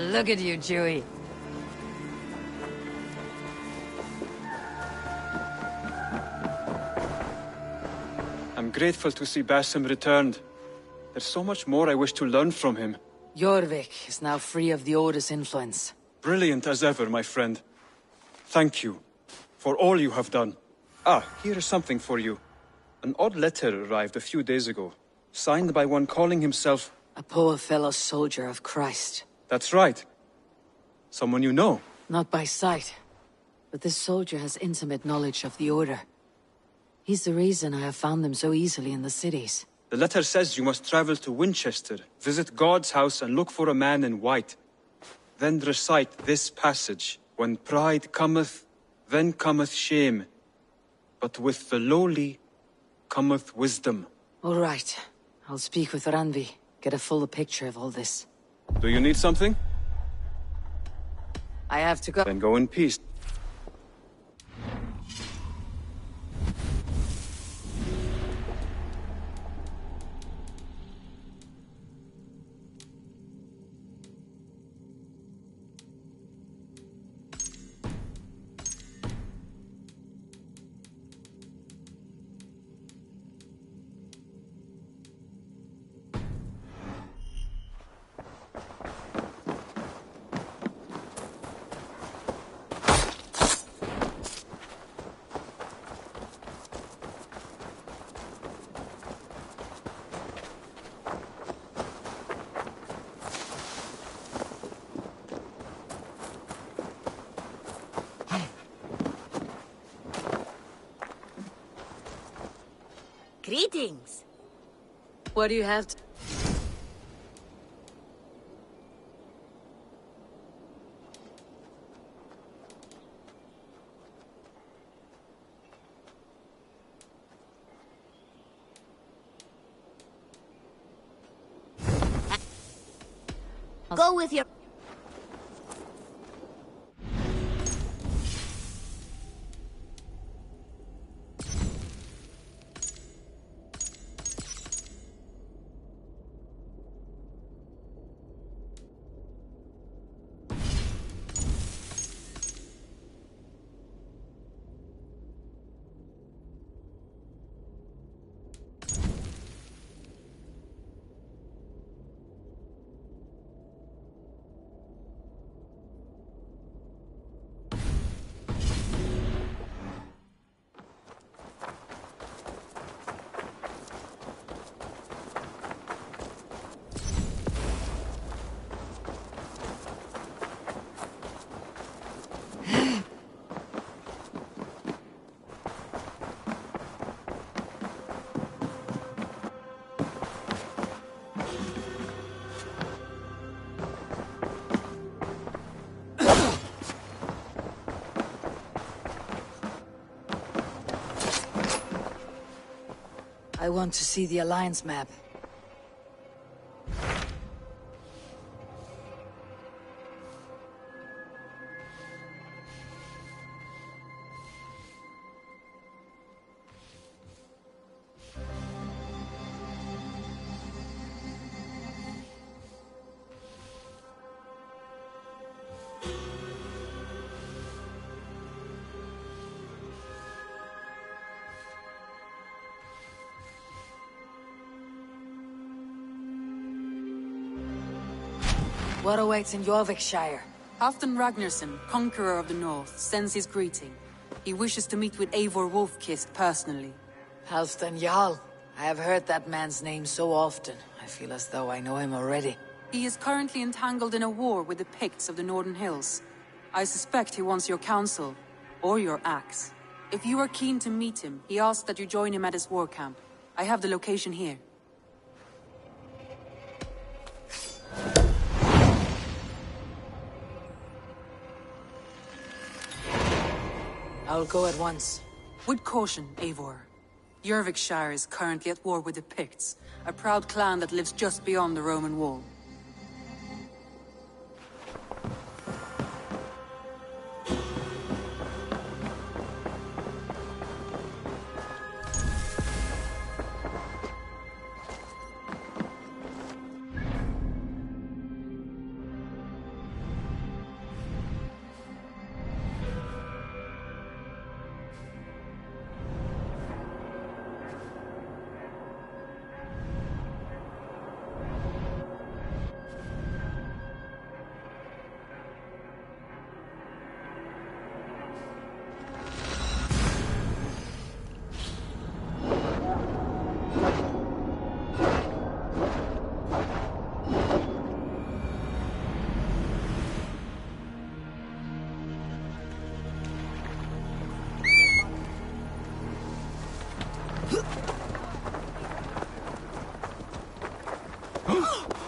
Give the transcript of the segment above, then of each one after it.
Look at you, Chewie. I'm grateful to see Basim returned. There's so much more I wish to learn from him. Jorvik is now free of the Order's influence. Brilliant as ever, my friend. Thank you for all you have done. Ah, here is something for you. An odd letter arrived a few days ago, signed by one calling himself... A poor fellow soldier of Christ. That's right. Someone you know. Not by sight, but this soldier has intimate knowledge of the Order. He's the reason I have found them so easily in the cities. The letter says you must travel to Winchester, visit God's house and look for a man in white. Then recite this passage. When pride cometh, then cometh shame. But with the lowly cometh wisdom. All right. I'll speak with Ranvi, get a fuller picture of all this. Do you need something? I have to go. Then go in peace. Greetings. What do you have to... Go with your... I want to see the Alliance map. What awaits in Jorvikshire? Halfdan Ragnarsson, conqueror of the north, sends his greeting. He wishes to meet with Eivor Wolfkist personally. Halfdan Jarl. I have heard that man's name so often. I feel as though I know him already. He is currently entangled in a war with the Picts of the Northern Hills. I suspect he wants your counsel, or your axe. If you are keen to meet him, he asks that you join him at his war camp. I have the location here. I'll go at once. With caution, Eivor. Jorvikshire is currently at war with the Picts, a proud clan that lives just beyond the Roman wall.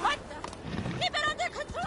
What the? Keep it under control!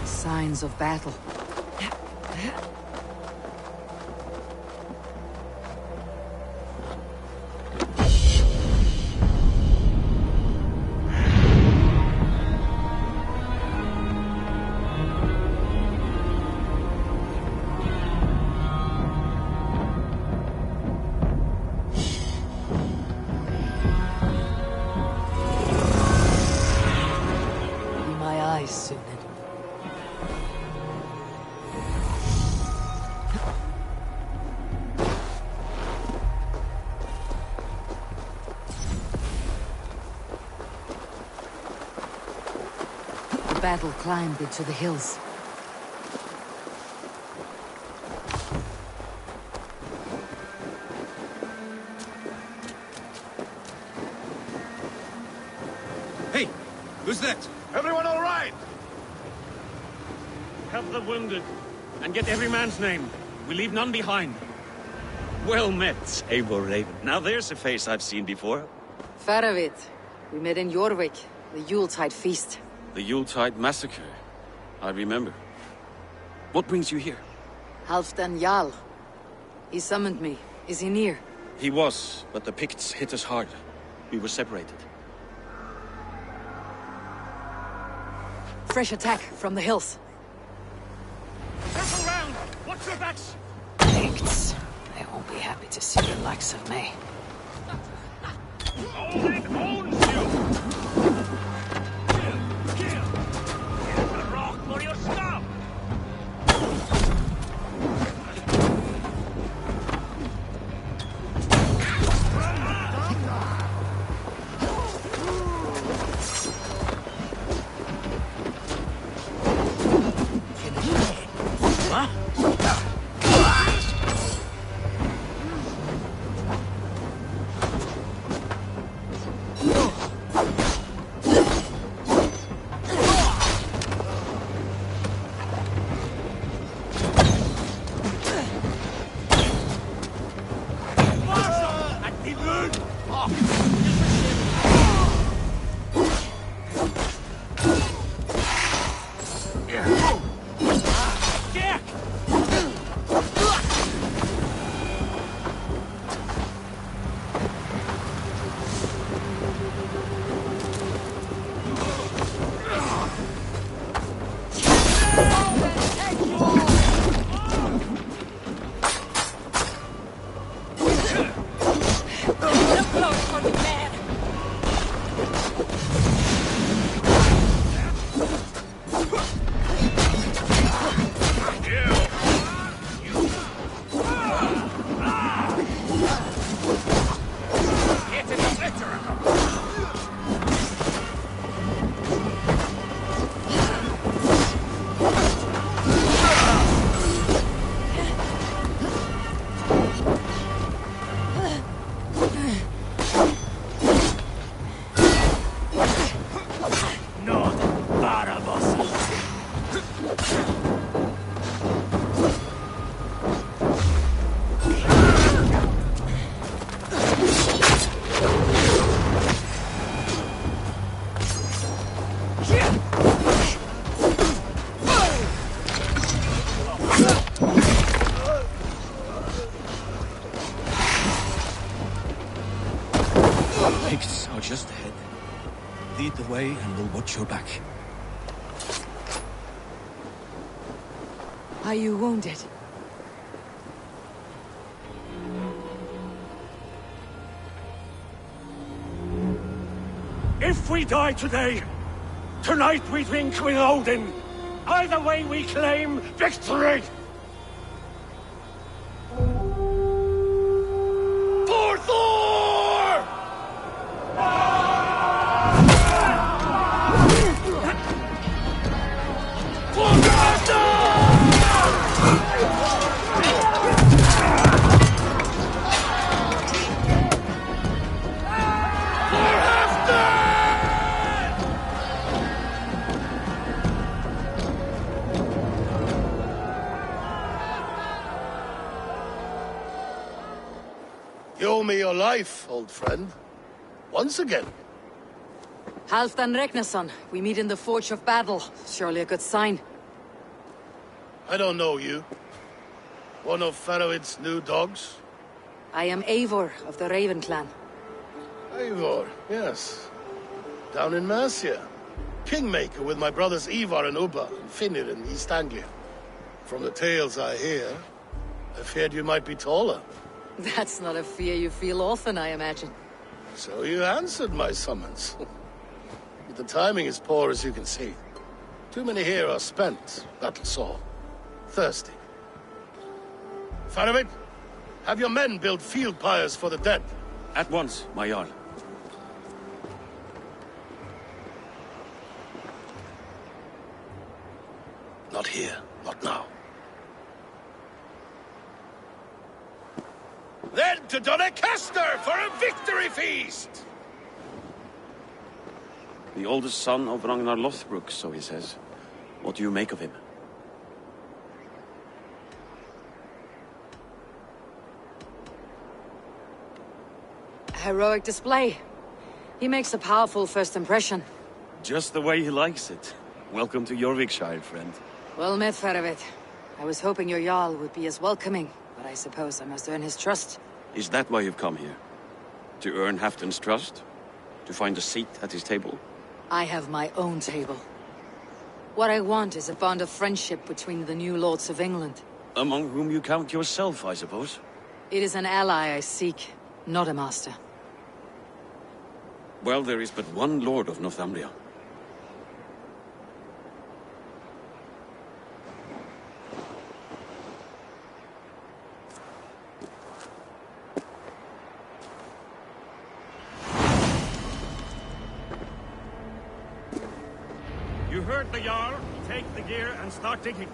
Signs of battle. Be my eyes soon. The battle climbed into the hills. Hey! Who's that? Everyone all right? Help the wounded, and get every man's name. We leave none behind. Well met, Eivor Raven. Now there's a face I've seen before. Faravit. We met in Jorvik, the Yuletide feast. The Yuletide massacre. I remember. What brings you here? Halfdan Jarl. He summoned me. Is he near? He was, but the Picts hit us hard. We were separated. Fresh attack from the hills. Circle round! Watch your backs! Picts. They won't be happy to see the likes of me. Odin owns you! Kill! Kill! Here's a rock for your scalp! Yeah. way and we'll watch your back. Are you wounded? If we die today, tonight we drink with Odin. Either way we claim victory! For Thor! For You owe me your life, old friend. Once again. Halfdan Ragnarsson, we meet in the Forge of Battle. Surely a good sign. I don't know you. One of Faroid's new dogs? I am Eivor of the Raven clan. Eivor, yes. Down in Mercia. Kingmaker with my brothers Ivar and Ubba and Finnr in East Anglia. From the tales I hear, I feared you might be taller. That's not a fear you feel often, I imagine. So you answered my summons. But the timing is poor, as you can see. Too many here are spent, battle-sore, thirsty. Faramir, have your men build field pyres for the dead. At once, my Jarl. Not here, not now. Then to Doncaster for a victory feast! The oldest son of Ragnar Lothbrok, so he says. What do you make of him? A heroic display. He makes a powerful first impression. Just the way he likes it. Welcome to Jorvikshire, friend. Well met, Faravit. I was hoping your Jarl would be as welcoming, but I suppose I must earn his trust. Is that why you've come here? To earn Halfdan's trust? To find a seat at his table? I have my own table. What I want is a bond of friendship between the new lords of England. Among whom you count yourself, I suppose? It is an ally I seek, not a master. Well, there is but one lord of Northumbria. You heard the Jarl. Take the gear and start digging.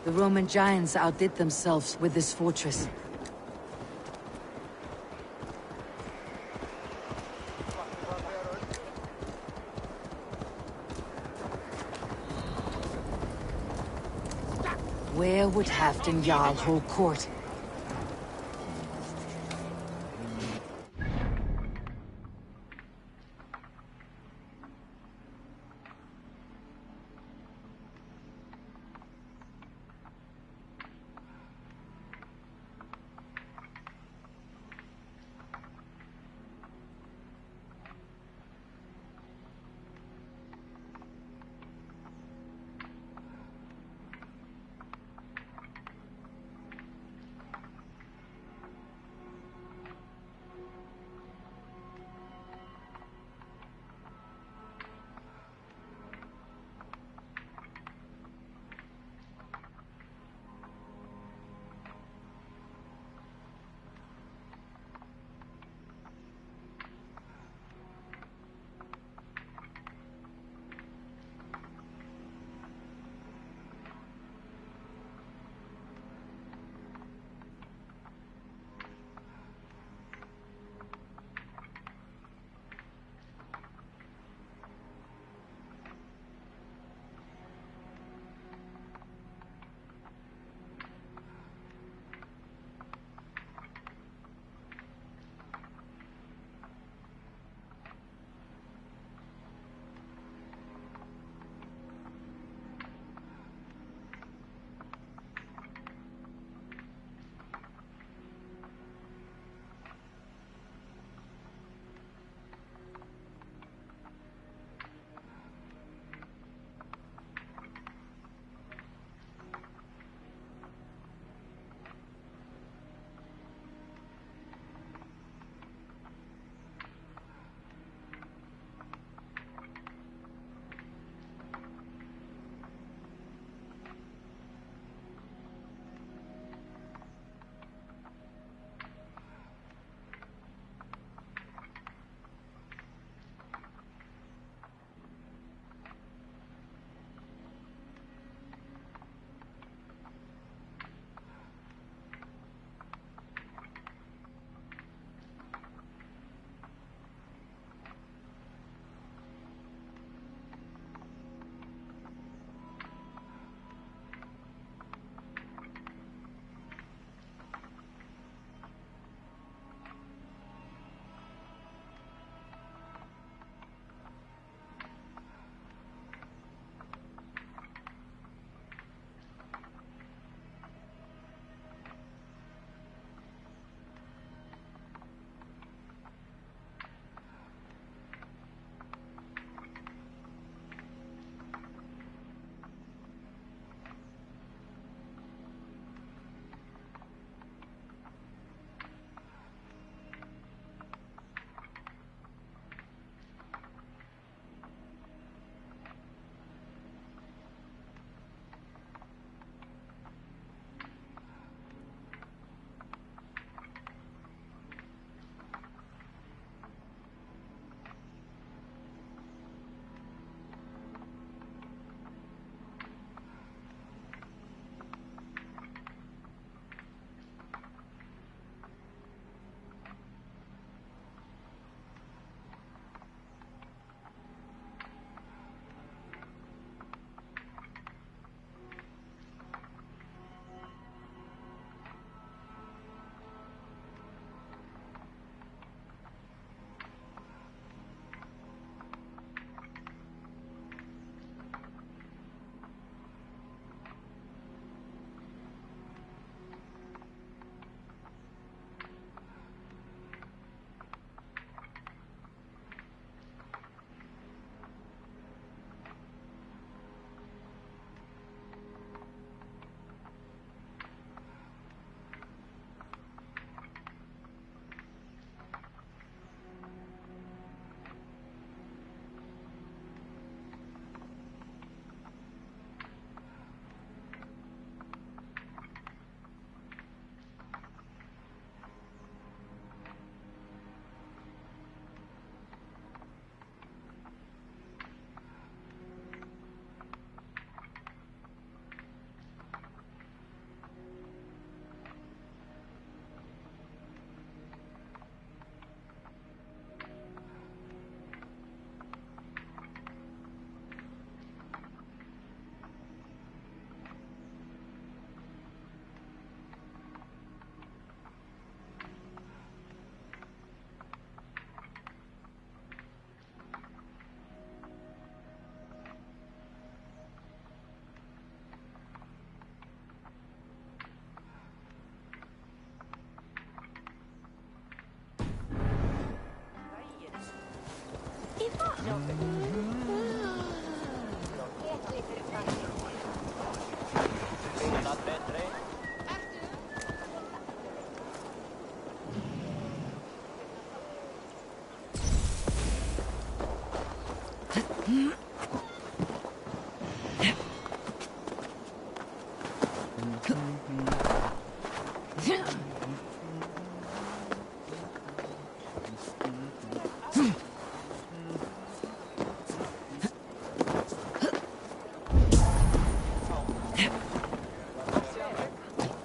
The Roman giants outdid themselves with this fortress. Where would Halfdan Jarl hold court?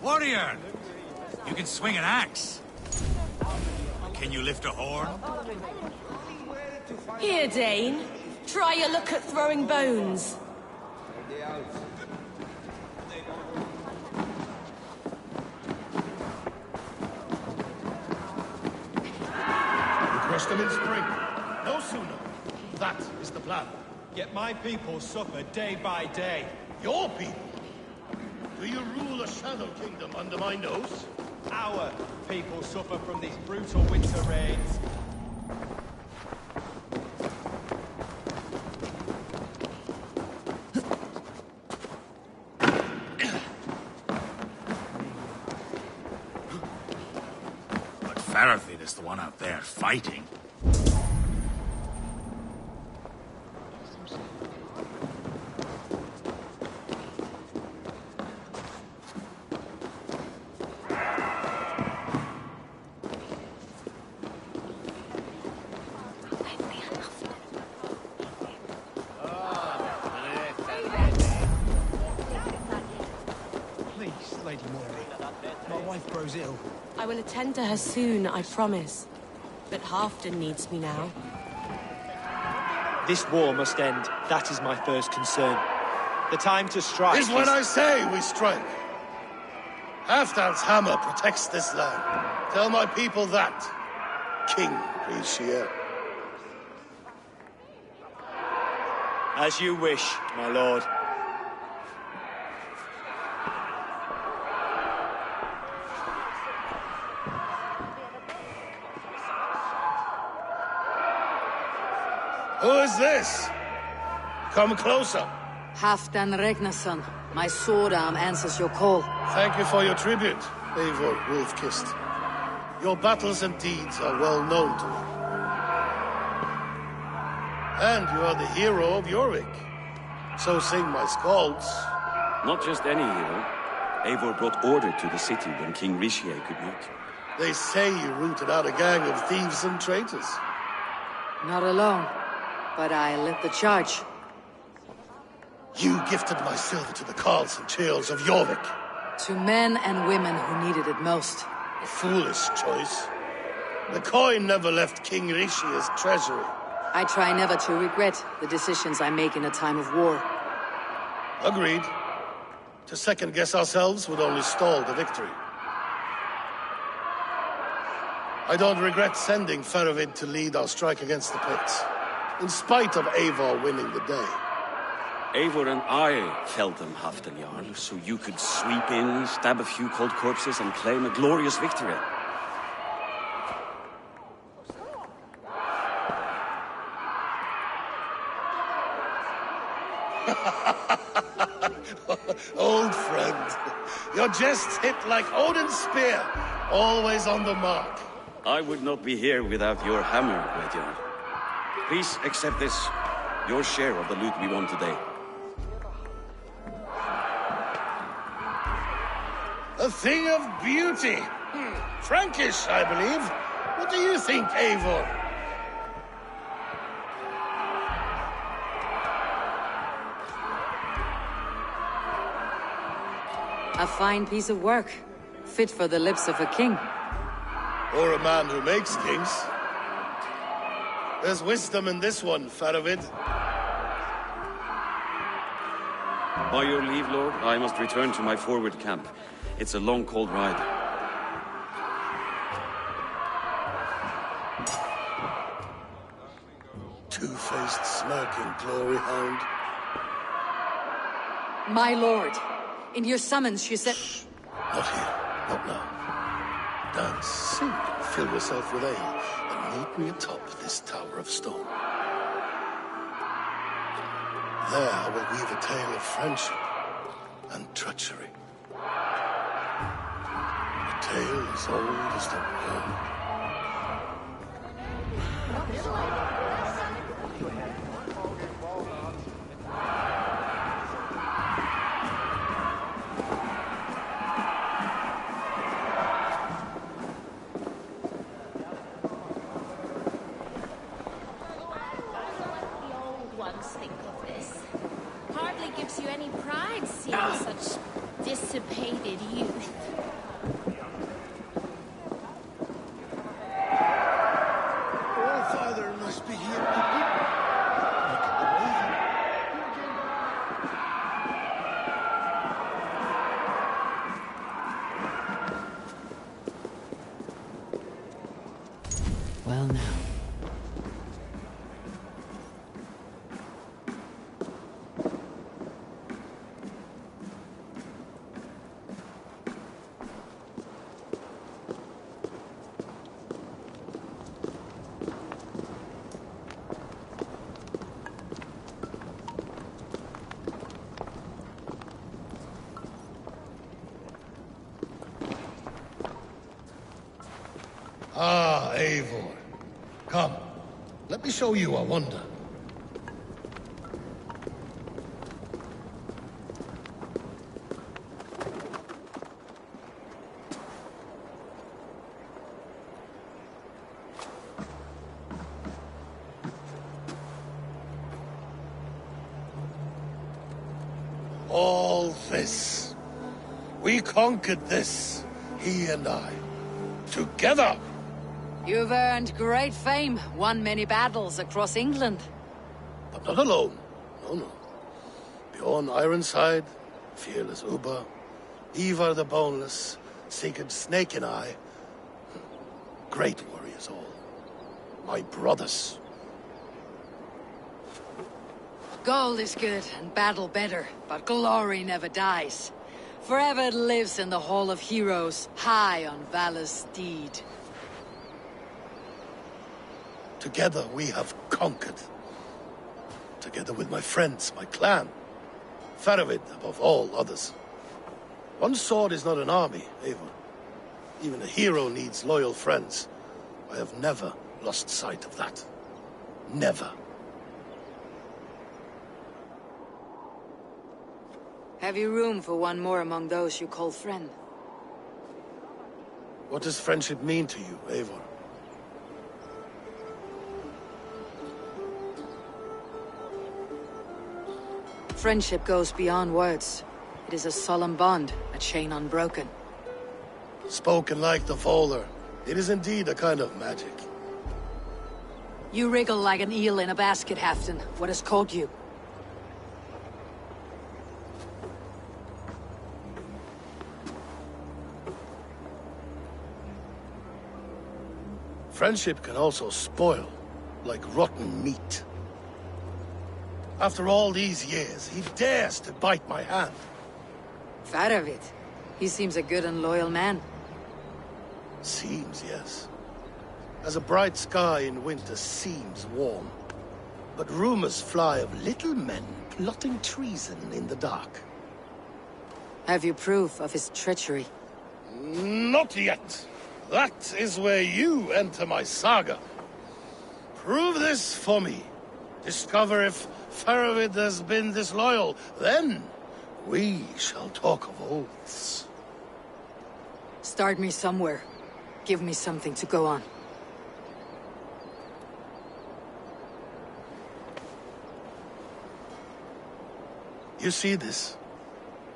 Warrior! You can swing an axe. Can you lift a horn? Here, Dane. Try your luck at throwing bones. You crush them in spring. No sooner. That is the plan. Yet my people suffer day by day. Your people? Do you rule a shadow kingdom under my nose? Our people suffer from these brutal winter raids. But Faravid is the one out there fighting. Please, Lady Mary. My wife grows ill. I will attend to her soon, I promise. But Halfdan needs me now. This war must end. That is my first concern. The time to strike Is when I say we strike. Halfdan's hammer protects this land. Tell my people that, King Rishiel. As you wish, my lord. Who is this? Come closer. Halfdan Regnason, my sword arm answers your call. Thank you for your tribute, Eivor Wolf-Kissed. Your battles and deeds are well known to me. And you are the hero of Jorvik. So sing my skalds. Not just any hero. Eivor brought order to the city when King Rishiel could not. They say you rooted out a gang of thieves and traitors. Not alone, but I led the charge. You gifted my silver to the carls and churls of Jorvik. To men and women who needed it most. A foolish choice. The coin never left King Rishiel's treasury. I try never to regret the decisions I make in a time of war. Agreed. To second-guess ourselves would only stall the victory. I don't regret sending Faravid to lead our strike against the Picts, in spite of Eivor winning the day. Eivor and I felled them, Halfdan Jarl, so you could sweep in, stab a few cold corpses, and claim a glorious victory. Old friend, your jests hit like Odin's spear, always on the mark. I would not be here without your hammer, Redjar. Please accept this, your share of the loot we won today. A thing of beauty. Frankish, I believe. What do you think, Eivor? A fine piece of work, fit for the lips of a king. Or a man who makes kings. There's wisdom in this one, Faravid. By your leave, Lord, I must return to my forward camp. It's a long, cold ride. Two-faced, smirking glory hound. My lord, in your summons you said... Shh. Not here. Not now. Dance, sing, fill yourself with ale, and meet me atop this tower of stone. there I will weave a tale of friendship and treachery. A tale as old as the world. Think of this. Hardly gives you any pride seeing such dissipated youth. Our father must be here. Well now. Ah, Eivor. Come, let me show you a wonder. All this. We conquered this, he and I. Together! You've earned great fame, won many battles across England. But not alone. No, no. Bjorn Ironside, fearless Ubba, Ivar the Boneless, Sigurd Snake and I. Great warriors all. My brothers. Gold is good and battle better, but glory never dies. Forever it lives in the Hall of Heroes, high on valor's steed. Together we have conquered. Together with my friends, my clan. Faravid above all others. One sword is not an army, Eivor. Even a hero needs loyal friends. I have never lost sight of that. Never. Have you room for one more among those you call friend? What does friendship mean to you, Eivor? Friendship goes beyond words. It is a solemn bond, a chain unbroken. Spoken like the Fowler, it is indeed a kind of magic. You wriggle like an eel in a basket, Halfdan. What has caught you? Friendship can also spoil, like rotten meat. After all these years, he dares to bite my hand. Faravid. He seems a good and loyal man. Seems, yes. As a bright sky in winter seems warm. But rumors fly of little men plotting treason in the dark. Have you proof of his treachery? Not yet. That is where you enter my saga. Prove this for me. Discover if Faravid has been disloyal. Then we shall talk of oaths. Start me somewhere. Give me something to go on. You see this?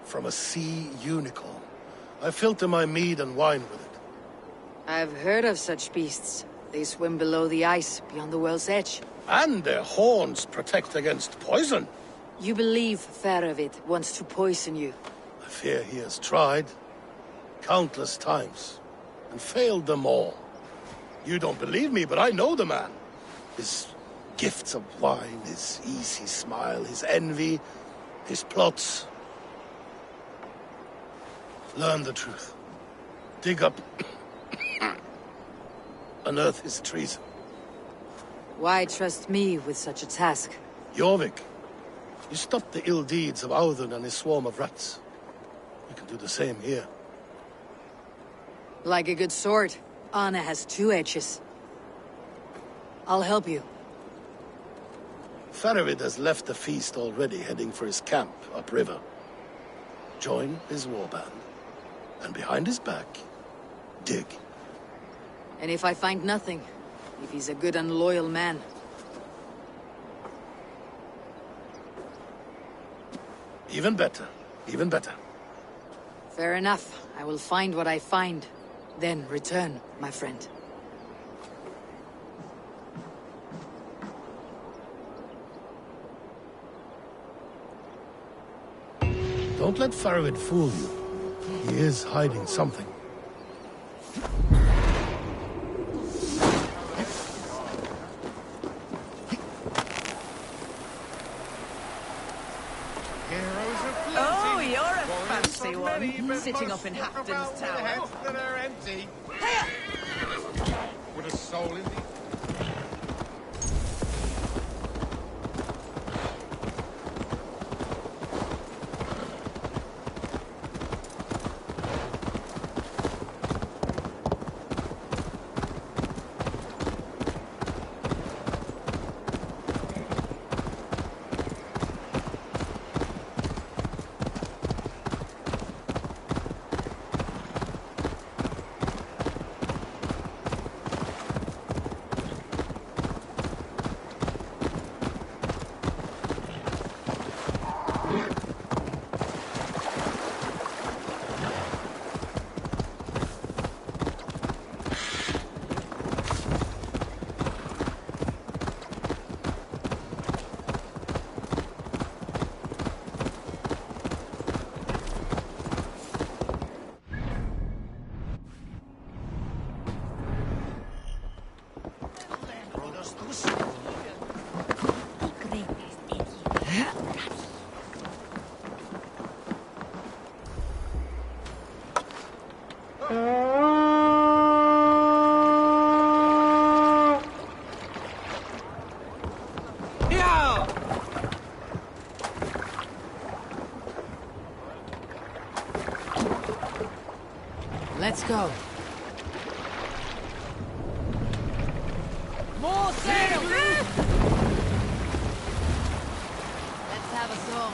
From a sea unicorn. I filter my mead and wine with it. I've heard of such beasts. They swim below the ice, beyond the world's edge. And their horns protect against poison. You believe Faravid wants to poison you? I fear he has tried. Countless times. And failed them all. You don't believe me, but I know the man. His gifts of wine, his easy smile, his envy, his plots. Learn the truth. Dig up. Unearth his treason. Why trust me with such a task? Jorvik. You stopped the ill deeds of Audun and his swarm of rats. You can do the same here. Like a good sword, Anna has two edges. I'll help you. Faravid has left the feast already, heading for his camp upriver. Join his warband, and behind his back, dig. And if I find nothing, if he's a good and loyal man, even better, even better. fair enough. I will find what I find, then return, my friend. Don't let Faravid fool you. He is hiding something. Oh, you're a fancy one, sitting up in Hafton's tower. That are empty. With a soul in the... Let's go. More sail! Let's have a song.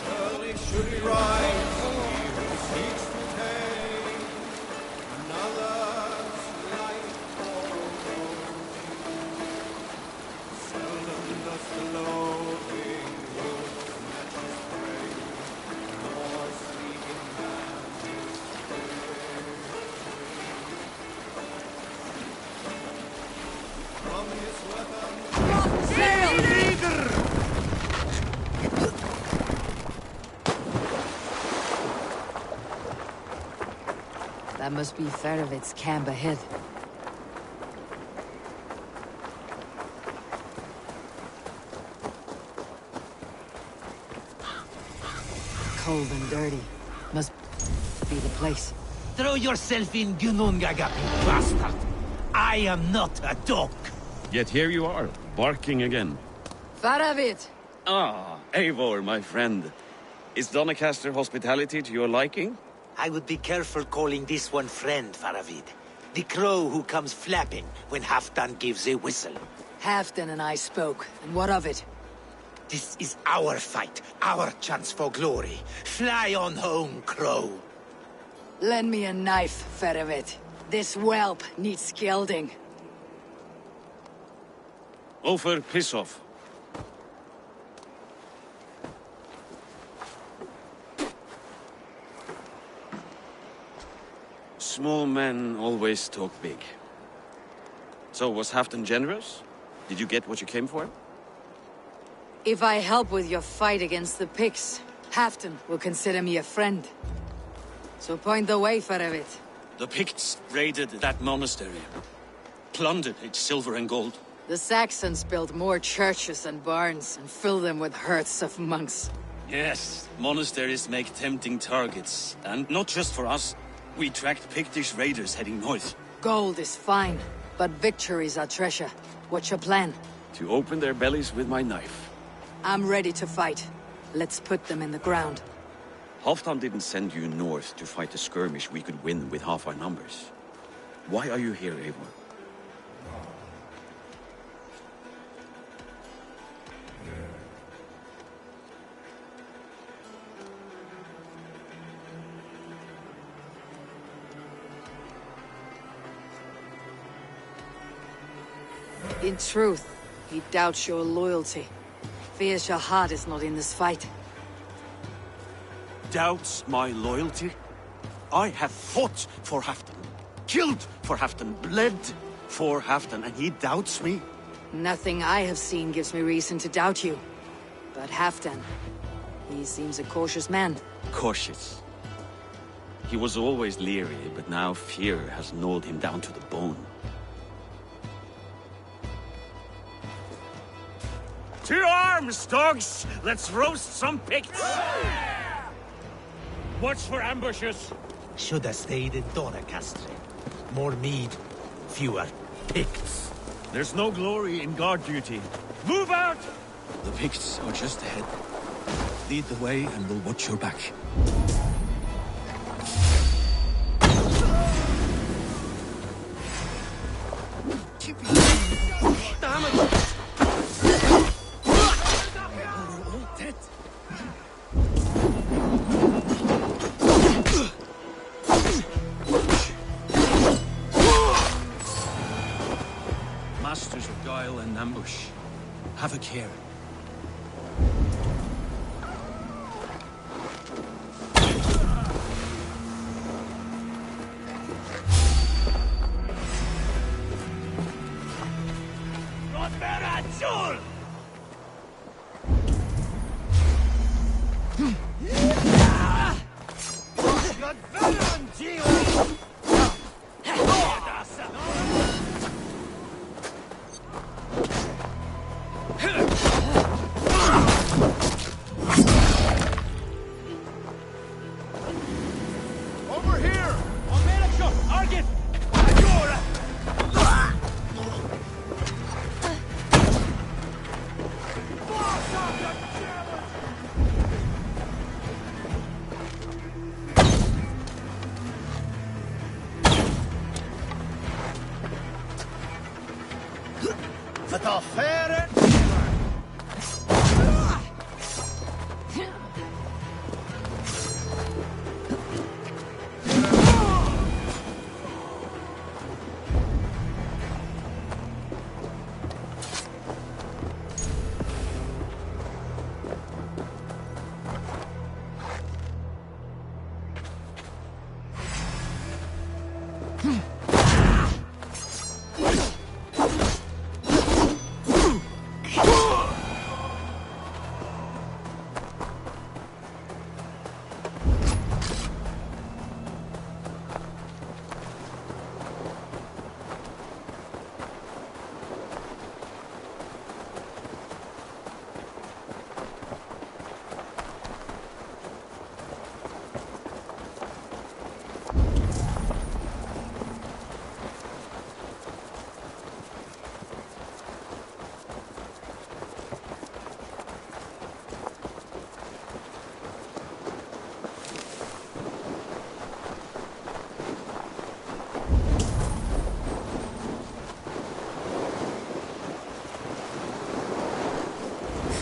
Early should he rise, he who seeks to take another's life for seldom does the loathing wolf snatch his prey, nor sleeping man his prey. From his weapon, Sail, leader! That must be Faravid's camp ahead. Cold and dirty. Must be the place. Throw yourself in Gunungagap, you bastard! I am not a dog! Yet here you are, barking again. Faravid! Ah, Eivor, my friend. Is Doncaster hospitality to your liking? I would be careful calling this one friend, Faravid. The crow who comes flapping when Halfdan gives a whistle. Halfdan and I spoke, and what of it? This is our fight, our chance for glory. Fly on home, crow. Lend me a knife, Faravid. This whelp needs scalding. Ofer, piss off. Small men always talk big. So, was Halfdan generous? Did you get what you came for? If I help with your fight against the Picts, Halfdan will consider me a friend. So point the way, Faravid. The Picts raided that monastery. Plundered its silver and gold. The Saxons built more churches and barns, and filled them with herds of monks. Yes, monasteries make tempting targets. And not just for us. We tracked Pictish raiders heading north. Gold is fine, But victory's our treasure. What's your plan? To open their bellies with my knife. I'm ready to fight. Let's put them in the ground. Halfdan didn't send you north to fight a skirmish we could win with half our numbers. Why are you here, Eivor? In truth, he doubts your loyalty. Fears your heart is not in this fight. Doubts my loyalty? I have fought for Halfdan, killed for Halfdan, bled for Halfdan, and he doubts me? Nothing I have seen gives me reason to doubt you. But Halfdan, he seems a cautious man. Cautious. He was always leery, but now fear has gnawed him down to the bone. To arms, dogs! Let's roast some Picts! Watch for ambushes. Should have stayed in Doncaster. More mead, fewer Picts. There's no glory in guard duty. Move out! The Picts are just ahead. Lead the way and we'll watch your back. Damn it! Masters of guile and ambush. Have a care. Over here! On Melechuk, Argit!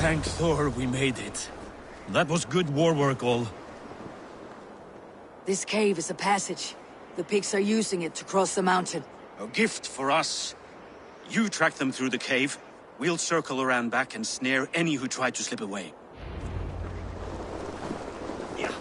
Thank Thor we made it. That was good war work, all. This cave is a passage. The Picts are using it to cross the mountain. A gift for us. You track them through the cave. We'll circle around back and snare any who try to slip away. Yeah.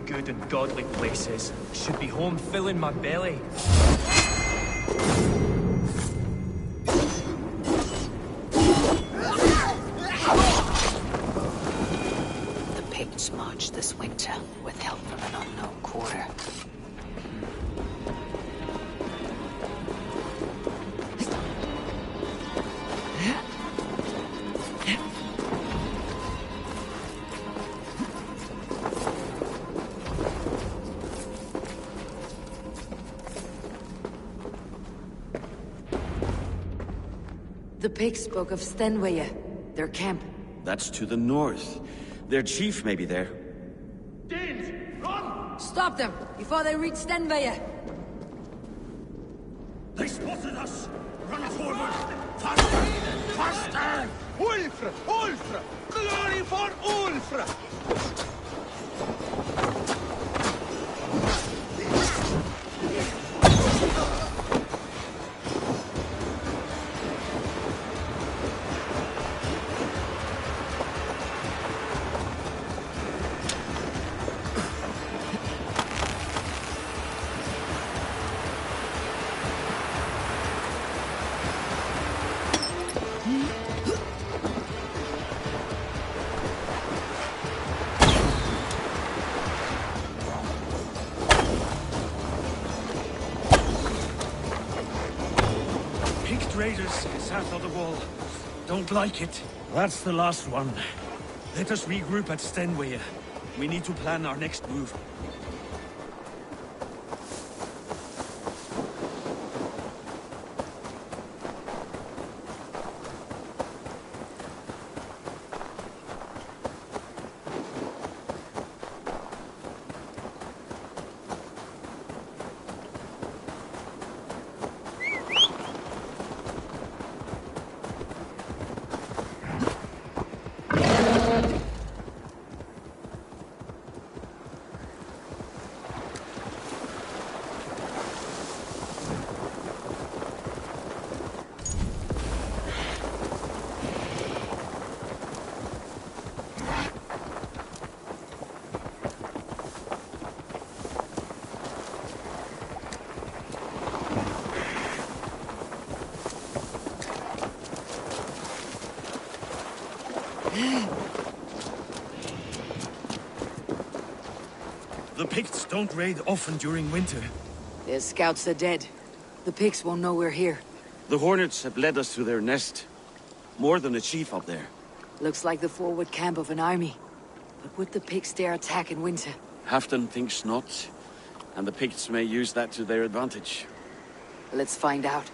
Good and godly places. Should be home filling my belly. The Picts marched this winter with help from an unknown quarter. The Picts spoke of Stenwaya, their camp. That's to the north. Their chief may be there. Danes, run! Stop them, before they reach Stenwaya! They spotted us! Run forward! Faster! Faster! Ulfra! Ulfra! Glory for Ulfra! Raiders south of the wall. Don't like it. That's the last one. Let us regroup at Stenwaya. We need to plan our next move. The Picts don't raid often during winter. Their scouts are dead. The Picts won't know we're here. The Hornets have led us to their nest. More than a chief up there. Looks like the forward camp of an army. But would the Picts dare attack in winter? Halfdan thinks not. And the Picts may use that to their advantage. Let's find out.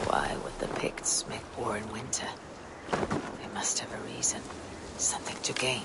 Why would the Picts make war in winter? They must have a reason. Something to gain.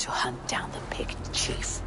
to hunt down the picked chief.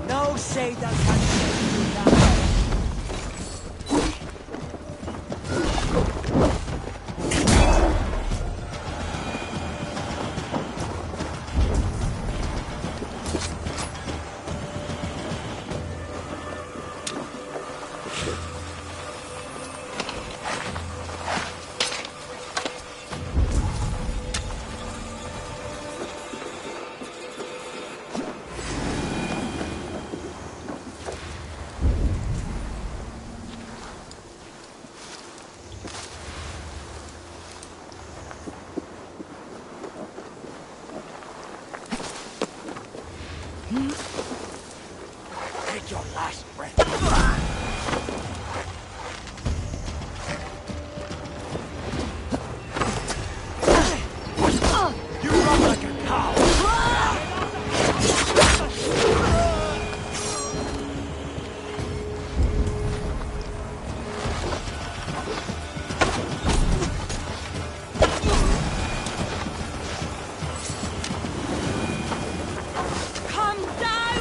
No shade that can save you now. Take your last breath. You run like a cow. Come down!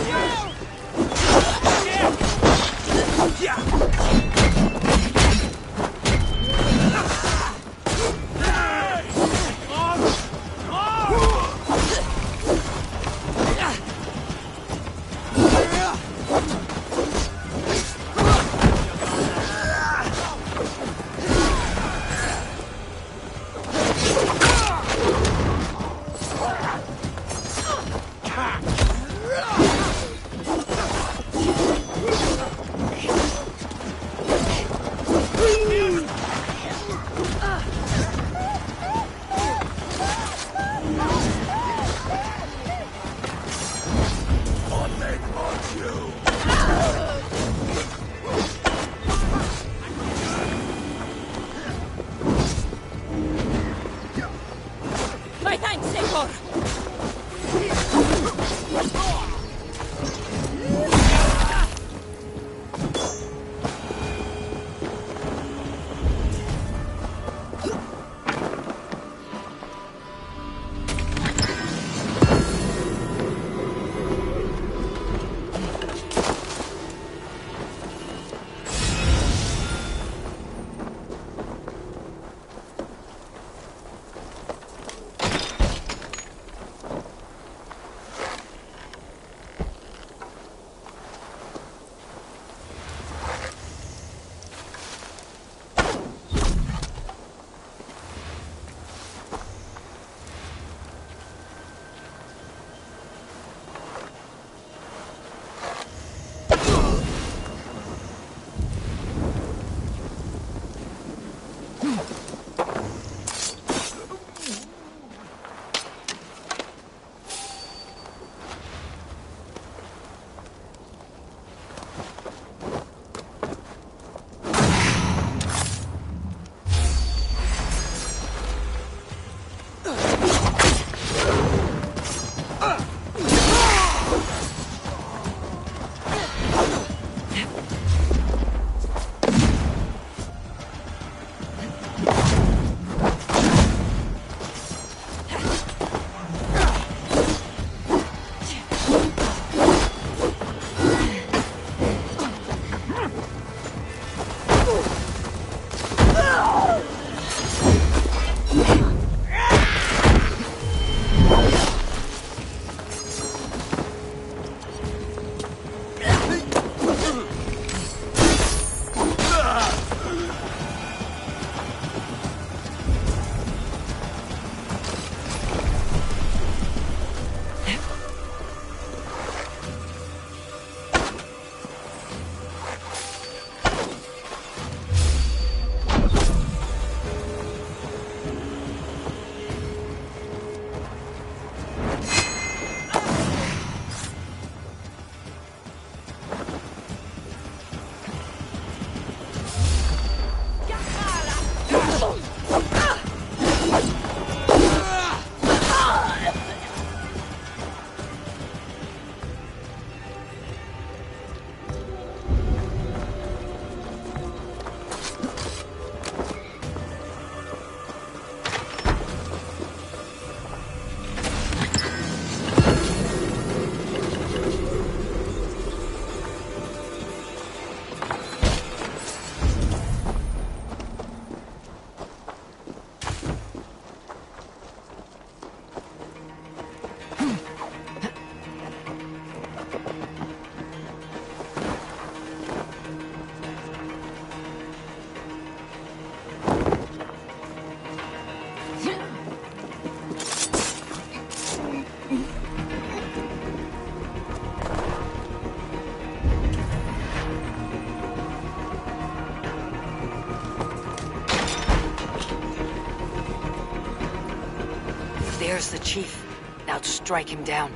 There's the chief. Now to strike him down.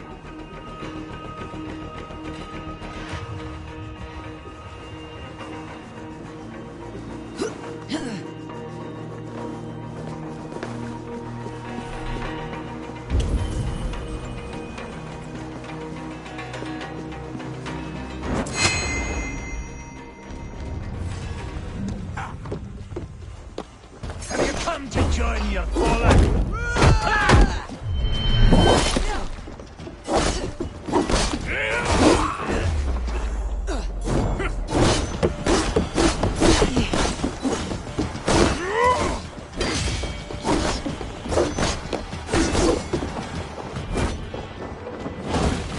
Have you come to join your fallen?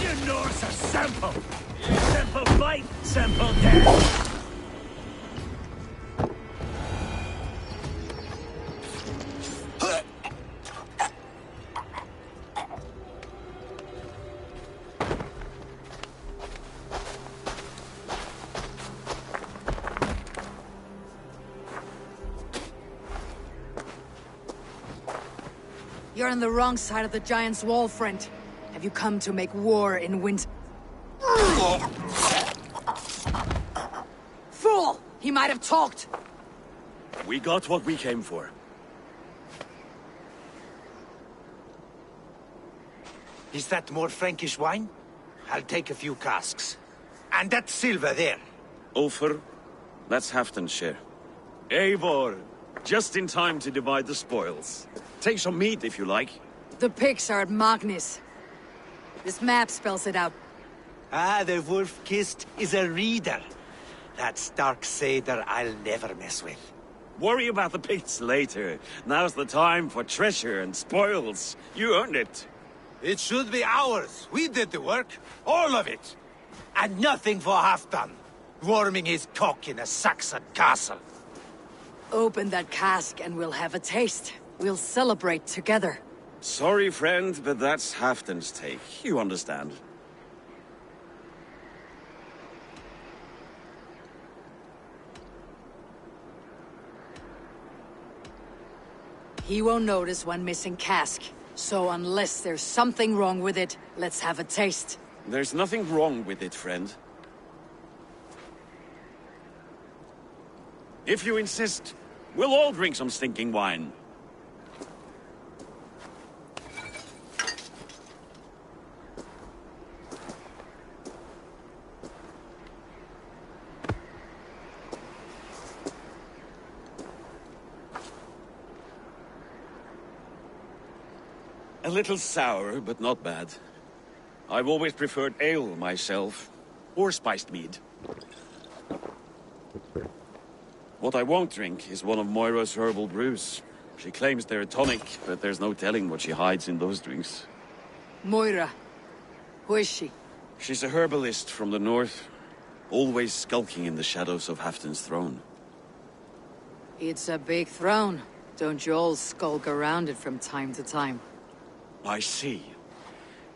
You Norse are simple. Simple fight, simple death. You're on the wrong side of the Giant's wall, friend. Have you come to make war in winter? Fool! He might have talked! We got what we came for. Is that more Frankish wine? I'll take a few casks. And that silver there. Ulfr, that's Halfdan's share. Eivor, just in time to divide the spoils. Take some meat if you like. The pigs are at Magnus. This map spells it out. Ah, the wolf-kissed is a reader. That stark satyr I'll never mess with. Worry about the pits later. Now's the time for treasure and spoils. You earned it. It should be ours. We did the work. All of it. And nothing for Halfdan. Warming his cock in a Saxon castle. Open that cask and we'll have a taste. We'll celebrate together. Sorry, friend, but that's Halfdan's take. You understand. He won't notice one missing cask. So unless there's something wrong with it, let's have a taste. There's nothing wrong with it, friend. If you insist, we'll all drink some stinking wine. A little sour, but not bad. I've always preferred ale myself, or spiced mead. What I won't drink is one of Moira's herbal brews. She claims they're a tonic, but there's no telling what she hides in those drinks. Moira. Who is she? She's a herbalist from the north, always skulking in the shadows of Halfdan's throne. It's a big throne. Don't you all skulk around it from time to time? I see.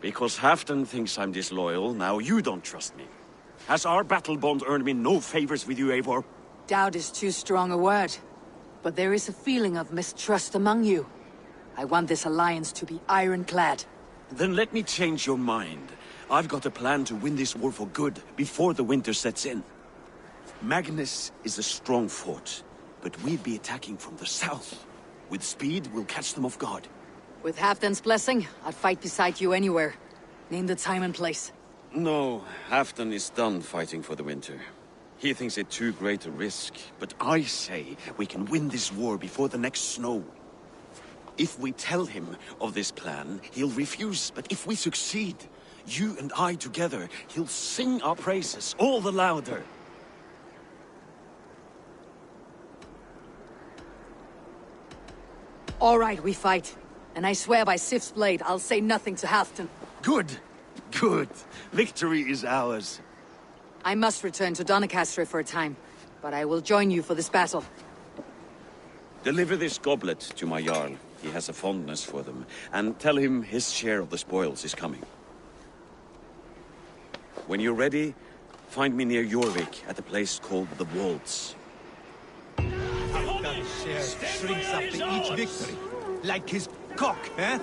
Because Halfdan thinks I'm disloyal, now you don't trust me. Has our battle bond earned me no favors with you, Eivor? Doubt is too strong a word. But there is a feeling of mistrust among you. I want this alliance to be ironclad. Then let me change your mind. I've got a plan to win this war for good, before the winter sets in. Magnus is a strong fort, but we'll be attacking from the south. With speed, we'll catch them off guard. With Halfdan's blessing, I'd fight beside you anywhere. Name the time and place. No, Halfdan is done fighting for the winter. He thinks it too great a risk, but I say we can win this war before the next snow. If we tell him of this plan, he'll refuse, but if we succeed, you and I together, he'll sing our praises all the louder. All right, we fight. And I swear by Sif's blade, I'll say nothing to Halfdan. Good. Good. Victory is ours. I must return to Doncaster for a time, but I will join you for this battle. Deliver this goblet to my Jarl. He has a fondness for them. And tell him his share of the spoils is coming. When you're ready, find me near Jorvik at a place called the Waltz. Halfdan's share shrinks after each victory. Like his cock, eh?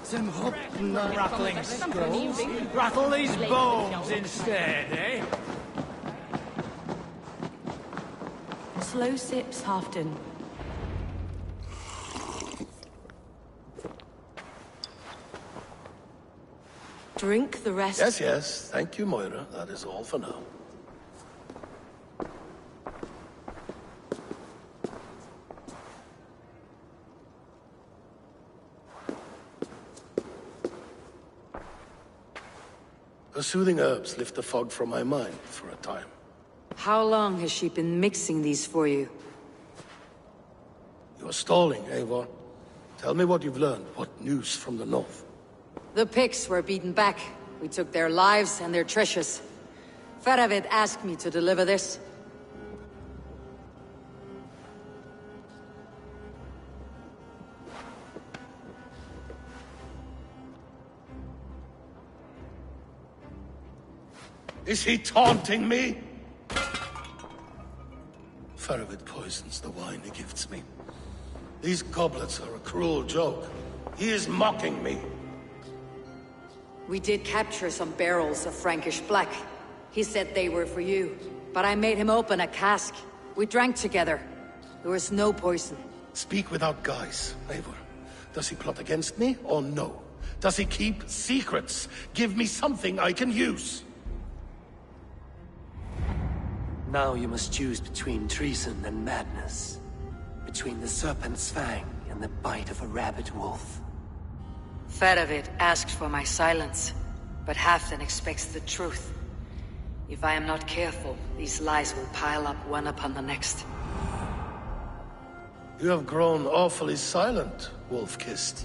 Some rotten rattling skulls. Rattle these bones instead, eh? Slow sips, Halfdan. Drink the rest. Yes, yes. Thank you, Moira. That is all for now. Her soothing herbs lift the fog from my mind for a time. How long has she been mixing these for you? You're stalling, Eivor. Tell me what you've learned. What news from the north? The Picts were beaten back. We took their lives and their treasures. Faravid asked me to deliver this. Is he taunting me? Faravid poisons the wine he gifts me. These goblets are a cruel joke. He is mocking me. We did capture some barrels of Frankish black. He said they were for you, but I made him open a cask. We drank together. There was no poison. Speak without guise, Eivor. Does he plot against me or no? Does he keep secrets? Give me something I can use. Now you must choose between treason and madness. Between the serpent's fang and the bite of a rabid wolf. Faravid asked for my silence, but Halfdan expects the truth. If I am not careful, these lies will pile up one upon the next. You have grown awfully silent, Wolf-Kissed.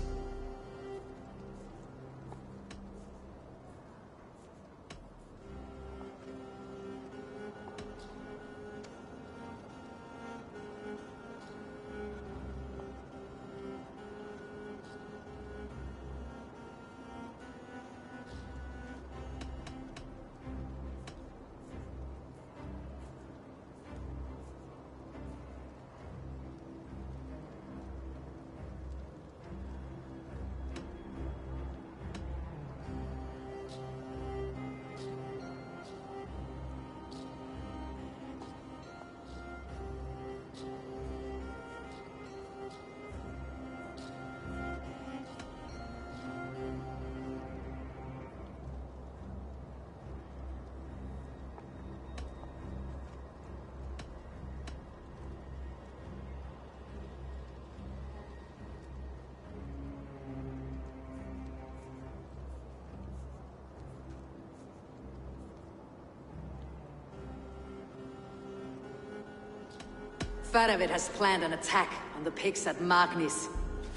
Faravid has planned an attack on the Picts at Magnis.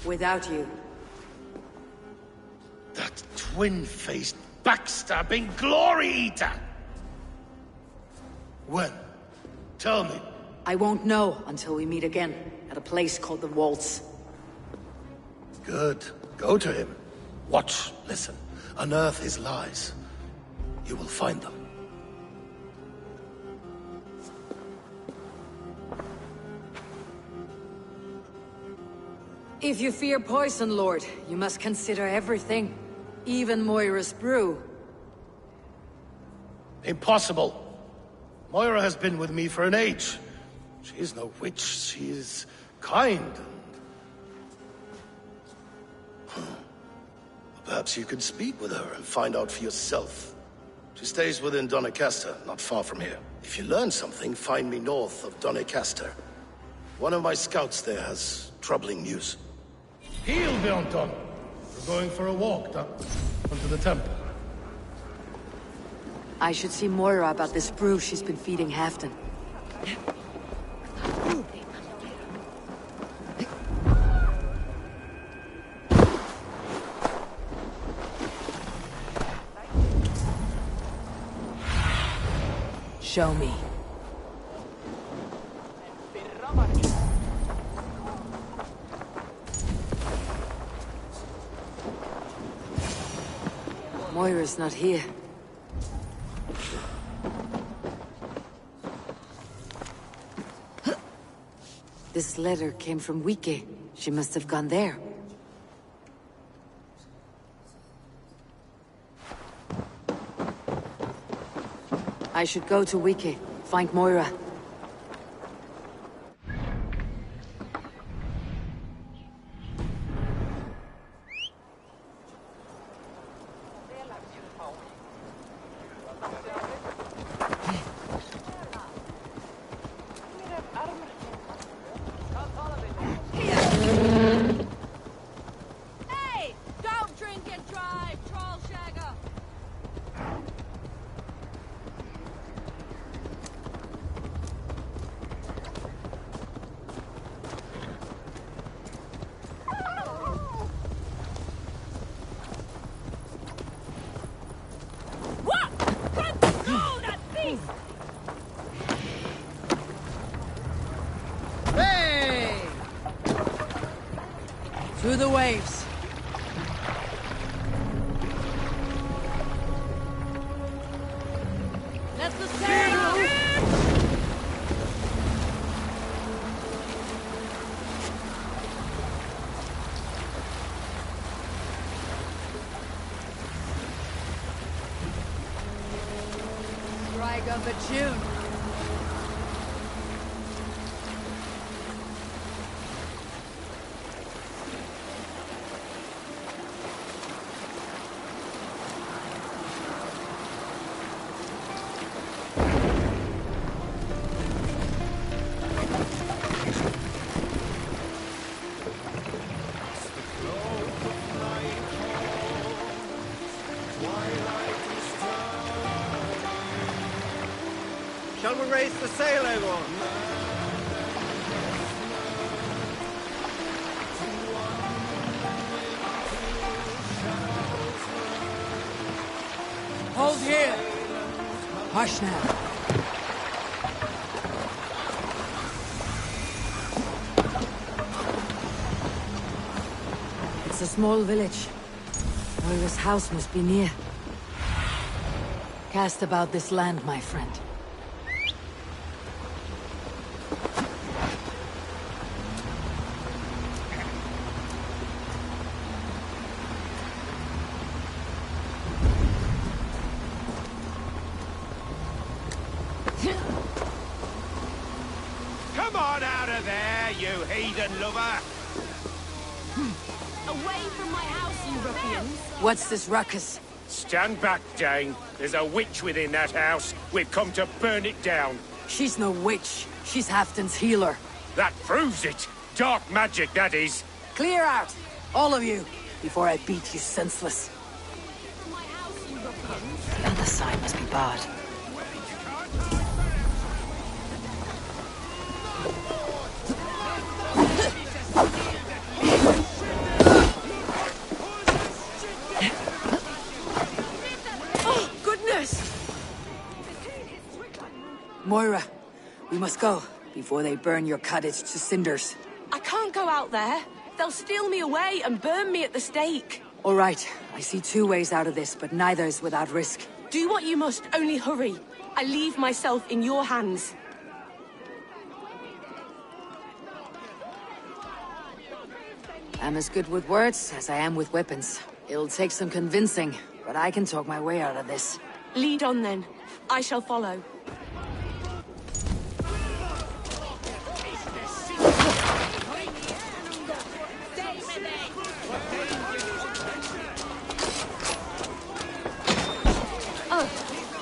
Without you. That twin-faced, backstabbing glory eater! When? Tell me. I won't know until we meet again, at a place called the Waltz. Good. Go to him. Watch, listen. Unearth his lies. You will find them. If you fear poison, Lord, you must consider everything. Even Moira's brew. Impossible. Moira has been with me for an age. She is no witch. She is kind and... Perhaps you could speak with her and find out for yourself. She stays within Doncaster, not far from here. If you learn something, find me north of Doncaster. One of my scouts there has troubling news. Heal, Bjornton! We're going for a walk down to the temple. I should see Moira about this brew she's been feeding Halfdan. Show me. Moira's not here. This letter came from Wike. She must have gone there. I should go to Wike, find Moira. Hey! Don't drink and drive, troll shagger! What? Control that beast! Hey! Through the waves. Let the sail! Strike of a tune. Shall we raise the sail, everyone? Hold here! Hush now. It's a small village. Moira's house must be near. Cast about this land, my friend. Come on out of there, you heathen lover! Away from my house, you ruffians! What's this ruckus? Stand back, Dane. There's a witch within that house. We've come to burn it down. She's no witch. She's Halfdan's healer. That proves it. Dark magic, that is. Clear out! All of you! Before I beat you senseless. From my house, you ruffians! The other side must be barred. Oh, goodness! Moira, we must go before they burn your cottage to cinders. I can't go out there. They'll steal me away and burn me at the stake. All right, I see two ways out of this, but neither is without risk. Do what you must, only hurry. I leave myself in your hands. I'm as good with words as I am with weapons. It'll take some convincing, but I can talk my way out of this. Lead on then. I shall follow.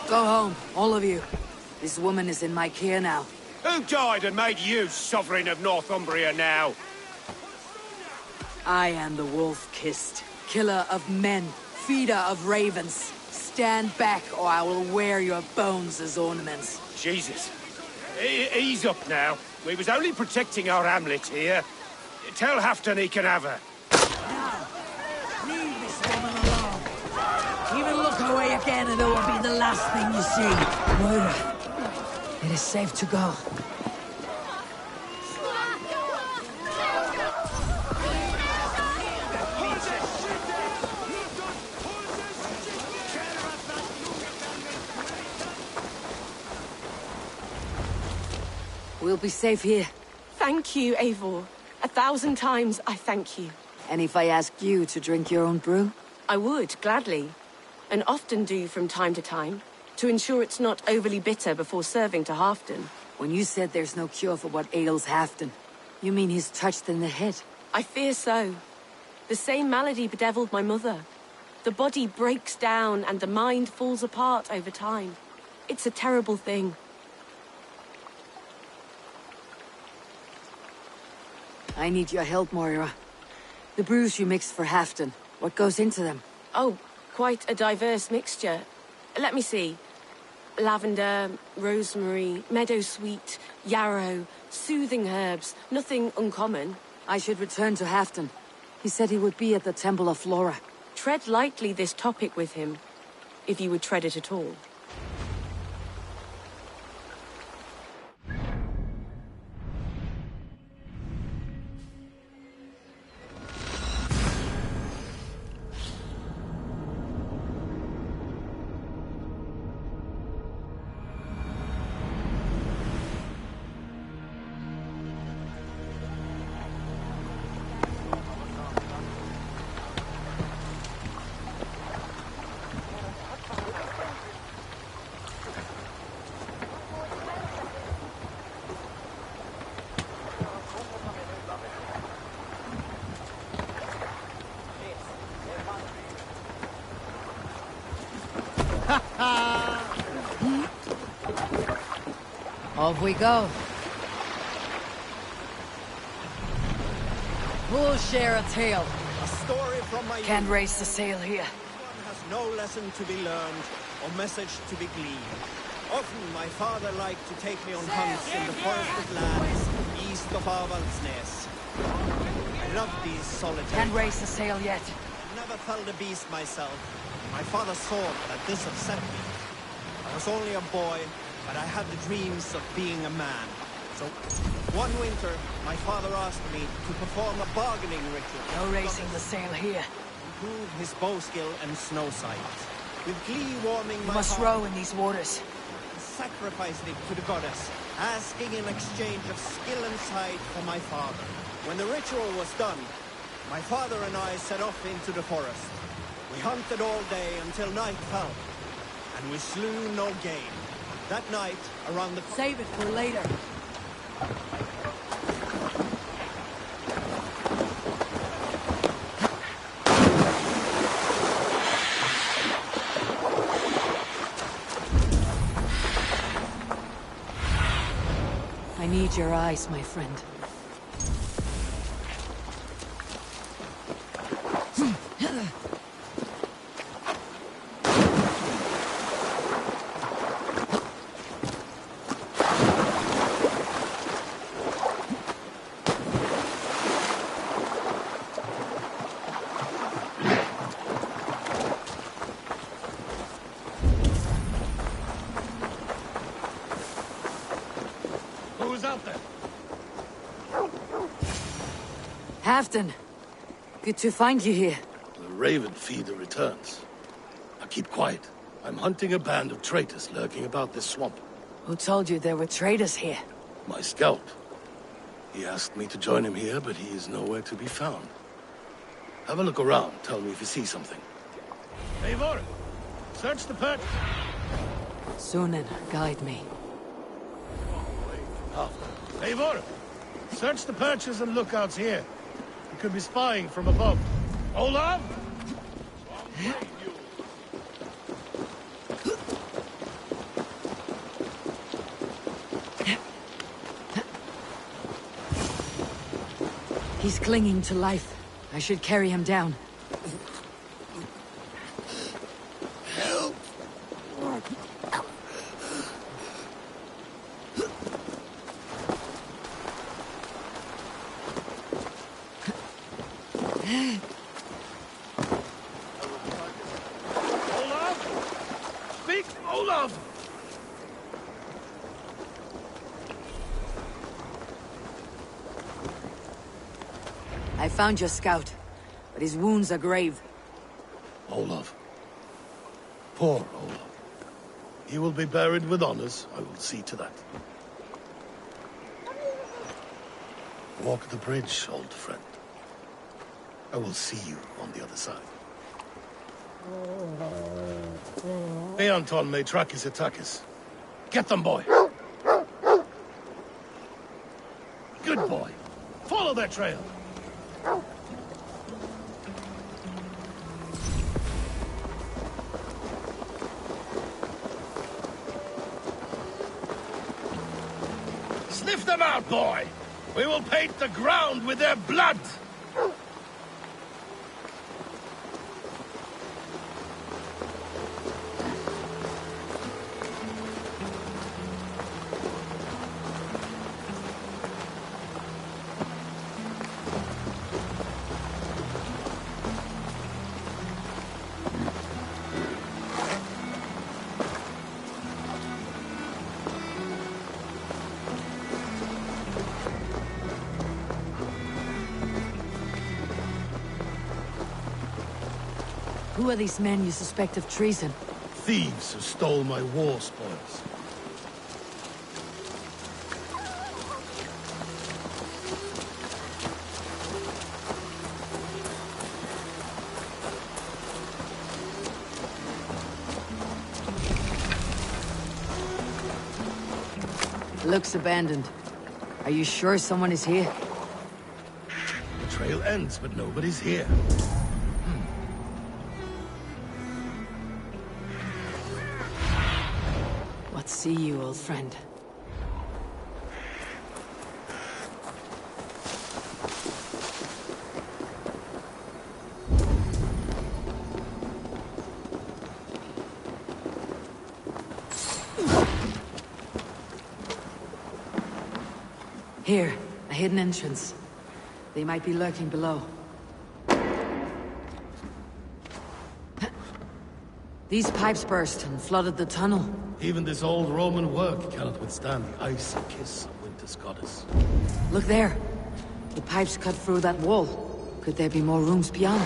Go home, all of you. This woman is in my care now. Who died and made you sovereign of Northumbria now? I am the wolf-kissed, killer of men, feeder of ravens. Stand back, or I will wear your bones as ornaments. Jesus. Ease up now. We was only protecting our hamlet here. Tell Halfdan he can have her. Leave this woman alone. Even look away again and it will be the last thing you see. Moira, it is safe to go. We'll be safe here. Thank you, Eivor. 1,000 times I thank you. And if I asked you to drink your own brew? I would, gladly. And often do from time to time, to ensure it's not overly bitter before serving to Halfdan. When you said there's no cure for what ails Halfdan, you mean he's touched in the head? I fear so. The same malady bedeviled my mother. The body breaks down and the mind falls apart over time. It's a terrible thing. I need your help, Moira. The brews you mixed for Halfdan, what goes into them? Oh, quite a diverse mixture. Let me see. Lavender, rosemary, meadowsweet, yarrow, soothing herbs, nothing uncommon. I should return to Halfdan. He said he would be at the Temple of Flora. Tread lightly this topic with him, if you would tread it at all. Off we go. Who'll share a tale? A story from my Can't youth. raise the sail here. One has no lesson to be learned or message to be gleaned. Often my father liked to take me on hunts in the forested lands east of Avaldsnes. I loved these solitary... Can't raise the sail yet. I never felled a beast myself. My father saw that this upset me. I was only a boy, but I had the dreams of being a man. So, one winter, my father asked me to perform a bargaining ritual. No raising the sail here. Improve his bow skill and snow sight. With glee warming You my must heart, row in these waters. I sacrificed it to the goddess, asking in exchange of skill and sight for my father. When the ritual was done, my father and I set off into the forest. We hunted all day until night fell, and we slew no game. That night, around the... Save it for later. I need your eyes, my friend. Halfdan, good to find you here. The raven feeder returns. Now keep quiet. I'm hunting a band of traitors lurking about this swamp. Who told you there were traitors here? My scout. He asked me to join him here, but he is nowhere to be found. Have a look around. Tell me if you see something. Eivor, search the perch. Sunan, guide me. Eivor, search the perches and lookouts here. You could be spying from above. Olav? He's clinging to life. I should carry him down. Help! Olaf! Speak, Olaf! I found your scout, but his wounds are grave. Olaf. Poor Olaf. He will be buried with honors. I will see to that. Walk the bridge, old friend. I will see you on the other side. Leonton may track his attackers. Get them, boy! Good boy. Follow their trail. Sniff them out, boy! We will paint the ground with their blood! Who are these men you suspect of treason? Thieves who stole my war spoils. Looks abandoned. Are you sure someone is here? The trail ends, but nobody's here. What see you, old friend? Here, a hidden entrance. They might be lurking below. These pipes burst and flooded the tunnel. Even this old Roman work cannot withstand the icy kiss of winter's goddess. Look there. The pipes cut through that wall. Could there be more rooms beyond?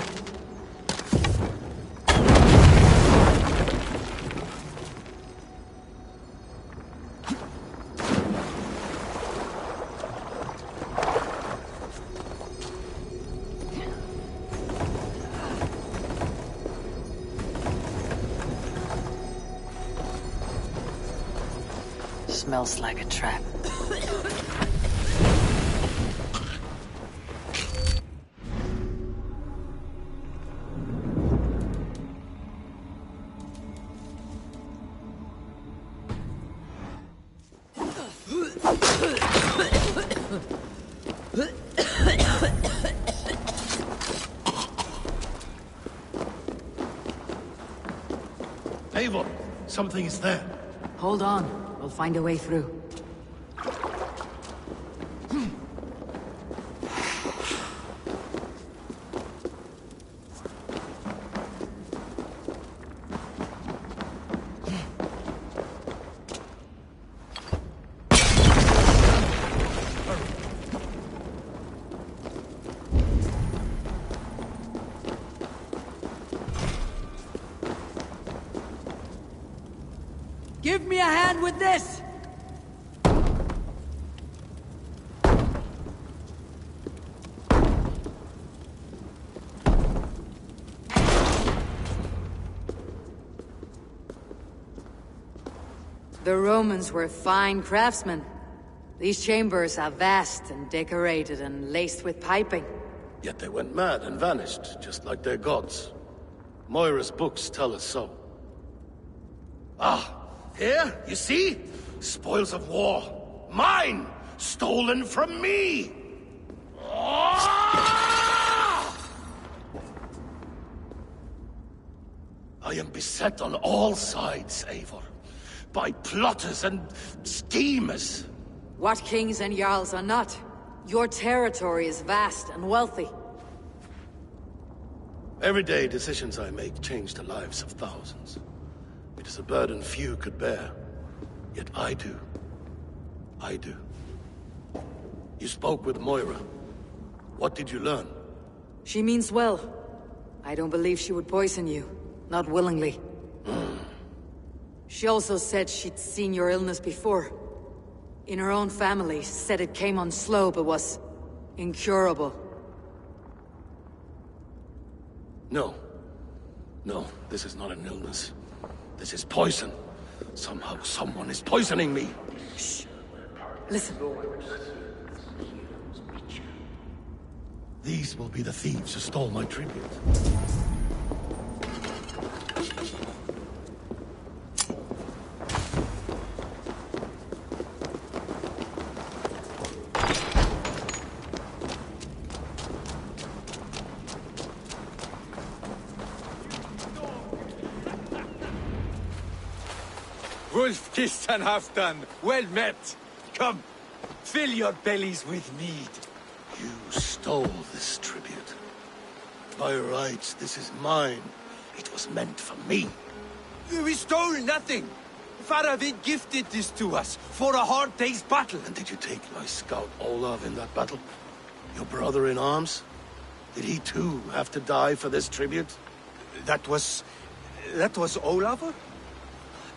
Smells like a trap. Eivor, something is there. Hold on. We'll find a way through. Give me a hand with this! The Romans were fine craftsmen. These chambers are vast and decorated and laced with piping. Yet they went mad and vanished, just like their gods. Moira's books tell us so. Ah! Here, you see? Spoils of war. Mine! Stolen from me! Ah! I am beset on all sides, Eivor. By plotters and schemers. What kings and jarls are not? Your territory is vast and wealthy. Every day, decisions I make change the lives of thousands. It is a burden few could bear. Yet I do. I do. You spoke with Moira. What did you learn? She means well. I don't believe she would poison you. Not willingly. She also said she'd seen your illness before. In her own family, said it came on slow, but was Incurable. No. No, this is not an illness. This is poison. Somehow someone is poisoning me. Shh. Listen. These will be the thieves who stole my tribute. Wolf kissed and half done. Well met. Come, fill your bellies with mead. You stole this tribute. By rights, this is mine. It was meant for me. We stole nothing. Faravid gifted this to us for a hard day's battle. And did you take my scout Olav in that battle? Your brother in arms? Did he too have to die for this tribute? That was Olav?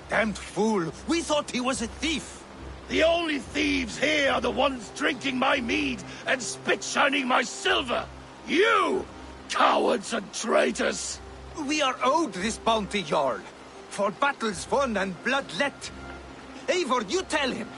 Damned fool! We thought he was a thief! The only thieves here are the ones drinking my mead and spit-shining my silver! You! Cowards and traitors! We are owed this bounty, Jarl. For battles won and blood let. Eivor, you tell him!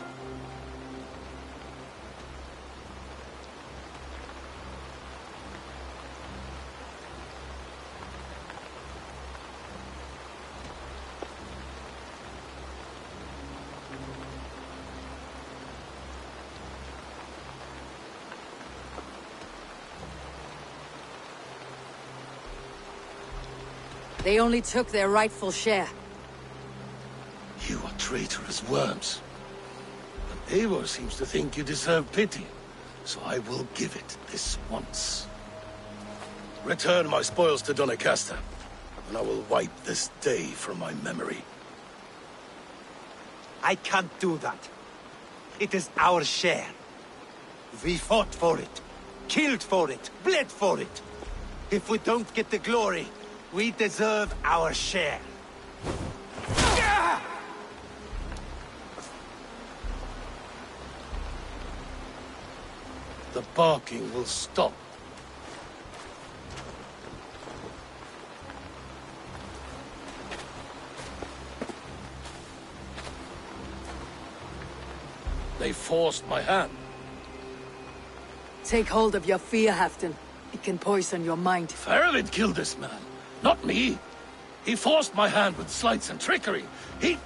They only took their rightful share. You are traitorous worms. But Eivor seems to think you deserve pity, so I will give it this once. Return my spoils to Doncaster, and I will wipe this day from my memory. I can't do that. It is our share. We fought for it, killed for it, bled for it. If we don't get the glory, we deserve our share. The barking will stop. They forced my hand. Take hold of your fear, Halfdan. It can poison your mind. Faravid killed this man, not me. He forced my hand with sleights and trickery. He...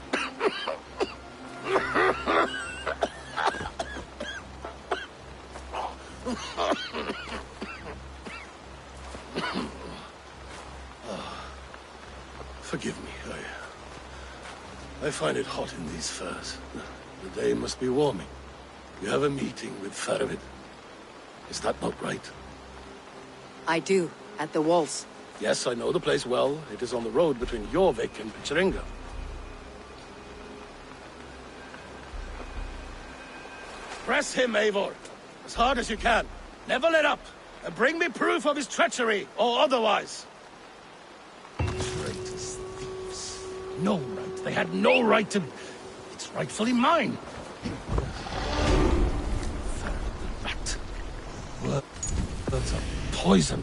Forgive me, I find it hot in these furs. The day must be warming. You have a meeting with Faravid. Is that not right? I do, at the walls. Yes, I know the place well. It is on the road between Jorvik and Picheringa. Press him, Eivor. As hard as you can. Never let up. And bring me proof of his treachery, or otherwise. Traitors, thieves. No right. They had no right to... It's rightfully mine. The rat. Words of poison.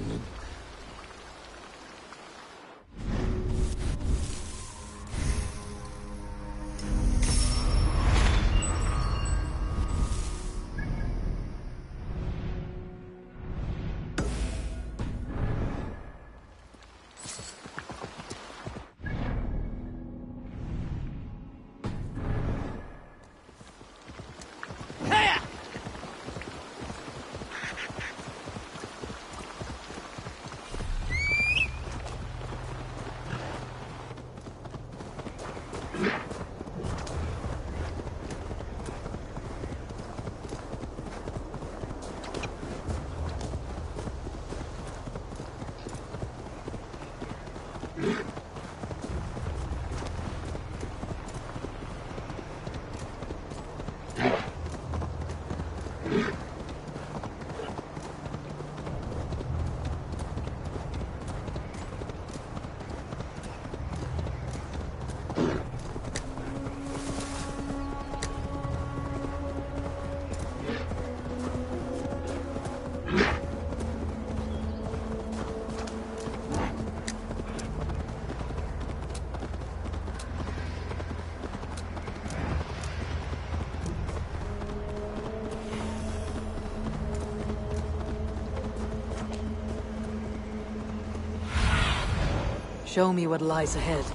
Show me what lies ahead.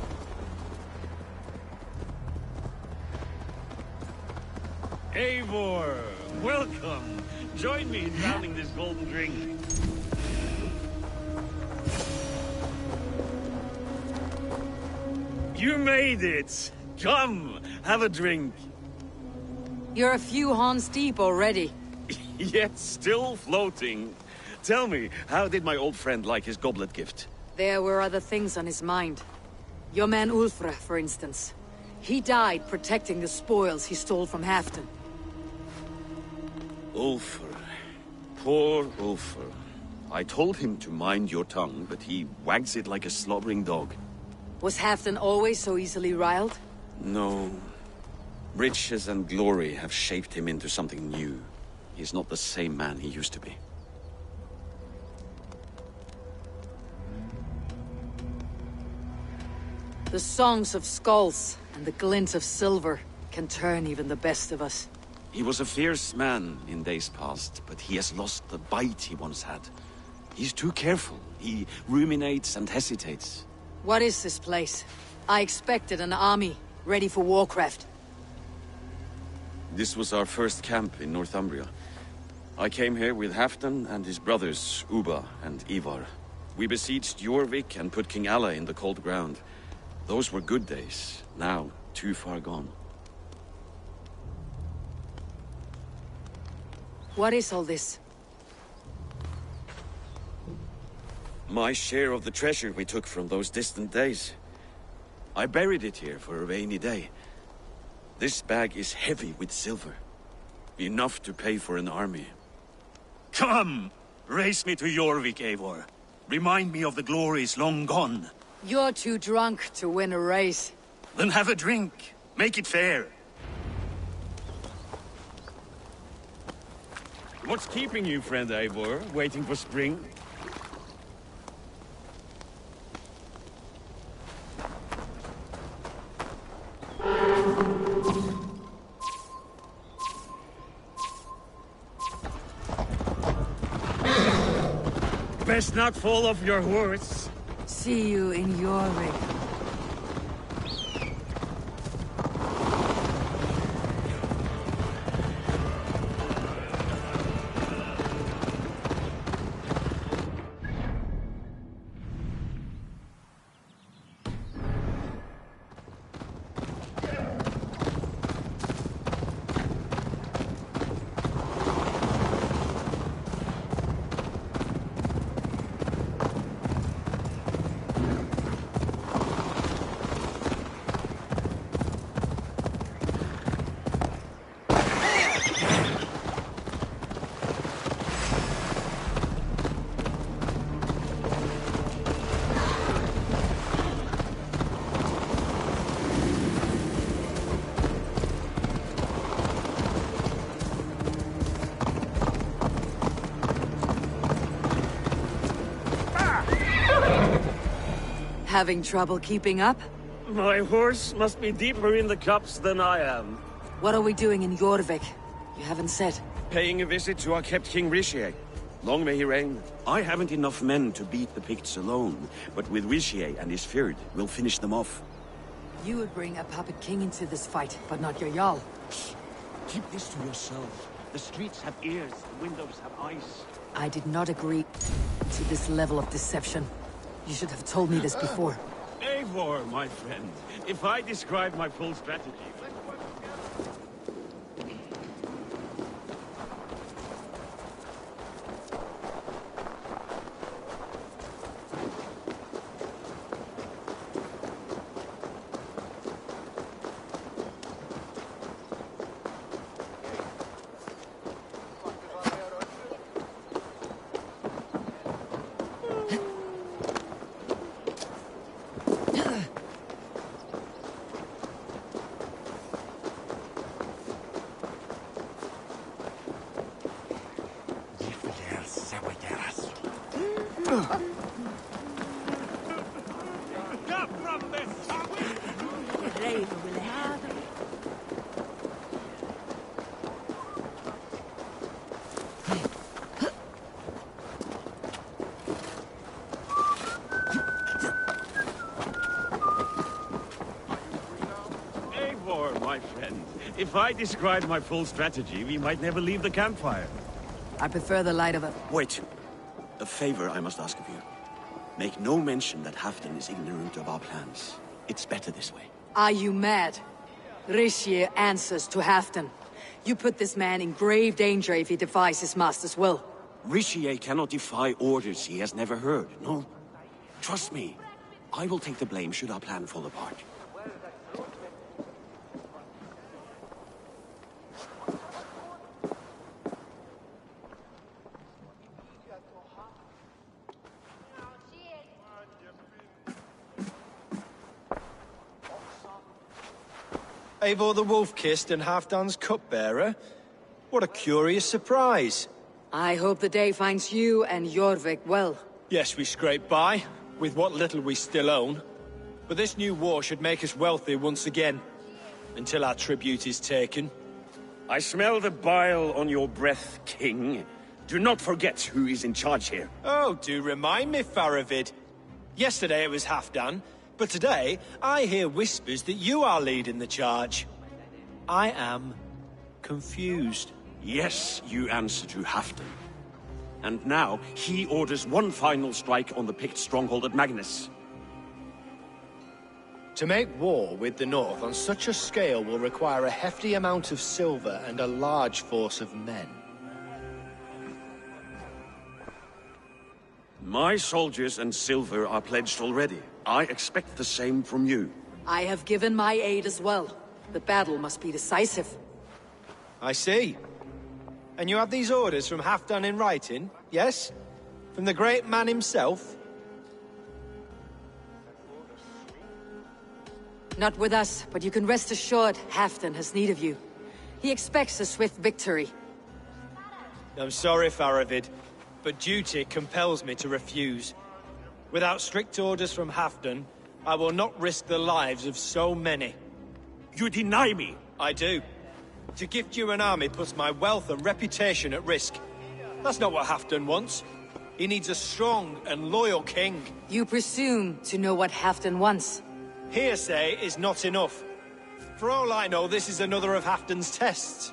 Eivor, welcome. Join me in downing this golden drink. You made it! Come, have a drink. You're a few horns deep already. Yet still floating. Tell me, how did my old friend like his goblet gift? There were other things on his mind. Your man Ulfra, for instance. He died protecting the spoils he stole from Halfdan. Ulfr. Poor Ulfr. I told him to mind your tongue, but he wags it like a slobbering dog. Was Halfdan always so easily riled? No. Riches and glory have shaped him into something new. He's not the same man he used to be. The songs of skulls and the glint of silver can turn even the best of us. He was a fierce man in days past, but he has lost the bite he once had. He's too careful. He ruminates and hesitates. What is this place? I expected an army, ready for warcraft. This was our first camp in Northumbria. I came here with Halfdan and his brothers, Ubba and Ivar. We besieged Jorvik and put King Alla in the cold ground. Those were good days, now too far gone. What is all this? My share of the treasure we took from those distant days. I buried it here for a rainy day. This bag is heavy with silver. Enough to pay for an army. Come! Race me to Jorvik, Eivor. Remind me of the glories long gone. You're too drunk to win a race. Then have a drink. Make it fair. What's keeping you, friend Eivor? Waiting for spring? Best not fall off your horse. See you in Jorvik. Having trouble keeping up? My horse must be deeper in the cups than I am. What are we doing in Jorvik? You haven't said. Paying a visit to our kept King Rishi. Long may he reign. I haven't enough men to beat the Picts alone, but with Rishi and his Fyrd, we'll finish them off. You would bring a puppet king into this fight, but not your Jarl. Keep this to yourself. The streets have ears, the windows have eyes. I did not agree to this level of deception. You should have told me this before. Eivor, my friend. If I describe my full strategy... If I described my full strategy, we might never leave the campfire. I prefer the light of it. Wait. A favor I must ask of you. Make no mention that Halfdan is ignorant of our plans. It's better this way. Are you mad? Rishi answers to Halfdan. You put this man in grave danger if he defies his master's will. Rishi cannot defy orders he has never heard, no? Trust me. I will take the blame should our plan fall apart. Eivor the Wolf-Kissed and Halfdan's cupbearer? What a curious surprise. I hope the day finds you and Jorvik well. Yes, we scraped by, with what little we still own. But this new war should make us wealthy once again. Until our tribute is taken. I smell the bile on your breath, King. Do not forget who is in charge here. Oh, do remind me, Faravid. Yesterday it was Halfdan, but today I hear whispers that you are leading the charge. I am confused. Yes, you answer to Halfdan. And now he orders one final strike on the Pict stronghold at Magnus. To make war with the North on such a scale will require a hefty amount of silver and a large force of men. My soldiers and silver are pledged already. I expect the same from you. I have given my aid as well. The battle must be decisive. I see. And you have these orders from Halfdan in writing, yes? From the great man himself? Not with us, but you can rest assured Halfdan has need of you. He expects a swift victory. I'm sorry, Faravid, but duty compels me to refuse. Without strict orders from Halfdan, I will not risk the lives of so many. You deny me? I do. To gift you an army puts my wealth and reputation at risk. That's not what Halfdan wants. He needs a strong and loyal king. You presume to know what Halfdan wants. Hearsay is not enough. For all I know, this is another of Halfdan's tests.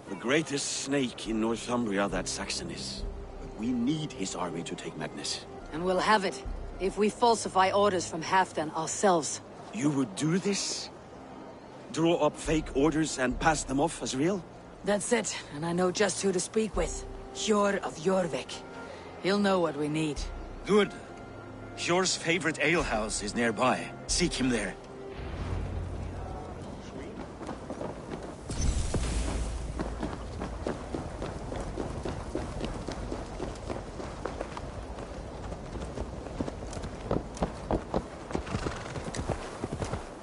The greatest snake in Northumbria that Saxon is. But we need his army to take Magnus. And we'll have it, if we falsify orders from Halfdan ourselves. You would do this? Draw up fake orders and pass them off as real? That's it, and I know just who to speak with. Hjor of Jorvik. He'll know what we need. Good. Hjor's favorite alehouse is nearby. Seek him there.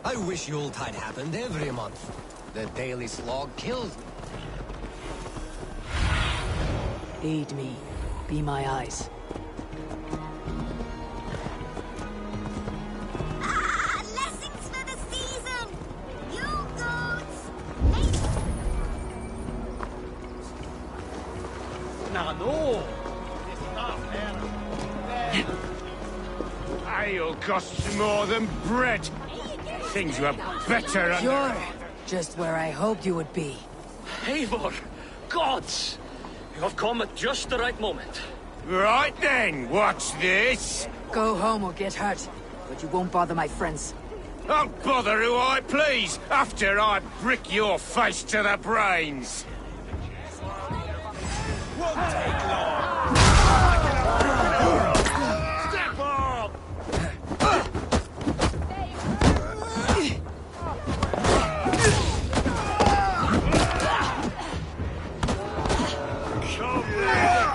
I wish Yuletide happened every month. The daily slog kills me. Aid me. Be my eyes. Blessings for the season! You goats! No! Ale costs more than bread. Things you have better under... You're just where I hoped you would be. Eivor! Gods! You have come at just the right moment. Right then, what's this? Go home or get hurt, but you won't bother my friends. I'll bother who I please, after I brick your face to the brains. Won't take long. Step up!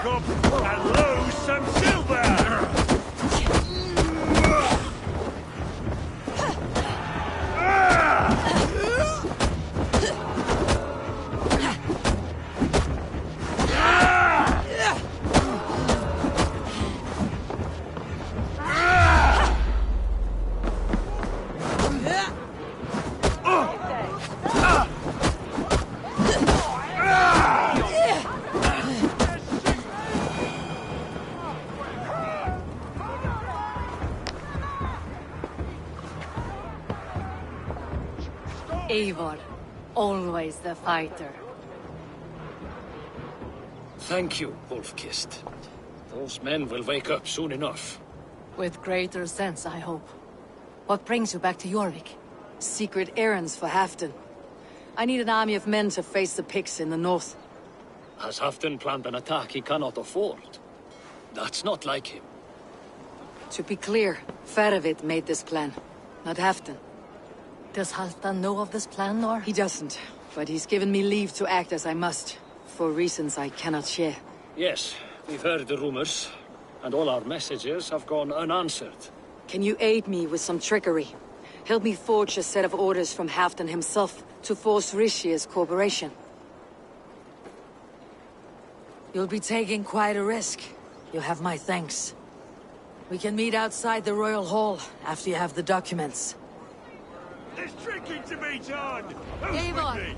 Come and lose some silver! Eivor, always the fighter. Thank you, Wolf-Kissed. Those men will wake up soon enough. With greater sense, I hope. What brings you back to Jorvik? Secret errands for Halfdan. I need an army of men to face the Picts in the north. Has Halfdan planned an attack he cannot afford? That's not like him. To be clear, Faravid made this plan, not Halfdan. Does Halfdan know of this plan, or? He doesn't, but he's given me leave to act as I must, for reasons I cannot share. Yes, we've heard the rumors, and all our messages have gone unanswered. Can you aid me with some trickery? Help me forge a set of orders from Halfdan himself to force Rishia's cooperation. You'll be taking quite a risk. You'll have my thanks. We can meet outside the Royal Hall after you have the documents. There's drinking to be done! Who's Eivor, with me?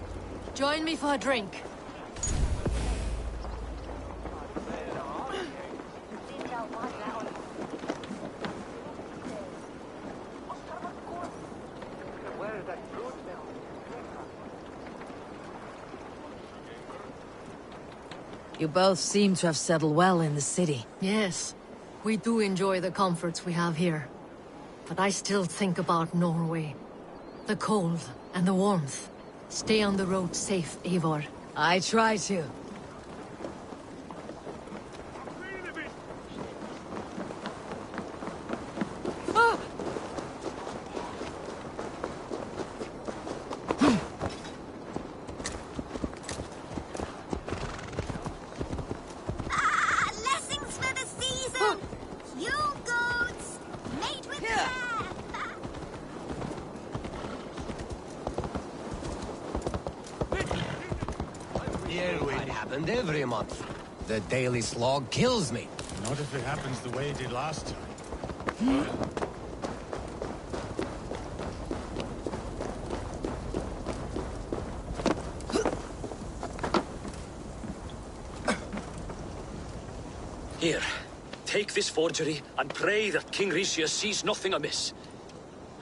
join me for a drink. You both seem to have settled well in the city. Yes, we do enjoy the comforts we have here. But I still think about Norway. The cold and the warmth. Stay on the road safe, Eivor. I try to. Blessings for the season! You goats, mate with the bear! It happened every month. The daily slog kills me. Not if it happens the way it did last time. Here, take this forgery and pray that King Rishia sees nothing amiss.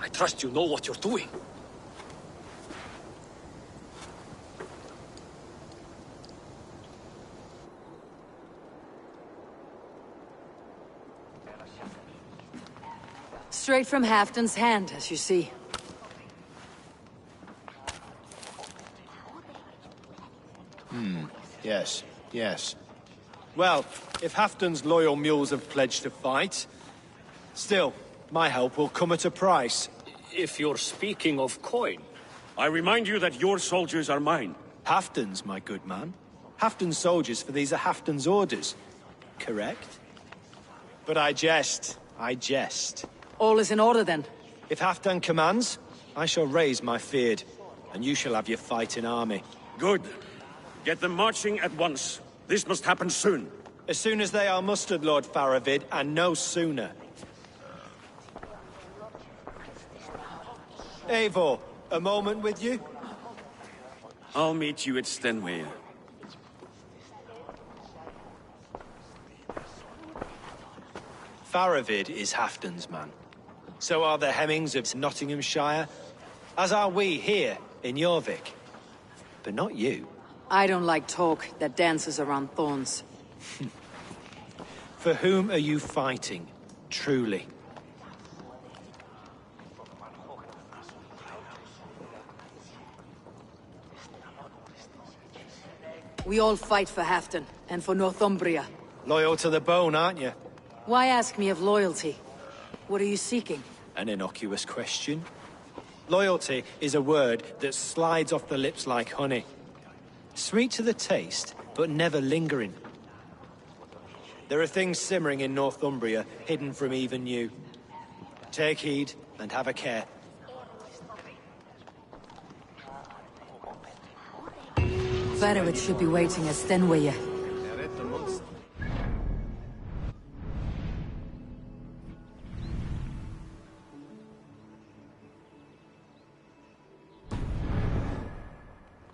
I trust you know what you're doing. Straight from Halfdan's hand, as you see. Yes, yes. Well, if Halfdan's loyal mules have pledged to fight, still, my help will come at a price. If you're speaking of coin... I remind you that your soldiers are mine. Halfdan's, my good man. Halfdan's soldiers, for these are Halfdan's orders. Correct? But I jest. I jest. All is in order, then. If Halfdan commands, I shall raise my feared, and you shall have your fighting army. Good. Get them marching at once. This must happen soon. As soon as they are mustered, Lord Faravid, and no sooner. Eivor, a moment with you? I'll meet you at Stenway. Faravid is Halfdan's man. So are the Hemmings of Nottinghamshire, as are we here in Jorvik. But not you. I don't like talk that dances around thorns. For whom are you fighting, truly? We all fight for Halfdan, and for Northumbria. Loyal to the bone, aren't you? Why ask me of loyalty? What are you seeking? An innocuous question. Loyalty is a word that slides off the lips like honey. Sweet to the taste, but never lingering. There are things simmering in Northumbria, hidden from even you. Take heed, and have a care. Faravid should be waiting at Stenway.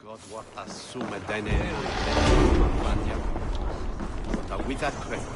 God, what assume deine What a without credit.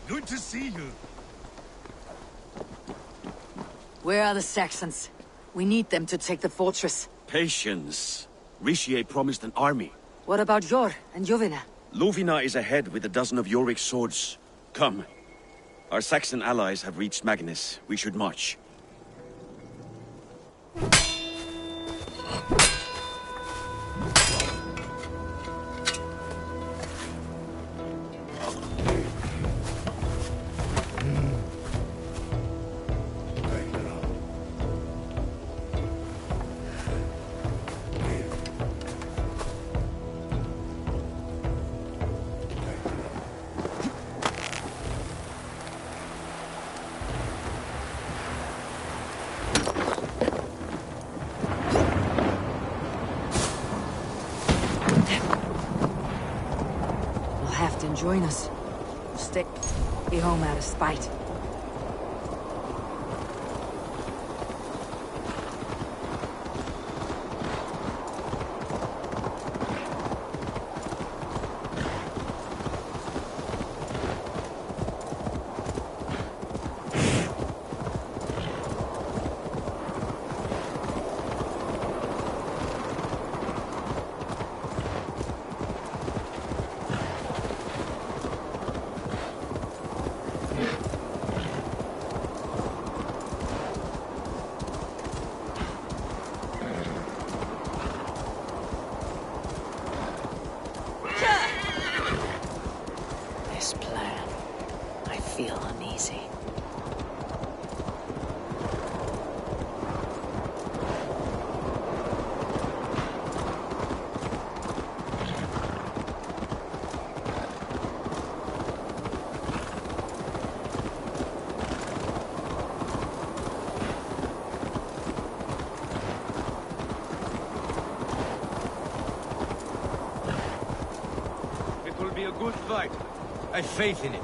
Good to see you. Where are the Saxons? We need them to take the fortress. Patience. Richier promised an army. What about Jor and Jovina? Lovina is ahead with a dozen of Yorik's swords. Come. Our Saxon allies have reached Magnus. We should march. Join us. Stay home out of spite. Good fight. I've faith in it.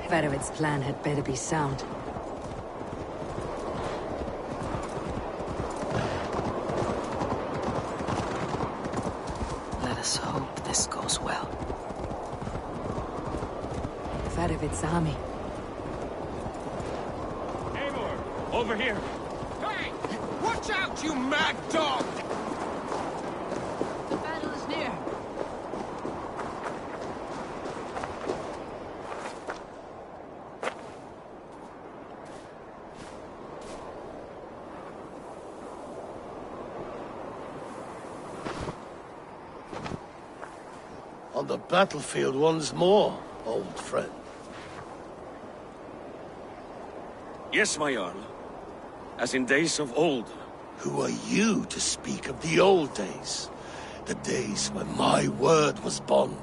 Faravid's plan had better be sound. Let us hope this goes well. Faravid's army. Eivor, over here. Hey! Watch out, you mad dog! The battle is near. On the battlefield once more, old friend. Yes, my Jarl. As in days of old. Who are you to speak of the old days? The days when my word was bond.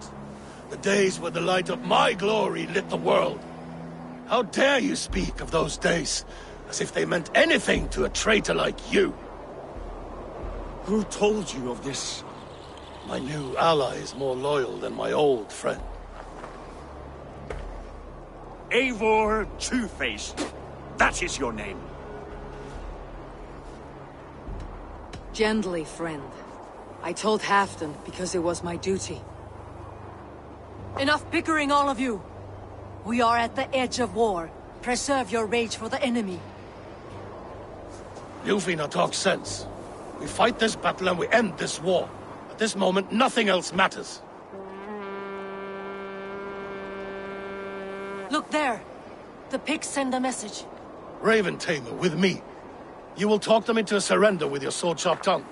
The days when the light of my glory lit the world. How dare you speak of those days, as if they meant anything to a traitor like you? Who told you of this? My new ally is more loyal than my old friend. Eivor Two-Faced. That is your name. Gently, friend. I told Halfdan because it was my duty. Enough bickering, all of you! We are at the edge of war. Preserve your rage for the enemy. Ljufina talks sense. We fight this battle and we end this war. At this moment, nothing else matters. Look there! The pigs send a message. Raven Tamer, with me. You will talk them into a surrender with your sword-sharp tongue.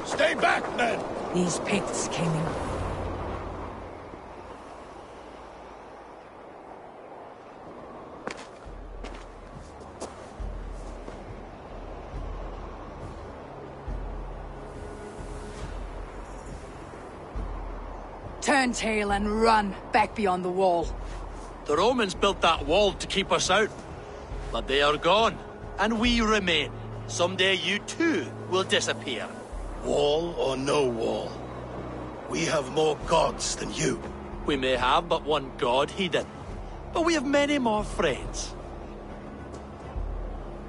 Stay back, men! These Picts came in. Turn tail and run back beyond the wall. The Romans built that wall to keep us out. But they are gone, and we remain. Someday you too will disappear. Wall or no wall, we have more gods than you. We may have but one god, Hedon, but we have many more friends.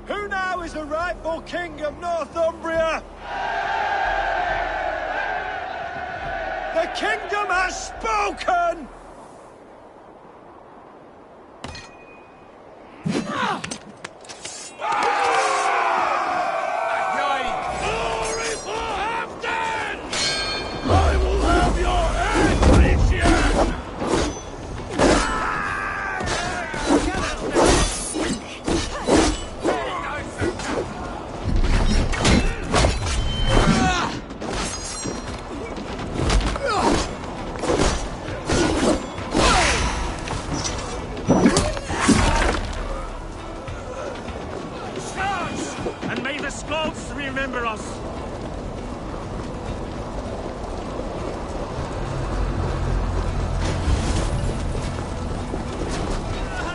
Who now is the rightful king of Northumbria? The kingdom has spoken! Glory for Halfdan! I will have your head, Christian! And may the Skalds remember us!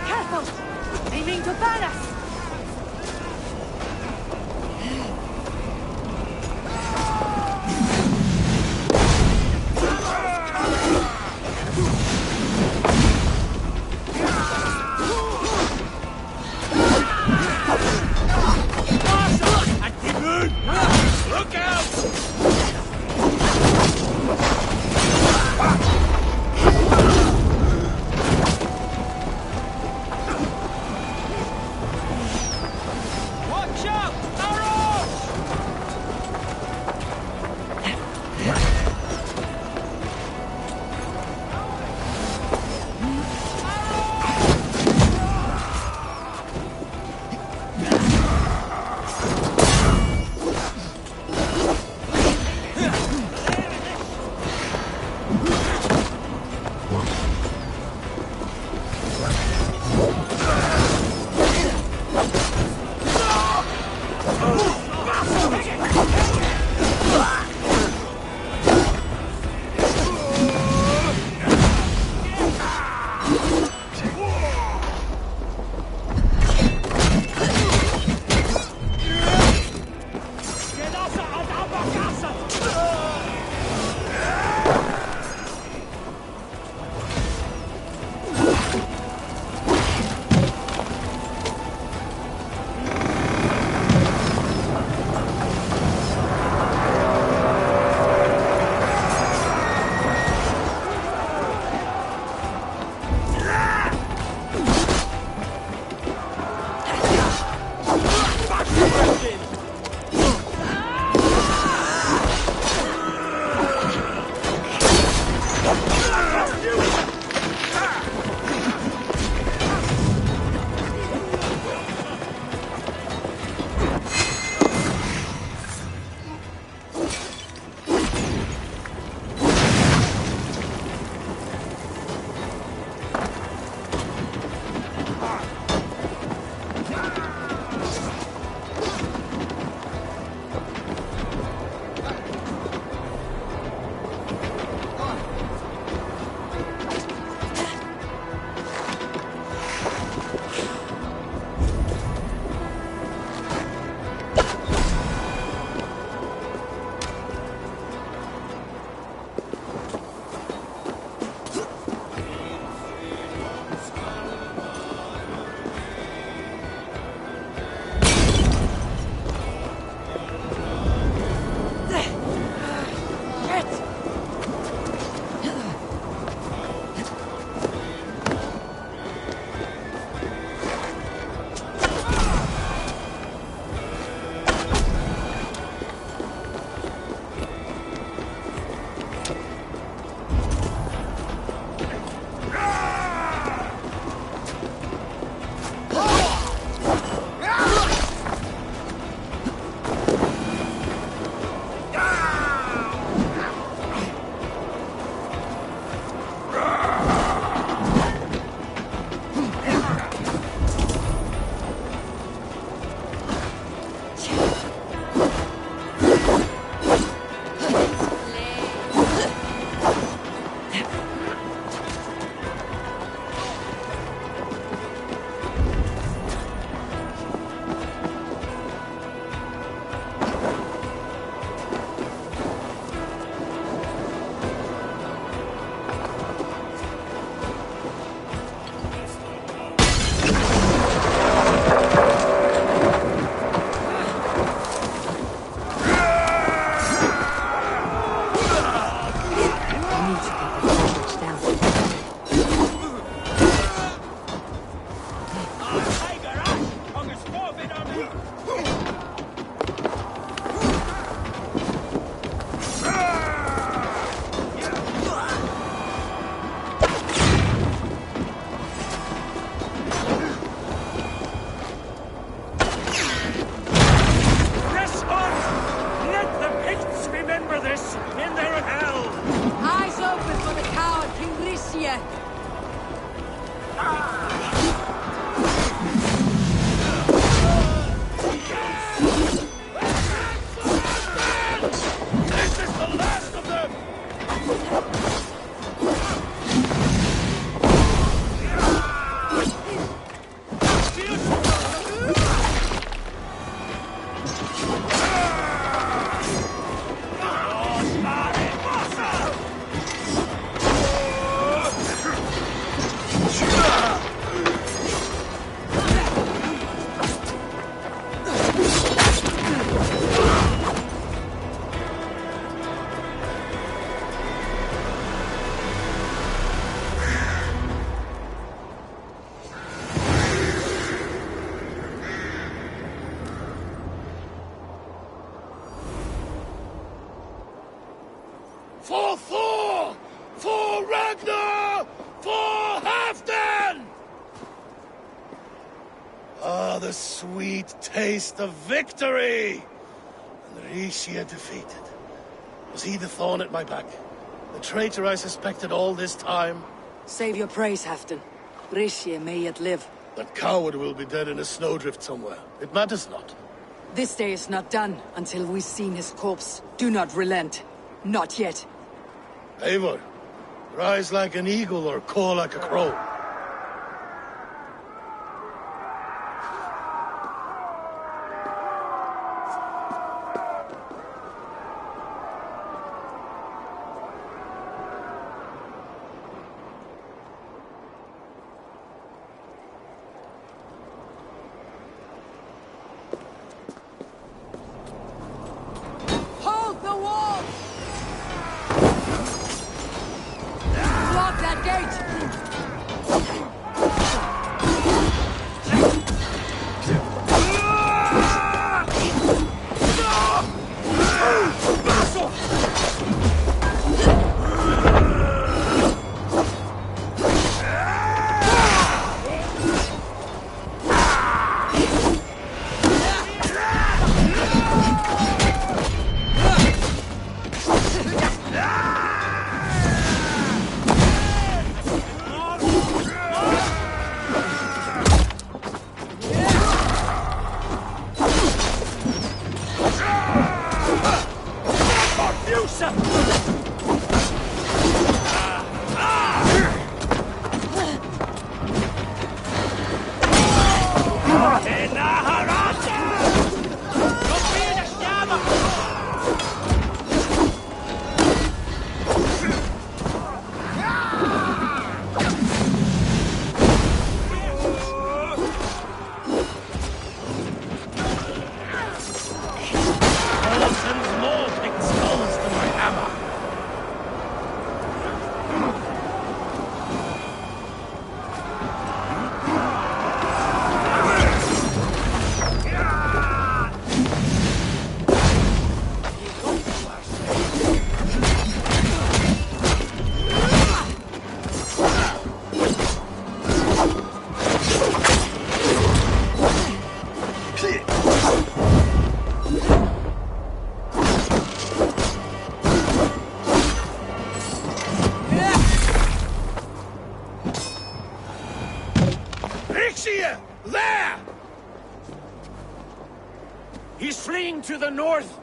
Careful! They mean to ban us! Look Ah, the sweet taste of victory! And Rishia defeated. Was he the thorn at my back? The traitor I suspected all this time? Save your praise, Halfdan. Rishia may yet live. That coward will be dead in a snowdrift somewhere. It matters not. This day is not done until we've seen his corpse. Do not relent. Not yet. Eivor, rise like an eagle or caw like a crow. Hold the wall! Block that gate! Rixia! There! He's fleeing to the north!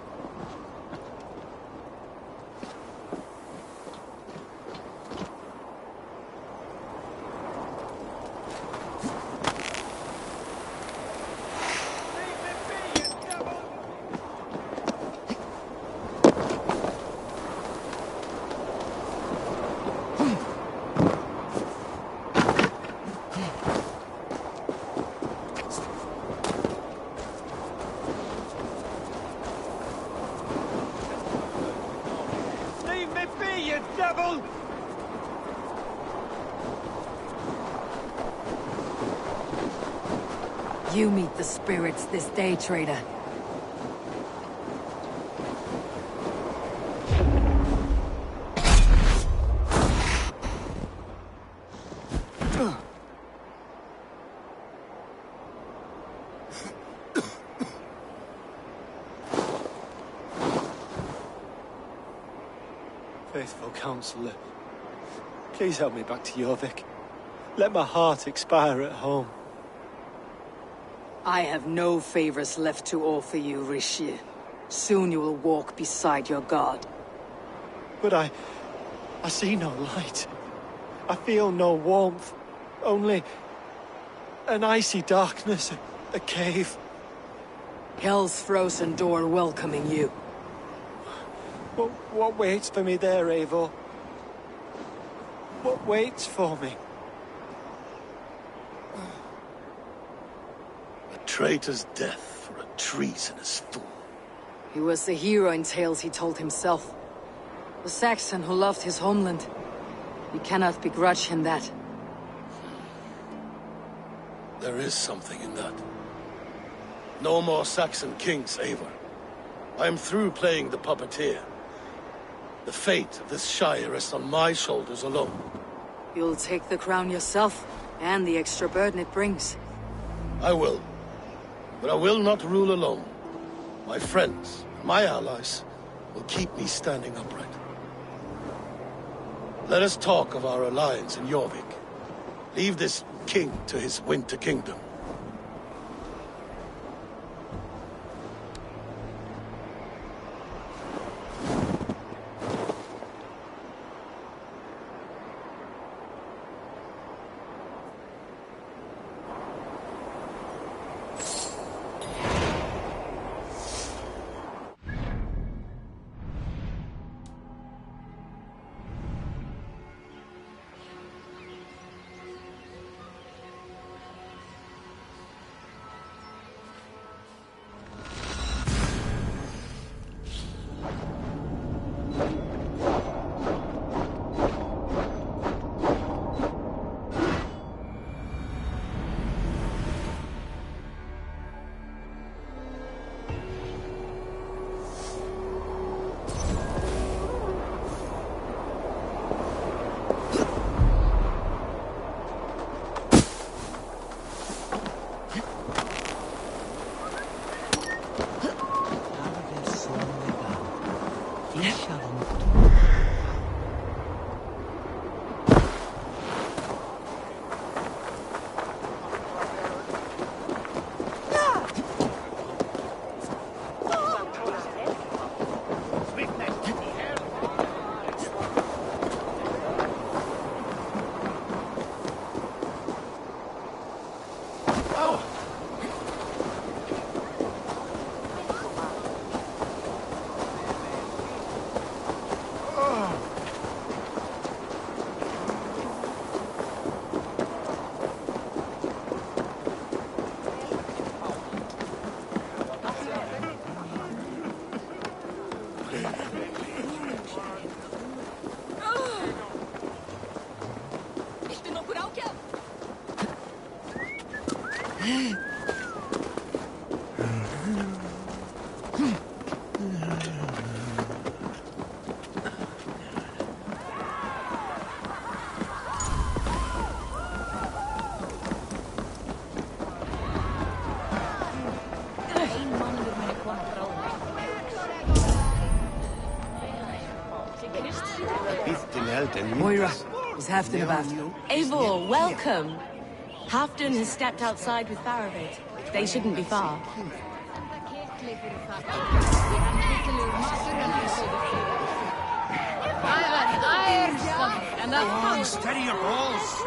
You meet the spirits this day, traitor. Faithful counselor, please help me back to Jorvik. Let my heart expire at home. I have no favors left to offer you, Rishi. Soon you will walk beside your god. But I see no light. I feel no warmth. Only an icy darkness, a cave. Hell's frozen door welcoming you. What waits for me there, Eivor? What waits for me? A traitor's death for a treasonous fool. He was the hero in tales he told himself. The Saxon who loved his homeland. We cannot begrudge him that. There is something in that. No more Saxon kings, Eivor. I am through playing the puppeteer. The fate of this Shire rests on my shoulders alone. You'll take the crown yourself, and the extra burden it brings. I will. But I will not rule alone. My friends, my allies, will keep me standing upright. Let us talk of our alliance in Jorvik. Leave this king to his winter kingdom. Moira, is Halfdan about? Eivor, welcome. Halfdan has stepped outside with Faravid. They shouldn't be far. Go on, steady your balls.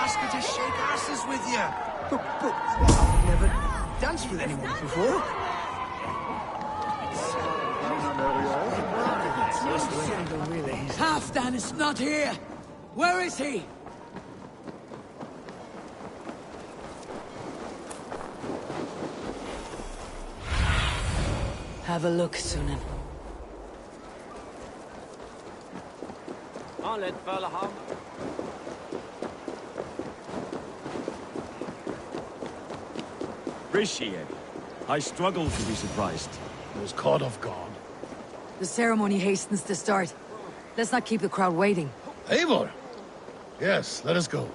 Ask her to shake asses with you. But I've never danced with anyone before. Halfdan is not here! Where is he? Have a look, Sunan. Appreciate it. I struggle to be surprised. I was caught off guard. The ceremony hastens to start. Let's not keep the crowd waiting. Eivor! Yes, let us go.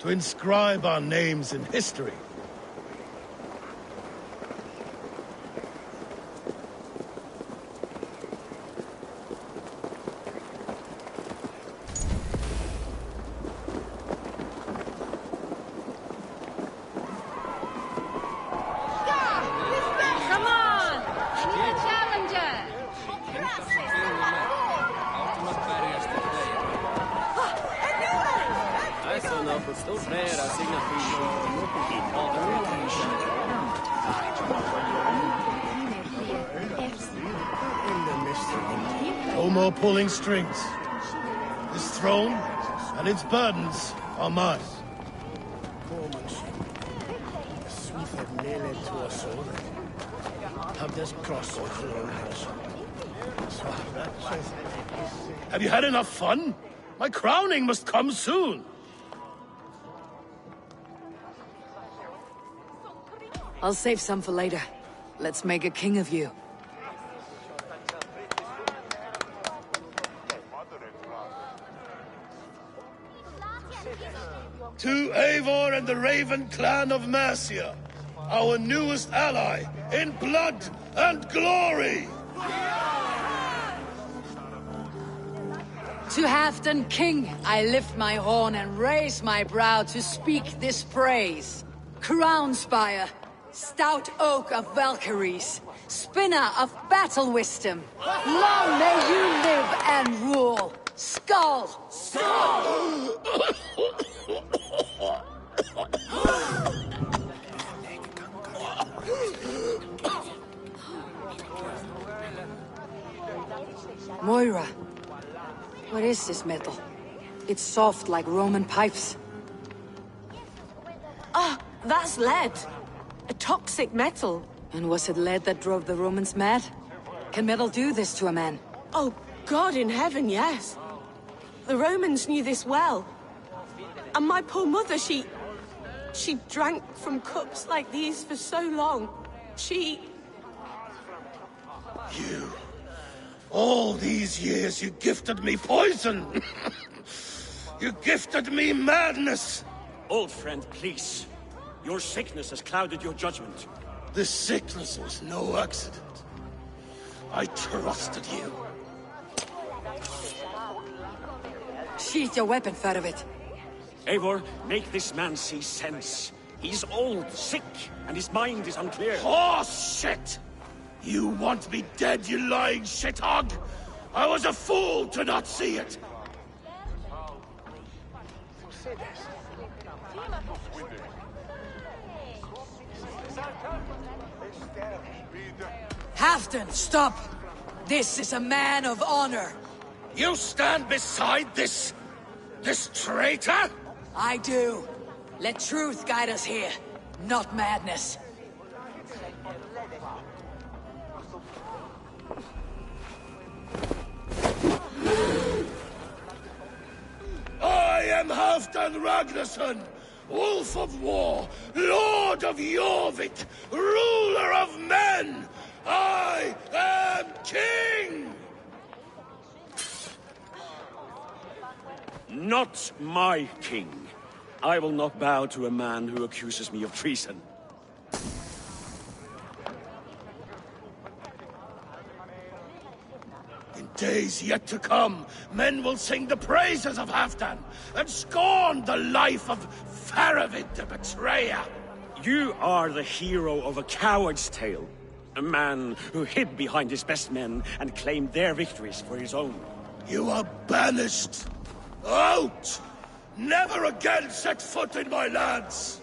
To inscribe our names in history. Come on! I need a challenger! No more pulling strings. This throne and its burdens are mine. Have you had enough fun? My crowning must come soon. I'll save some for later. Let's make a king of you. To Eivor and the Raven clan of Mercia, our newest ally, in blood and glory! To Halfdan King, I lift my horn and raise my brow to speak this praise. Crown spire, stout oak of Valkyries, spinner of battle wisdom. Long may you live and rule. Skull! Skull! Moira, what is this metal? It's soft like Roman pipes. Ah, that's lead. A toxic metal. And was it lead that drove the Romans mad? Can metal do this to a man? Oh, God in heaven, yes. The Romans knew this well. And my poor mother, she drank from cups like these for so long. You... All these years you gifted me poison! You gifted me madness! Old friend, please. Your sickness has clouded your judgment. This sickness was no accident. I trusted you. Sheath your weapon, Farovit. Eivor, make this man see sense. He's old, sick, and his mind is unclear. Horse shit! You want me dead, you lying shithog? I was a fool to not see it! Halfdan, stop! This is a man of honor! You stand beside this traitor? I do. Let truth guide us here, not madness. I am Halfdan Ragnarsson, Wolf of War, Lord of Jorvik, ruler of men! I am king! Not my king. I will not bow to a man who accuses me of treason. In days yet to come, men will sing the praises of Halfdan, and scorn the life of Farovit the betrayer. You are the hero of a coward's tale. A man who hid behind his best men and claimed their victories for his own. You are banished. Out! Never again set foot in my lands!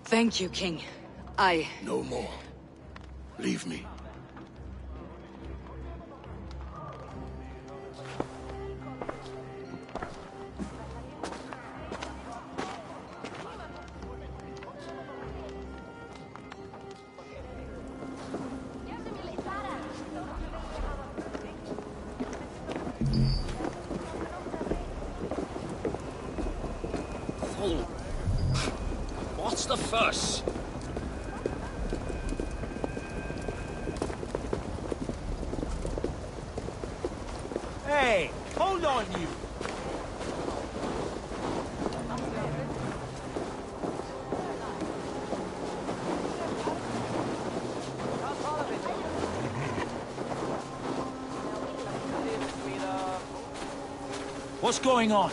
Thank you, King. No more. Leave me. What's the fuss? Hey, hold on you! What's going on?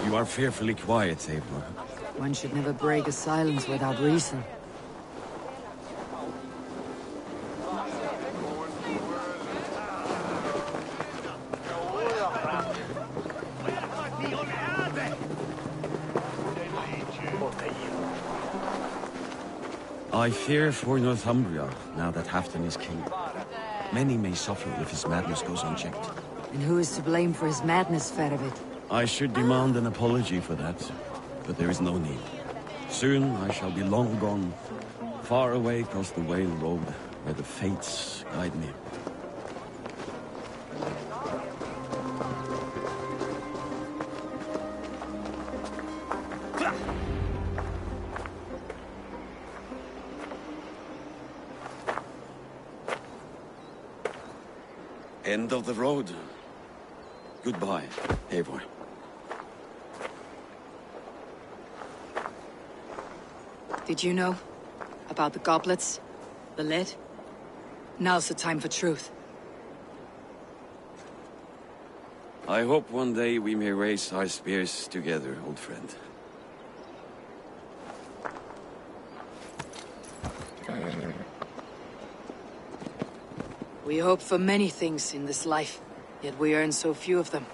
You are fearfully quiet, Eivor. One should never break a silence without reason. I fear for Northumbria, now that Halfdan is king. Many may suffer if his madness goes unchecked. And who is to blame for his madness, Farovit? I should demand an apology for that, but there is no need. Soon I shall be long gone, far away across the Whale Road, where the fates guide me. End of the road. Goodbye, Eivor. Did you know about the goblets? The Let? Now's the time for truth. I hope one day we may raise our spears together, old friend. We hope for many things in this life, yet we earn so few of them.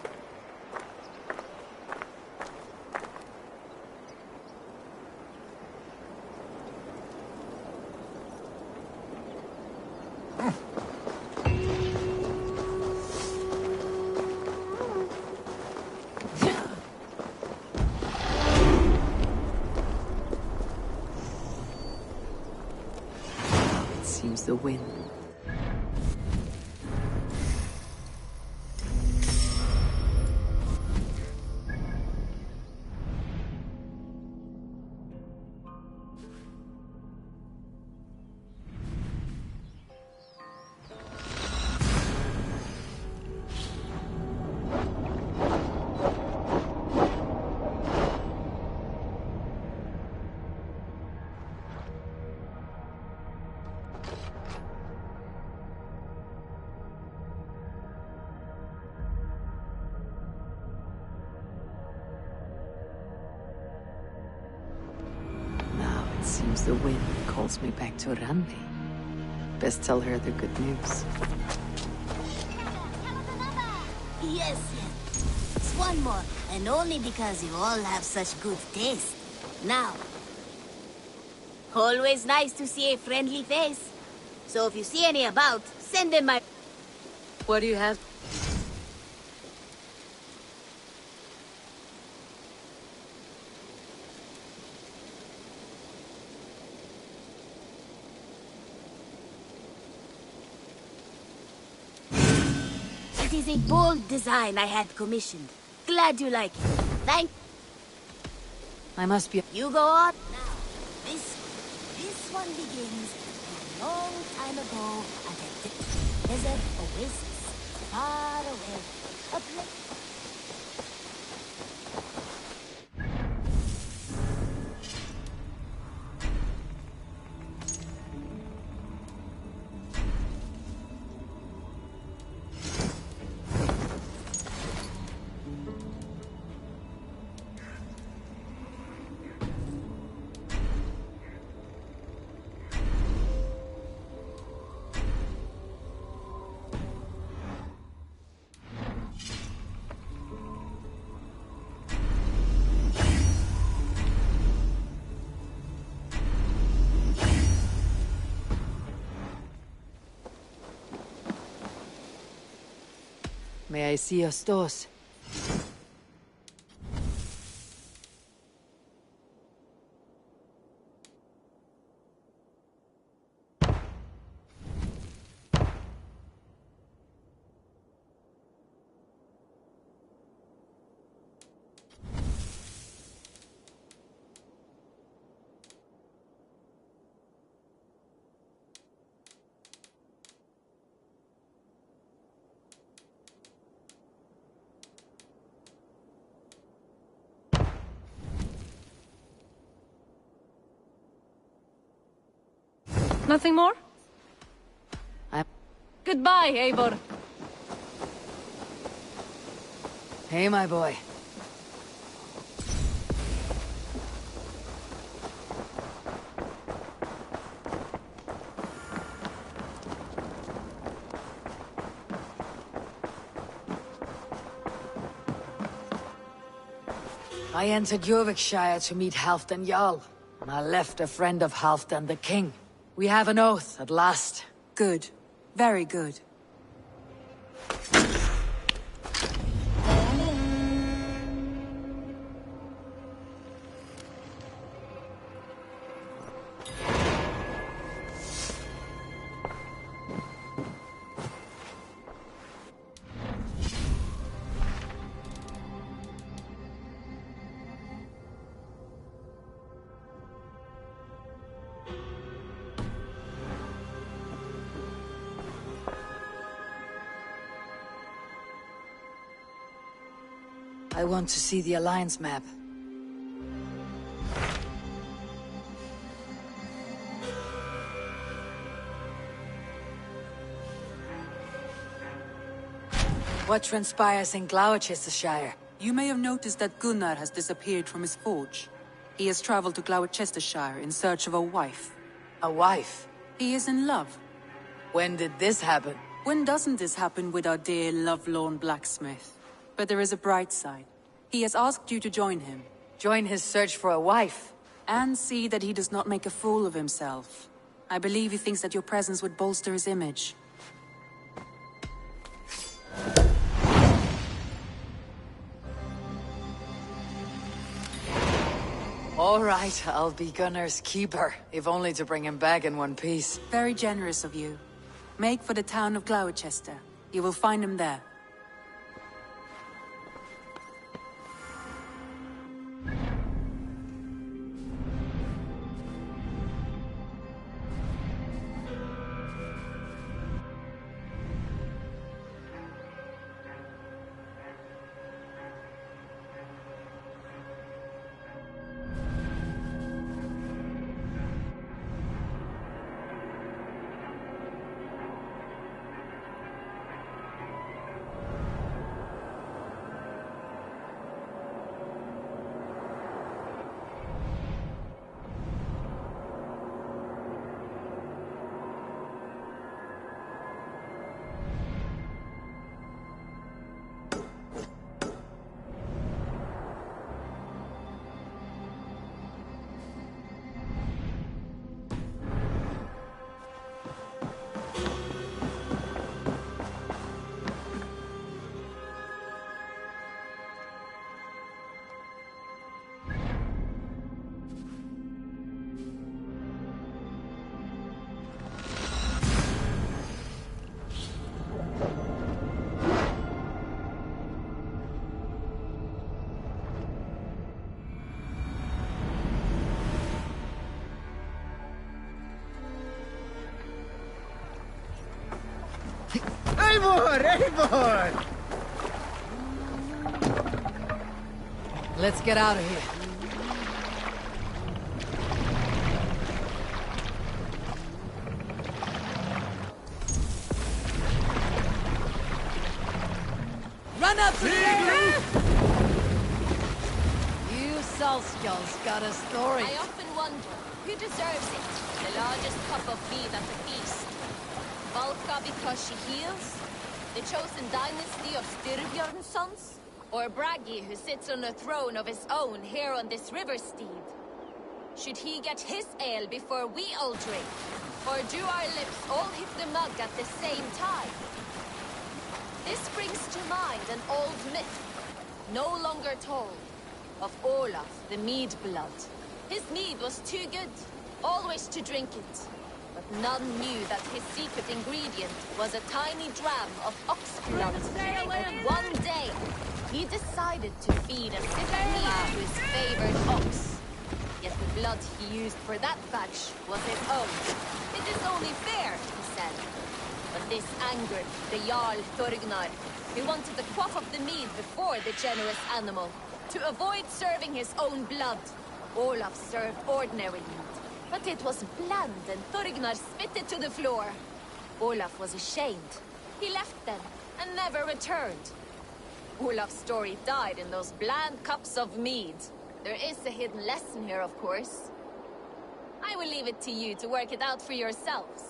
It seems the wind. Seems the wind calls me back to Randi. Best tell her the good news. Yes, yes. It's one more, and only because you all have such good taste. Now, always nice to see a friendly face. So if you see any about, send them my... What do you have? It is a bold design I had commissioned. Glad you like it. Thank... I must be... You go on. Now, this one begins a long time ago at a desert oasis far away. A place... May I see your stores? Nothing more? Goodbye, Eivor. Hey, my boy. I entered Yorkshire to meet Halfdan Jarl, and I left a friend of Halfdan the King. We have an oath at last. Good. Very good. I want to see the Alliance map. What transpires in Gloucestershire? You may have noticed that Gunnar has disappeared from his forge. He has traveled to Gloucestershire in search of a wife. A wife? He is in love. When did this happen? When doesn't this happen with our dear lovelorn blacksmith? But there is a bright side. He has asked you to join him. Join his search for a wife? And see that he does not make a fool of himself. I believe he thinks that your presence would bolster his image. All right, I'll be Gunnar's keeper, if only to bring him back in one piece. Very generous of you. Make for the town of Gloucester. You will find him there. Eivor! Eivor! Let's get out of here. Run up to the You Salskulls got a story. I often wonder, who deserves it? The largest cup of mead at the feast? Valka because she heals? The chosen dynasty of Styrbjorn's sons? Or Bragi who sits on a throne of his own here on this river steed? Should he get his ale before we all drink? Or do our lips all hit the mug at the same time? This brings to mind an old myth, no longer told, of Olaf, the mead blood. His mead was too good, always to drink it. But none knew that his secret ingredient was a tiny dram of ox blood. And one day, he decided to feed a sip of mead to his favored ox. Yet the blood he used for that batch was his own. It is only fair, he said. But this angered the Jarl Thorgnar, who wanted the quaff of the mead before the generous animal. To avoid serving his own blood, Olaf served ordinary mead. But it was bland and Thorgnar spit it to the floor. Olaf was ashamed. He left them and never returned. Olaf's story died in those bland cups of mead. There is a hidden lesson here, of course. I will leave it to you to work it out for yourselves.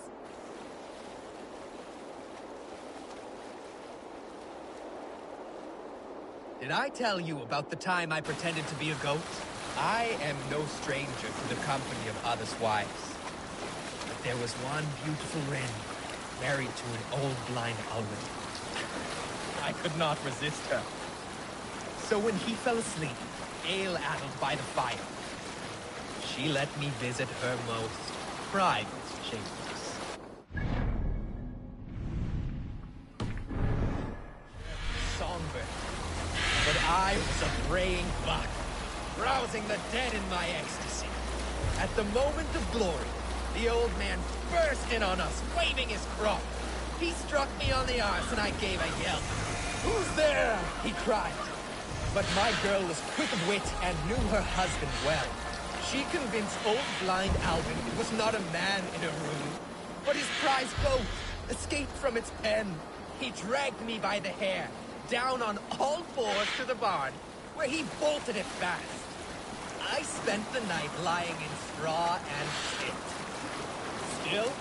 Did I tell you about the time I pretended to be a goat? I am no stranger to the company of others' wives. But there was one beautiful wren, married to an old blind Alwyn. I could not resist her. So when he fell asleep, ale-addled by the fire, she let me visit her most private chambers. Songbird. But I was a braying buck, rousing the dead in my ecstasy. At the moment of glory, the old man burst in on us, waving his crop. He struck me on the arse and I gave a yelp. "Who's there?" he cried. But my girl was quick of wit and knew her husband well. She convinced old blind Alvin it was not a man in her room, but his prize goat escaped from its pen. He dragged me by the hair, down on all fours to the barn, where he bolted it fast. I spent the night lying in straw and shit. Still,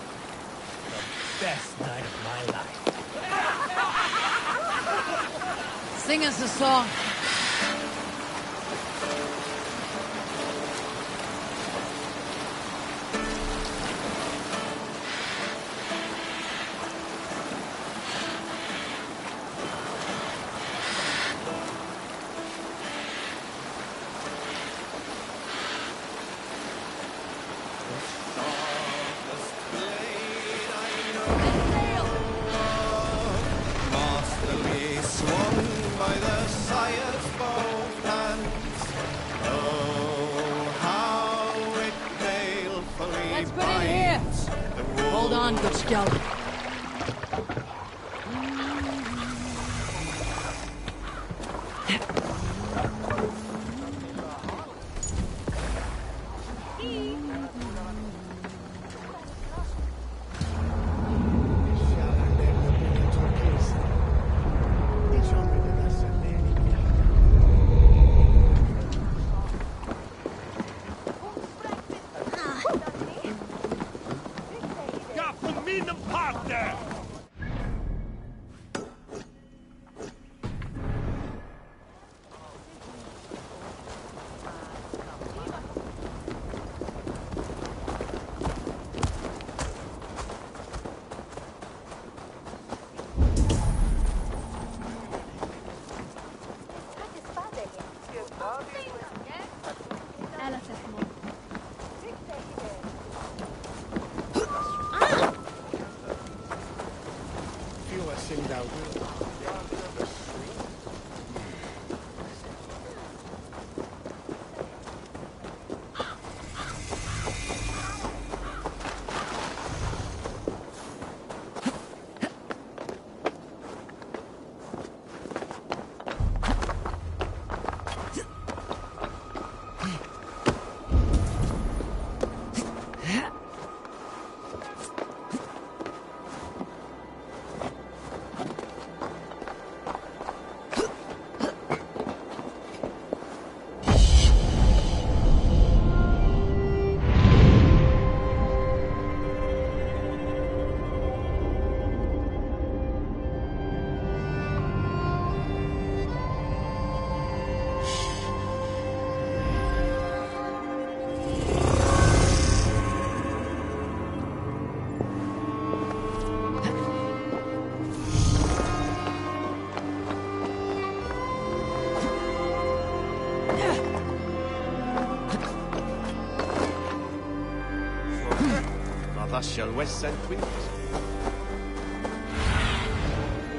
the best night of my life. Sing us a song. Hold on, good scout.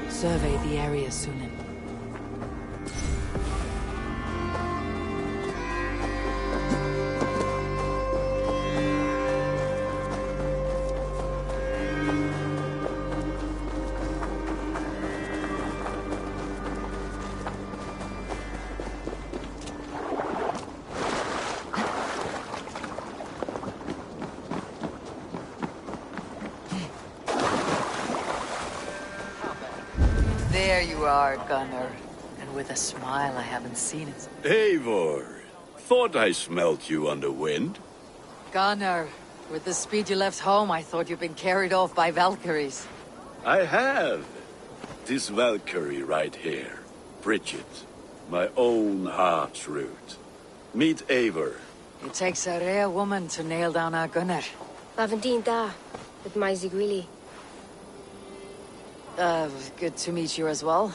Survey the area, Sunan. There you are, Gunnar. And with a smile I haven't seen it. Eivor, thought I smelt you on the wind. Gunnar, with the speed you left home, I thought you'd been carried off by Valkyries. I have. This Valkyrie right here. Bridget. My own heart's root. Meet Eivor. It takes a rare woman to nail down our Gunnar. Lavendine da, with my Zigrili. Good to meet you as well.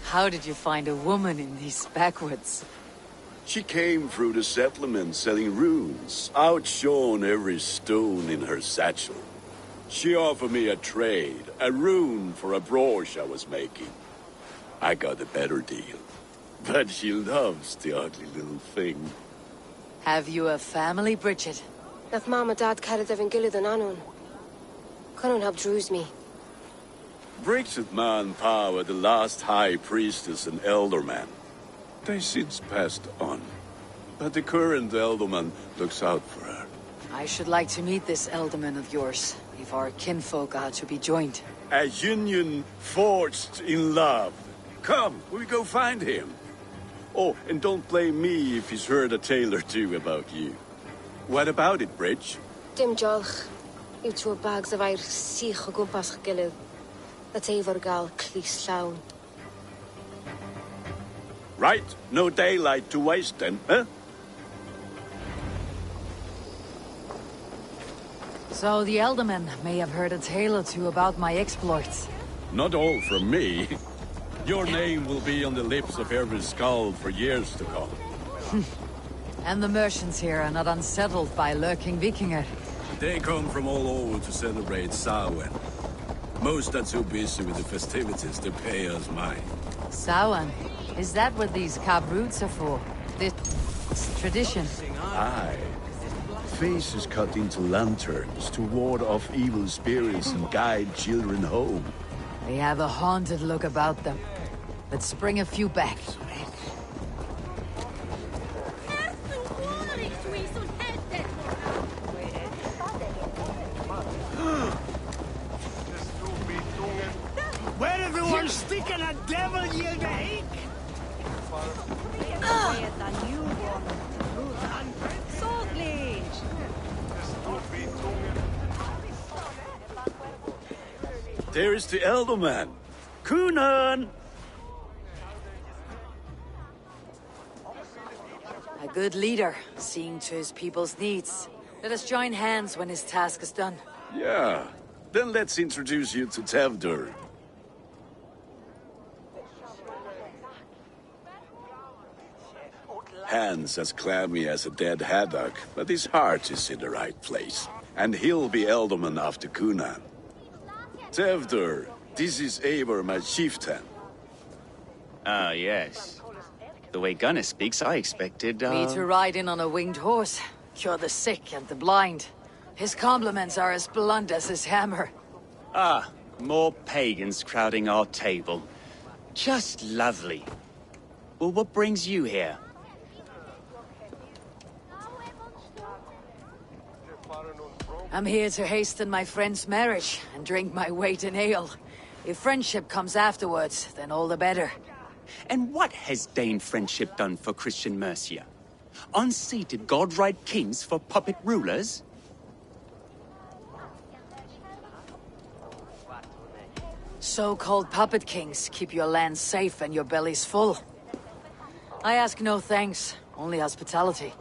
How did you find a woman in these backwoods? She came through the settlement selling runes, outshone every stone in her satchel. She offered me a trade, a rune for a brooch I was making. I got a better deal. But she loves the ugly little thing. Have you a family, Bridget? Nath Mama Dad carried Evan Gillid and Anun. Can't help druise me. Brigid manpower, the last high priestess and elderman. They since passed on. But the current elderman looks out for her. I should like to meet this elderman of yours, if our kinfolk are to be joined. A union forged in love. Come, we go find him. Oh, and don't blame me if he's heard a tale or two about you. What about it, Bridge? Dim jolch. You two bags of air sich o gwmpas gilydd. That efo'r gal clis llawn. Right, no daylight to waste then, huh? So the Elderman may have heard a tale or two about my exploits. Not all from me. Your name will be on the lips of every skald for years to come. And the merchants here are not unsettled by lurking Vikinger. They come from all over to celebrate Samhain. Most are too busy with the festivities to pay us mind. Samhain? Is that what these cab routes are for? This tradition? Aye. Faces cut into lanterns to ward off evil spirits and guide children home. They have a haunted look about them. Let's bring a few back. Where everyone sticking a devil yield a hake? There is the Elderman. Kunan! A good leader, seeing to his people's needs. Let us join hands when his task is done. Yeah. Then let's introduce you to Tevdur. Hands as clammy as a dead haddock, but his heart is in the right place. And he'll be Elderman after Kunan. Tevdur, this is Eivor, my chieftain. Ah, yes. The way Gunnar speaks, I expected, Me to ride in on a winged horse, cure the sick and the blind. His compliments are as blunt as his hammer. Ah, more pagans crowding our table. Just lovely. Well, what brings you here? I'm here to hasten my friend's marriage and drink my weight in ale. If friendship comes afterwards, then all the better. And what has Dane friendship done for Christian Mercia? Unseated god-right kings for puppet rulers? So-called puppet kings keep your lands safe and your bellies full. I ask no thanks, only hospitality.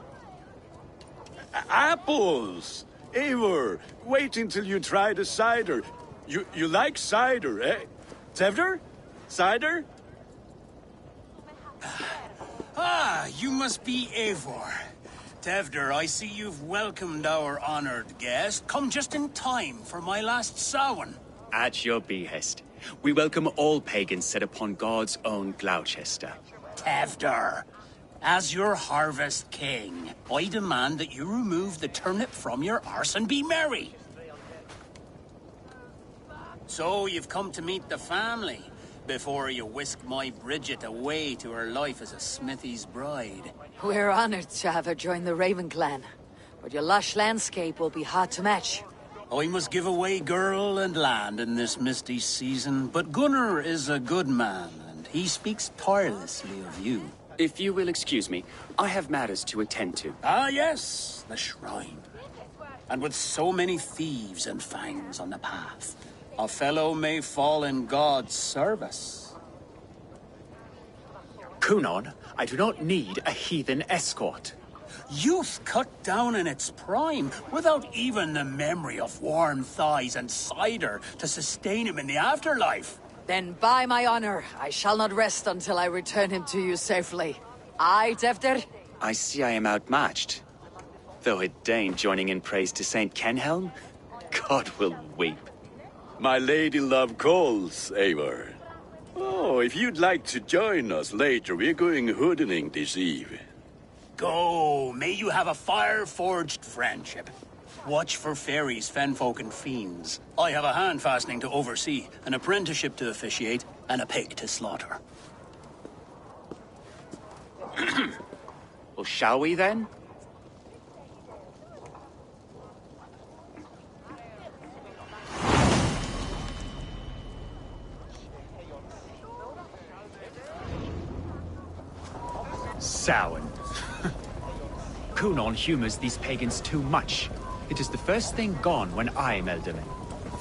Apples! Eivor, wait until you try the cider. You like cider, eh? Tevdur? Cider? Ah, you must be Eivor. Tevdur, I see you've welcomed our honored guest. Come just in time for my last Samhain. At your behest. We welcome all pagans set upon God's own Gloucester. Tevdur, as your harvest king, I demand that you remove the turnip from your arse and be merry. So you've come to meet the family, before you whisk my Bridget away to her life as a smithy's bride. We're honored to have her join the Raven clan, but your lush landscape will be hard to match. I must give away girl and land in this misty season, but Gunnar is a good man, and he speaks tirelessly of you. If you will excuse me, I have matters to attend to. Ah, yes, the shrine. And with so many thieves and fangs on the path, a fellow may fall in God's service. Kunan, I do not need a heathen escort. Youth cut down in its prime, without even the memory of warm thighs and cider to sustain him in the afterlife. Then by my honor, I shall not rest until I return him to you safely. Aye, Tevdur? I see I am outmatched. Though a Dane joining in praise to Saint Kenhelm, God will weep. My lady love calls, Eivor. Oh, if you'd like to join us later, we're going hoodening this eve. Go, may you have a fire-forged friendship. Watch for fairies, fenfolk, and fiends. I have a hand fastening to oversee, an apprenticeship to officiate, and a pig to slaughter. Well, shall we then? Samhain. Cunon humors these pagans too much. It is the first thing gone when I am Elderman.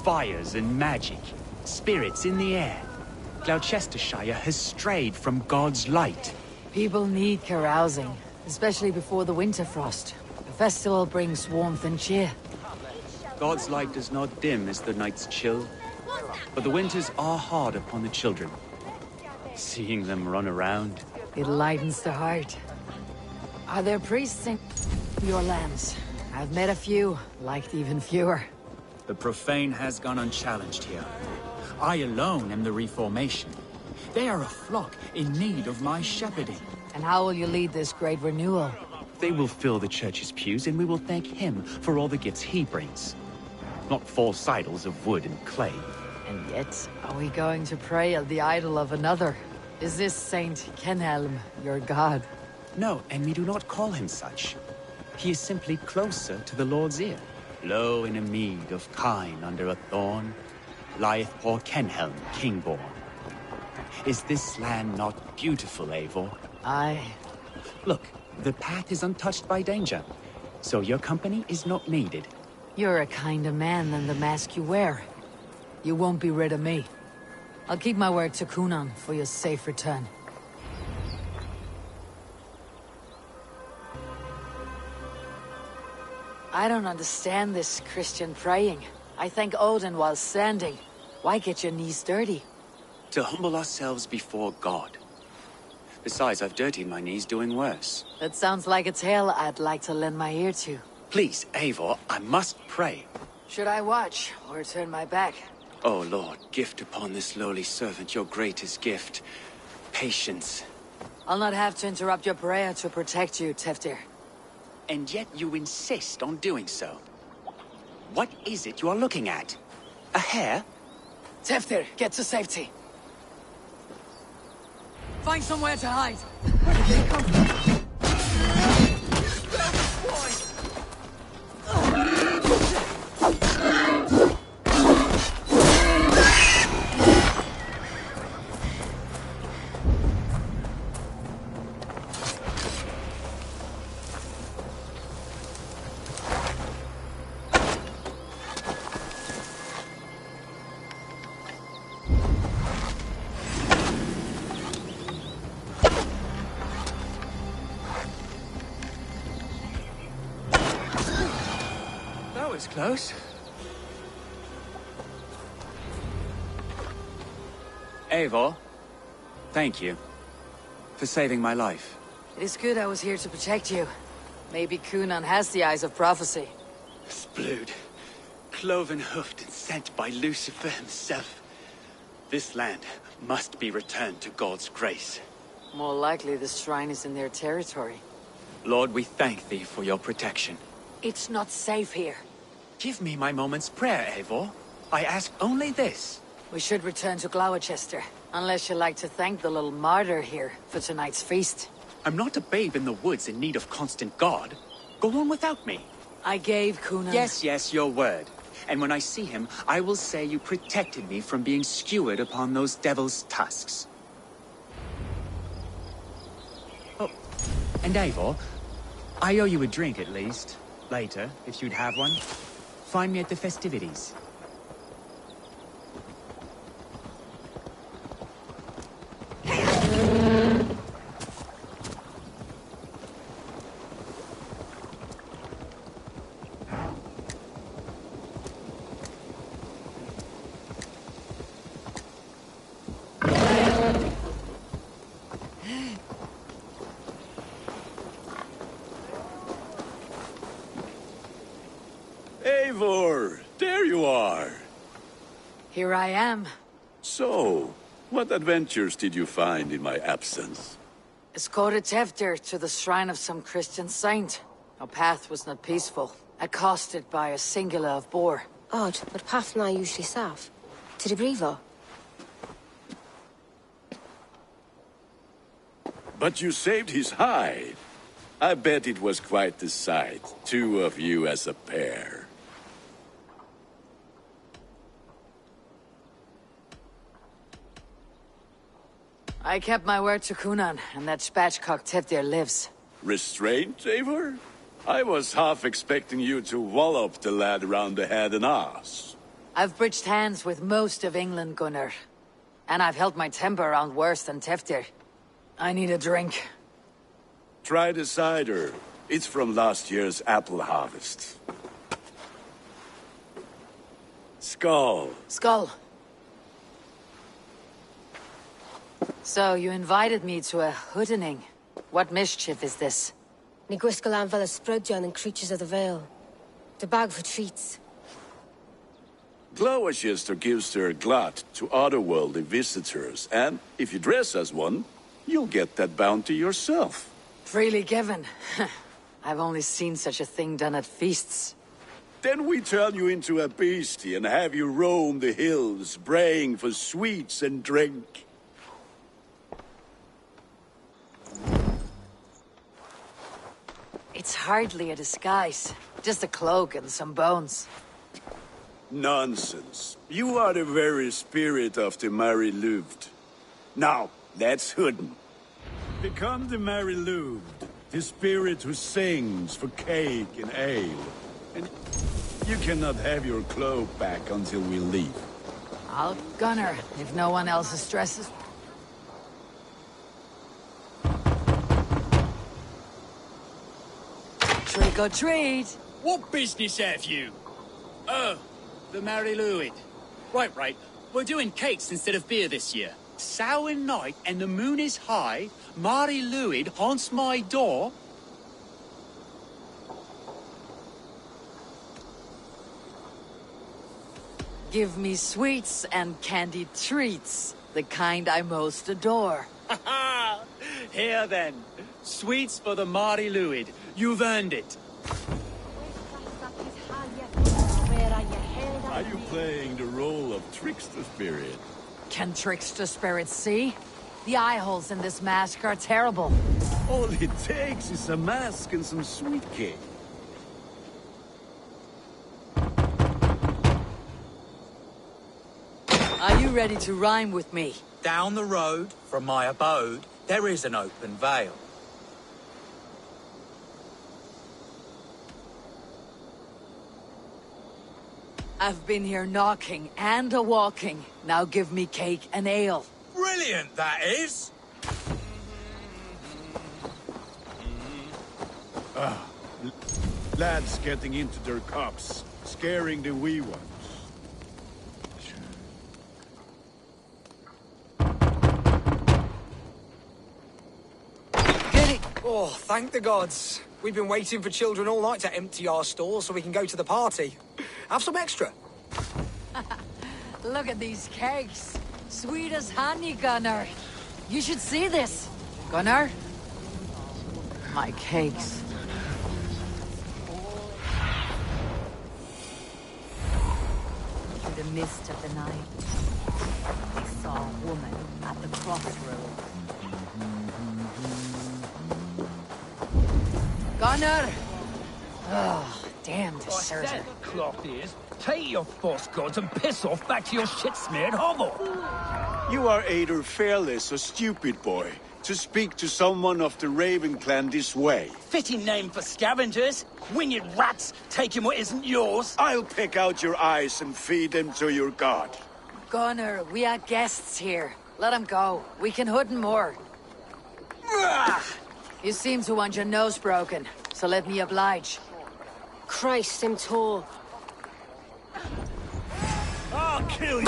Fires and magic, spirits in the air. Gloucestershire has strayed from God's light. People need carousing, especially before the winter frost. The festival brings warmth and cheer. God's light does not dim as the nights chill, but the winters are hard upon the children. Seeing them run around... It lightens the heart. Are there priests in your lands? I've met a few, liked even fewer. The profane has gone unchallenged here. I alone am the Reformation. They are a flock in need of my shepherding. And how will you lead this great renewal? They will fill the church's pews, and we will thank him for all the gifts he brings. Not false idols of wood and clay. And yet, are we going to pray at the idol of another? Is this Saint Kenhelm your god? No, and we do not call him such. He is simply closer to the Lord's ear. Low in a mead of kine under a thorn, lieth poor Kenhelm, king-born. Is this land not beautiful, Eivor? Aye. Look, the path is untouched by danger, so your company is not needed. You're a kinder man than the mask you wear. You won't be rid of me. I'll keep my word to Cunon for your safe return. I don't understand this Christian praying. I thank Odin while standing. Why get your knees dirty? To humble ourselves before God. Besides, I've dirtied my knees doing worse. That sounds like a tale I'd like to lend my ear to. Please, Eivor, I must pray. Should I watch, or turn my back? Oh Lord, gift upon this lowly servant your greatest gift. Patience. I'll not have to interrupt your prayer to protect you, Teftir. And yet you insist on doing so. What is it you are looking at? A hare? Teftir, get to safety. Find somewhere to hide. Close. Eivor, thank you for saving my life. It is good I was here to protect you. Maybe Cunon has the eyes of prophecy. Splood, cloven-hoofed and sent by Lucifer himself. This land must be returned to God's grace. More likely the shrine is in their territory. Lord, we thank thee for your protection. It's not safe here. Give me my moment's prayer, Eivor. I ask only this. We should return to Gloucester, unless you'd like to thank the little martyr here for tonight's feast. I'm not a babe in the woods in need of constant guard. Go on without me. I gave Cunon... Yes, your word. And when I see him, I will say you protected me from being skewered upon those devil's tusks. Oh, and Eivor, I owe you a drink at least. Later, if you'd have one. Find me at the festivities. Eivor, there you are. Here I am. So, what adventures did you find in my absence? Escorted Teftir to the shrine of some Christian saint. Our path was not peaceful, Accosted by a singular of boar. Odd, but Pathna usually staff. To the Brevo. But you saved his hide. I bet it was quite the sight. Two of you as a pair. I kept my word to Kunan, and that spatchcock Tevdir lives. Restraint, Eivor? I was half expecting you to wallop the lad around the head and ass. I've bridged hands with most of England, Gunnar. And I've held my temper around worse than Tevdir. I need a drink. Try the cider. It's from last year's apple harvest. Skull. Skull. So, you invited me to a hoodening. What mischief is this? Ni gwisgalan fel ysbrydion and creatures of the Vale. The bag for treats. Gloucester gives their glut to otherworldly visitors, and if you dress as one, you'll get that bounty yourself. Freely given. I've only seen such a thing done at feasts. Then we turn you into a beastie and have you roam the hills, braying for sweets and drink. It's hardly a disguise. Just a cloak and some bones. Nonsense. You are the very spirit of the Mary Louved. Now, let's hoodin. Become the Mary Louved, the spirit who sings for cake and ale. And you cannot have your cloak back until we leave. I'll Gunner, if no one else stresses. Trick or treat! What business have you? Oh, the Mary Louid. Right. We're doing cakes instead of beer this year. Sour night and the moon is high. Mary Louid haunts my door. Give me sweets and candied treats. The kind I most adore. Here then. Sweets for the Mary Louid. You've earned it. Are you playing the role of trickster spirit? Can trickster spirits see? The eye holes in this mask are terrible. All it takes is a mask and some sweet cake. Are you ready to rhyme with me? Down the road from my abode, there is an open vale. I've been here knocking and a-walking. Now give me cake and ale. Brilliant, that is! Lads getting into their cups, scaring the wee ones. Oh, thank the gods. We've been waiting for children all night to empty our stores so we can go to the party. Have some extra. Look at these cakes. Sweet as honey, Gunnar. You should see this. Gunnar? My cakes. Through the mist of the night, I saw a woman at the crossroads. Gunnar! Oh, damn deserter. I said the clock is, take your false gods and piss off back to your shit-smeared hovel. You are either fearless or stupid, boy, to speak to someone of the Raven clan this way. Fitting name for scavengers. Winged rats taking what isn't yours. I'll pick out your eyes and feed them to your god. Gunnar, we are guests here. Let him go. We can hood more. You seem to want your nose broken, so let me oblige. Christ, him tall. I'll kill you!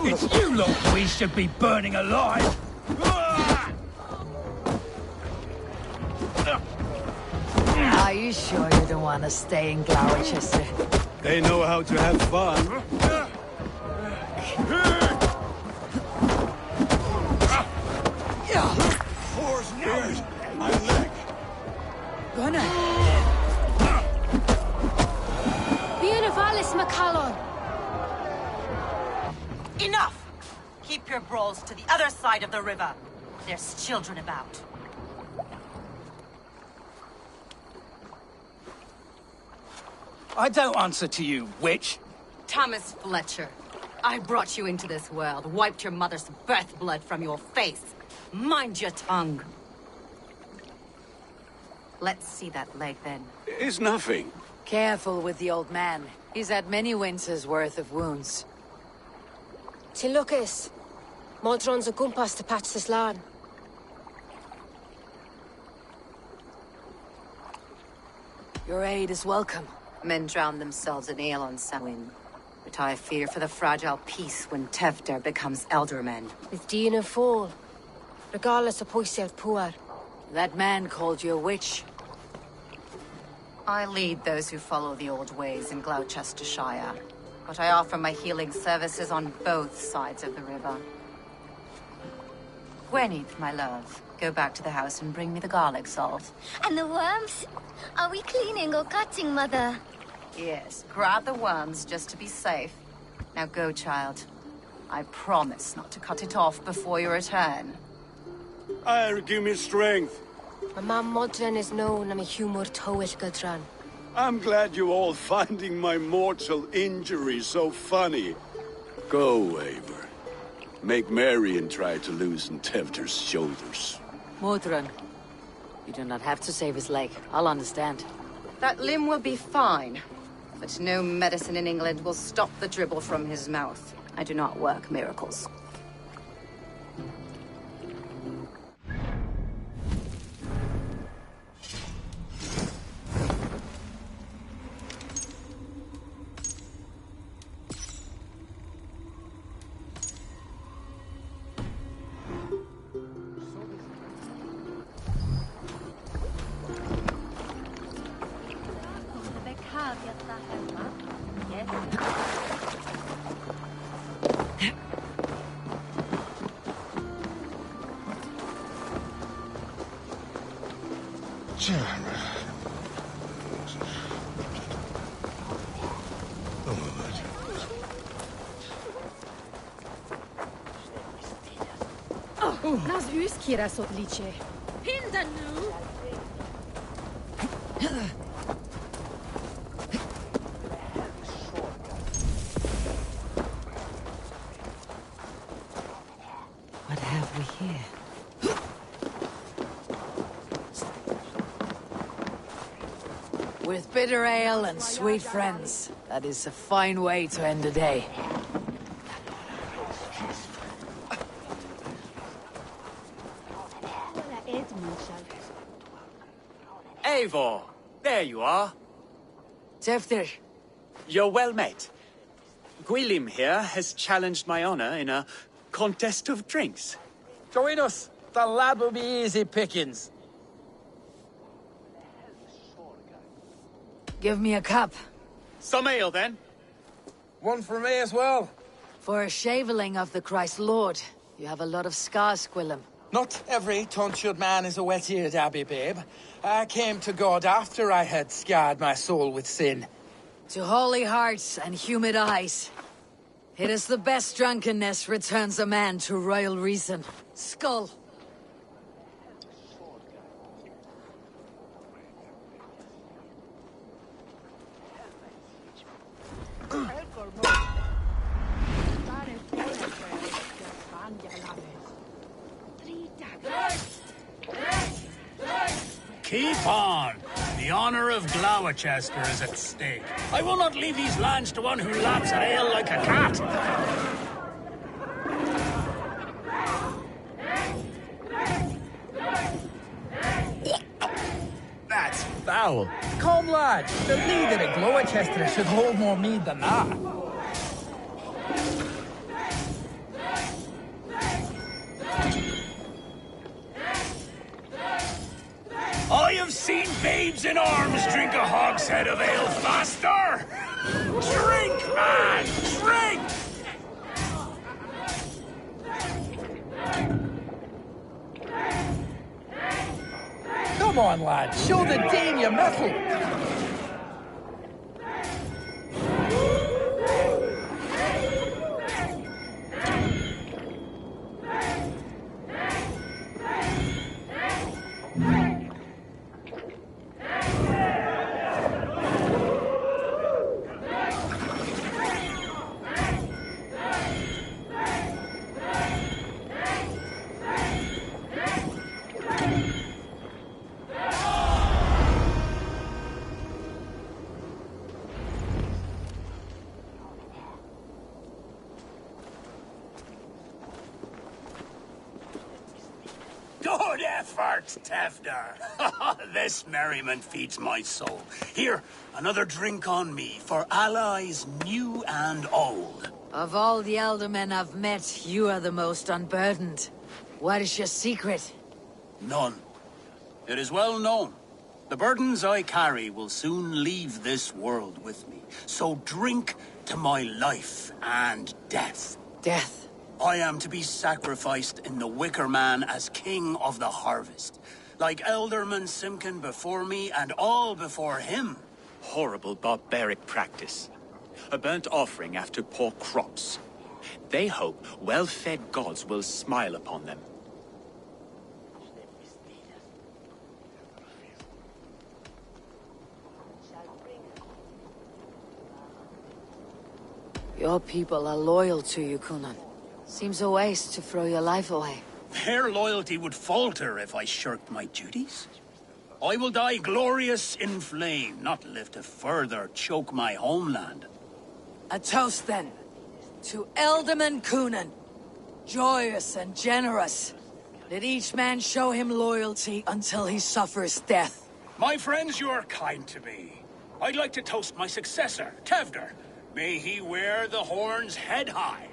It's you lot we should be burning alive. Are you sure you don't want to stay in Gloucester? They know how to have fun. gonna. Bienavalis Macallon! Enough! Keep your brawls to the other side of the river. There's children about. I don't answer to you, witch. Thomas Fletcher, I brought you into this world, wiped your mother's birth blood from your face. Mind your tongue. Let's see that leg, then. It's nothing. Careful with the old man. He's had many winters' worth of wounds. Tilukis. Modron's a gumpas to patch this land. Your aid is welcome. Men drown themselves in ale on Samhain. But I fear for the fragile peace when Tevder becomes eldermen. With Dina fall. Regardless of Poisiel Puar. That man called you a witch. I lead those who follow the old ways in Gloucestershire. But I offer my healing services on both sides of the river. Gweneth, my love, go back to the house and bring me the garlic salt. And the worms? Are we cleaning or cutting, Mother? Yes, grab the worms just to be safe. Now go, child. I promise not to cut it off before your return. Give me strength. My mam Modron is known am a humor toish Gudran. I'm glad you all finding my mortal injury so funny. Go, Eivor. Make Marion try to loosen Tevder's shoulders. Modron, you do not have to save his leg. I'll understand. That limb will be fine. But no medicine in England will stop the dribble from his mouth. I do not work miracles. Nas uskira sotlice. Pindanu! What have we here? With bitter ale and sweet friends. That is a fine way to end the day. Eivor, there you are. Tevder. You're well met. Gwilym here has challenged my honor in a contest of drinks. Join us. The lad will be easy pickings. Give me a cup. Some ale, then. One for me as well. For a shaveling of the Christ Lord, you have a lot of scars, Gwilym. Not every tonsured man is a wet-eared abbey, babe. I came to God after I had scarred my soul with sin. To holy hearts and humid eyes. It is the best drunkenness returns a man to royal reason. Skull. Keep on. The honor of Gloucester is at stake. I will not leave these lands to one who laps at ale like a cat. That's foul. Come, lad. The leader of Gloucester should hold more mead than that. I have seen babes in arms drink a hogshead of ale faster! Drink, man! Drink! Come on, lad. Show the Dane your mettle. Good effort, Tevder. This merriment feeds my soul. Here, another drink on me for allies new and old. Of all the Eldermen I've met, you are the most unburdened. What is your secret? None. It is well known. The burdens I carry will soon leave this world with me. So drink to my life and death. Death? I am to be sacrificed in the Wicker Man as king of the harvest. Like Elderman Simkin before me and all before him. Horrible barbaric practice. A burnt offering after poor crops. They hope well-fed gods will smile upon them. Your people are loyal to you, Kunan. Seems a waste to throw your life away. Their loyalty would falter if I shirked my duties. I will die glorious in flame, not live to further choke my homeland. A toast, then, to Elderman Kunan. Joyous and generous. Let each man show him loyalty until he suffers death. My friends, you are kind to me. I'd like to toast my successor, Tevder. May he wear the horns head high.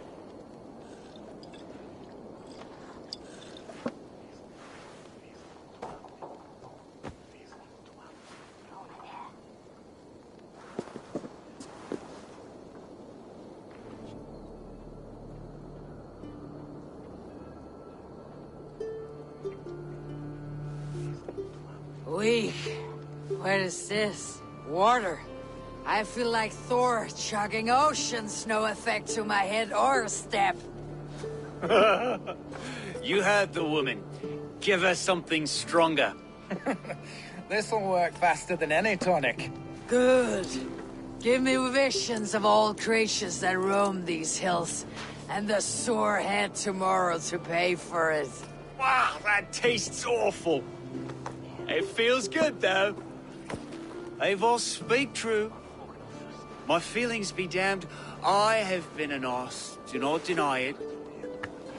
Weak. What is this? Water. I feel like Thor chugging oceans. No effect to my head or step. You heard the woman. Give her something stronger. This'll work faster than any tonic. Good. Give me visions of all creatures that roam these hills, and the sore head tomorrow to pay for it. Wow, that tastes awful. It feels good, though. Eivor, speak true. My feelings be damned. I have been an arse, do not deny it.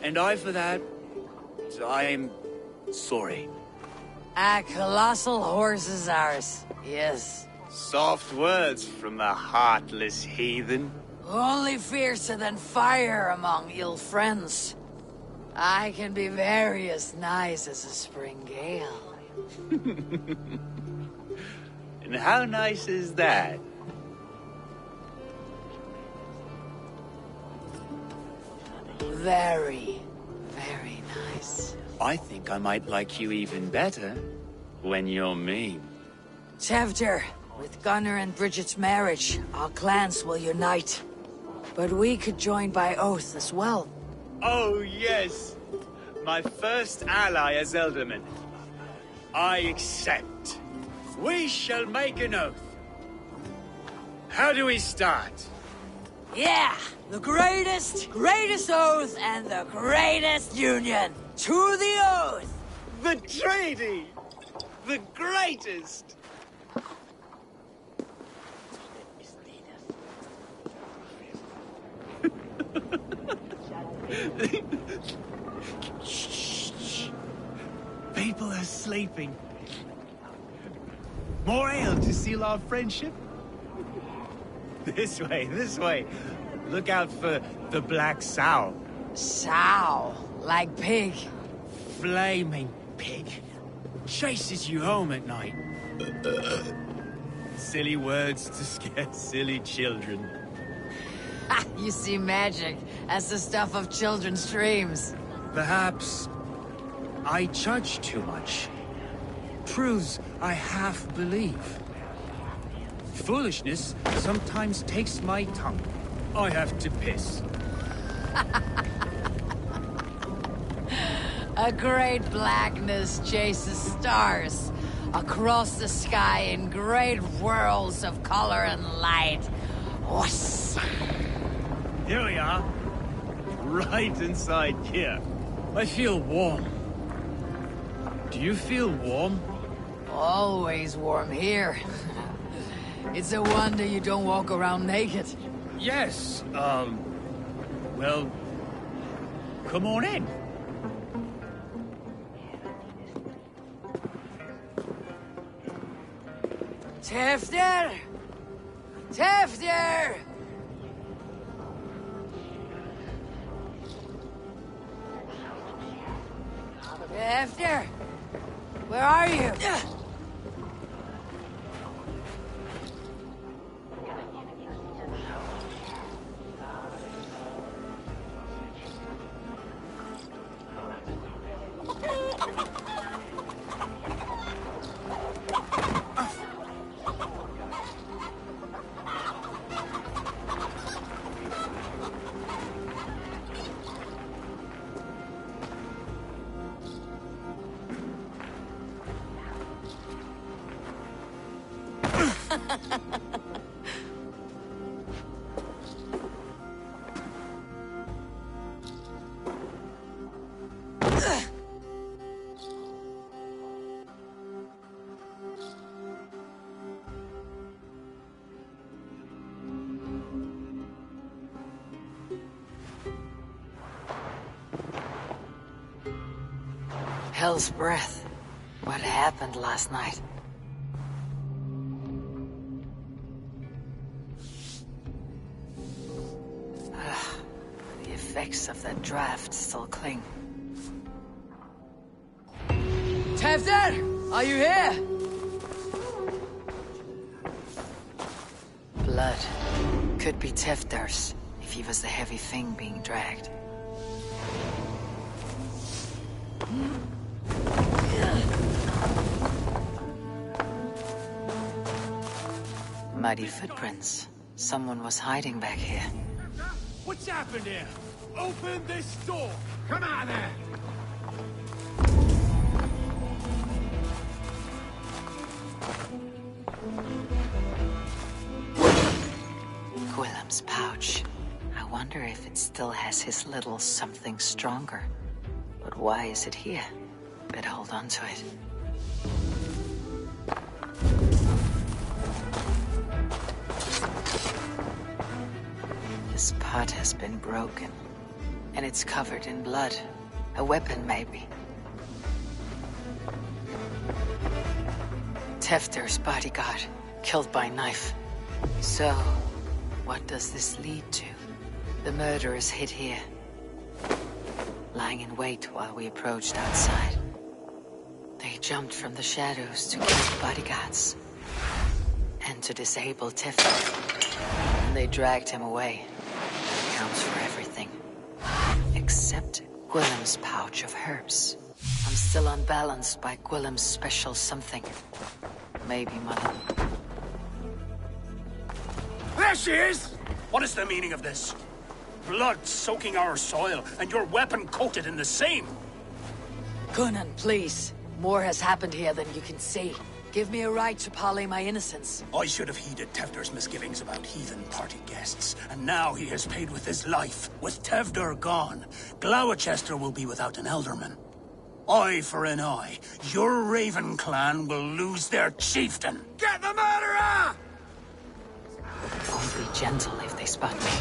And I, for that, I am sorry. A colossal horse is ours, yes. Soft words from the heartless heathen. Only fiercer than fire among ill friends. I can be very as nice as a spring gale. And how nice is that? Very, very nice. I think I might like you even better when you're mean. Tevder, with Gunnar and Bridget's marriage, our clans will unite. But we could join by oath as well. Oh, yes. My first ally as Elderman. I accept. We shall make an oath. How do we start? Yeah! The greatest oath and the greatest union! To the oath! The treaty! The greatest! Shh. People are sleeping. More ale to seal our friendship? This way. Look out for the black sow. Sow? Like pig? Flaming pig. Chases you home at night. Silly words to scare silly children. Ha! You see magic as the stuff of children's dreams. Perhaps I judge too much. truths I half believe. Foolishness sometimes takes my tongue. I have to piss. A great blackness chases stars across the sky in great whirls of color and light. Whoosh. Here we are. Right inside here. I feel warm. Do you feel warm? Always warm here. It's a wonder you don't walk around naked. Yes, well, come on in. Tefter! Tefter! Tefter! Where are you? Hell's breath. What happened last night? The effects of that draft still cling. Tefter! Are you here? Blood. Could be Tefter's, if he was the heavy thing being dragged. Muddy footprints. Someone was hiding back here. What's happened here? Open this door! Come out there! Gwillem's pouch. I wonder if it still has his little something stronger. But why is it here? Better hold on to it. This pot has been broken, and it's covered in blood. A weapon, maybe. Tefter's bodyguard, killed by knife. So, what does this lead to? The murderers hid here, lying in wait while we approached outside. They jumped from the shadows to kill the bodyguards, and to disable Tefter. And they dragged him away. That counts for everything. Except Gwillem's pouch of herbs. I'm still unbalanced by Gwillem's special something. Maybe Mother. There she is! What is the meaning of this? Blood soaking our soil, and your weapon coated in the same! Conan, please. More has happened here than you can see. Give me a right to parley my innocence. I should have heeded Tevder's misgivings about heathen party guests, and now he has paid with his life. With Tevder gone, Gloucester will be without an elderman. Eye for an eye. Your Raven clan will lose their chieftain. Get the murderer! Only gentle if they spot me.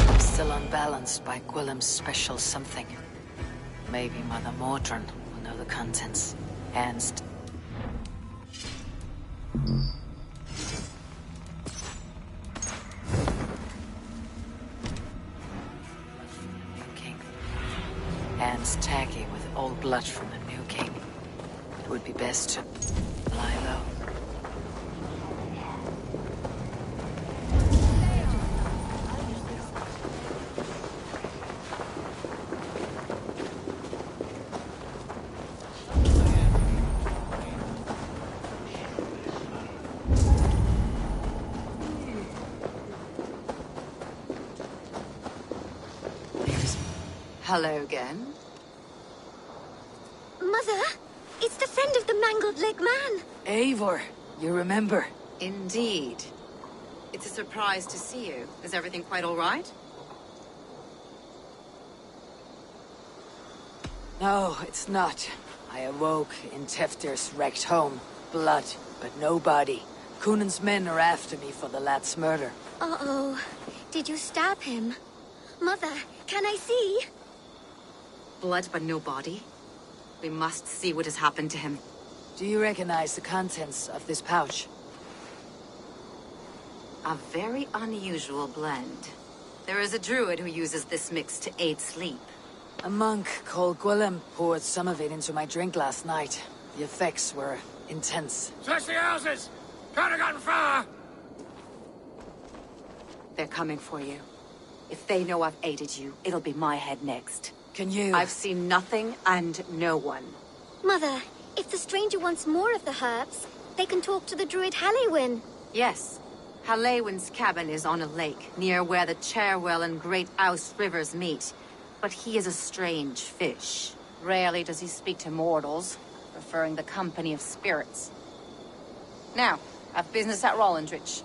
I'm still unbalanced by Gwillem's special something. Maybe Mother Mordrin will know the contents. And Hands taggy with old blood from the new king. It would be best to lie low. Hello again. Mother, it's the friend of the mangled leg man. Eivor, you remember? Indeed. It's a surprise to see you. Is everything quite all right? No, it's not. I awoke in Teftir's wrecked home. Blood, but no body. Cunan's men are after me for the lad's murder. Uh-oh. Did you stab him? Mother, can I see? Blood but no body? We must see what has happened to him. Do you recognize the contents of this pouch? A very unusual blend. There is a druid who uses this mix to aid sleep. A monk called Gwilym poured some of it into my drink last night. The effects were intense. Search the houses! Can't have gotten far! They're coming for you. If they know I've aided you, it'll be my head next. Can you? I've seen nothing and no one. Mother, if the stranger wants more of the herbs, they can talk to the druid Halewyn. Yes. Halewyn's cabin is on a lake, near where the Cherwell and Great Ouse rivers meet. But he is a strange fish. Rarely does he speak to mortals, preferring the company of spirits. Now, I've business at Rollindrich.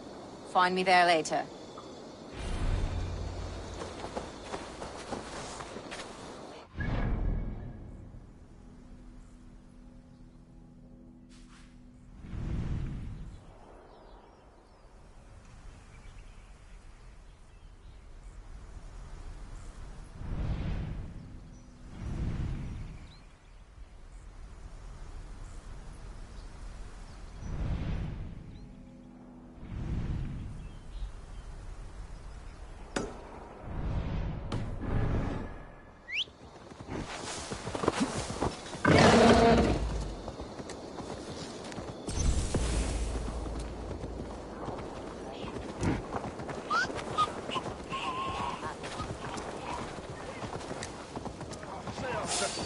Find me there later.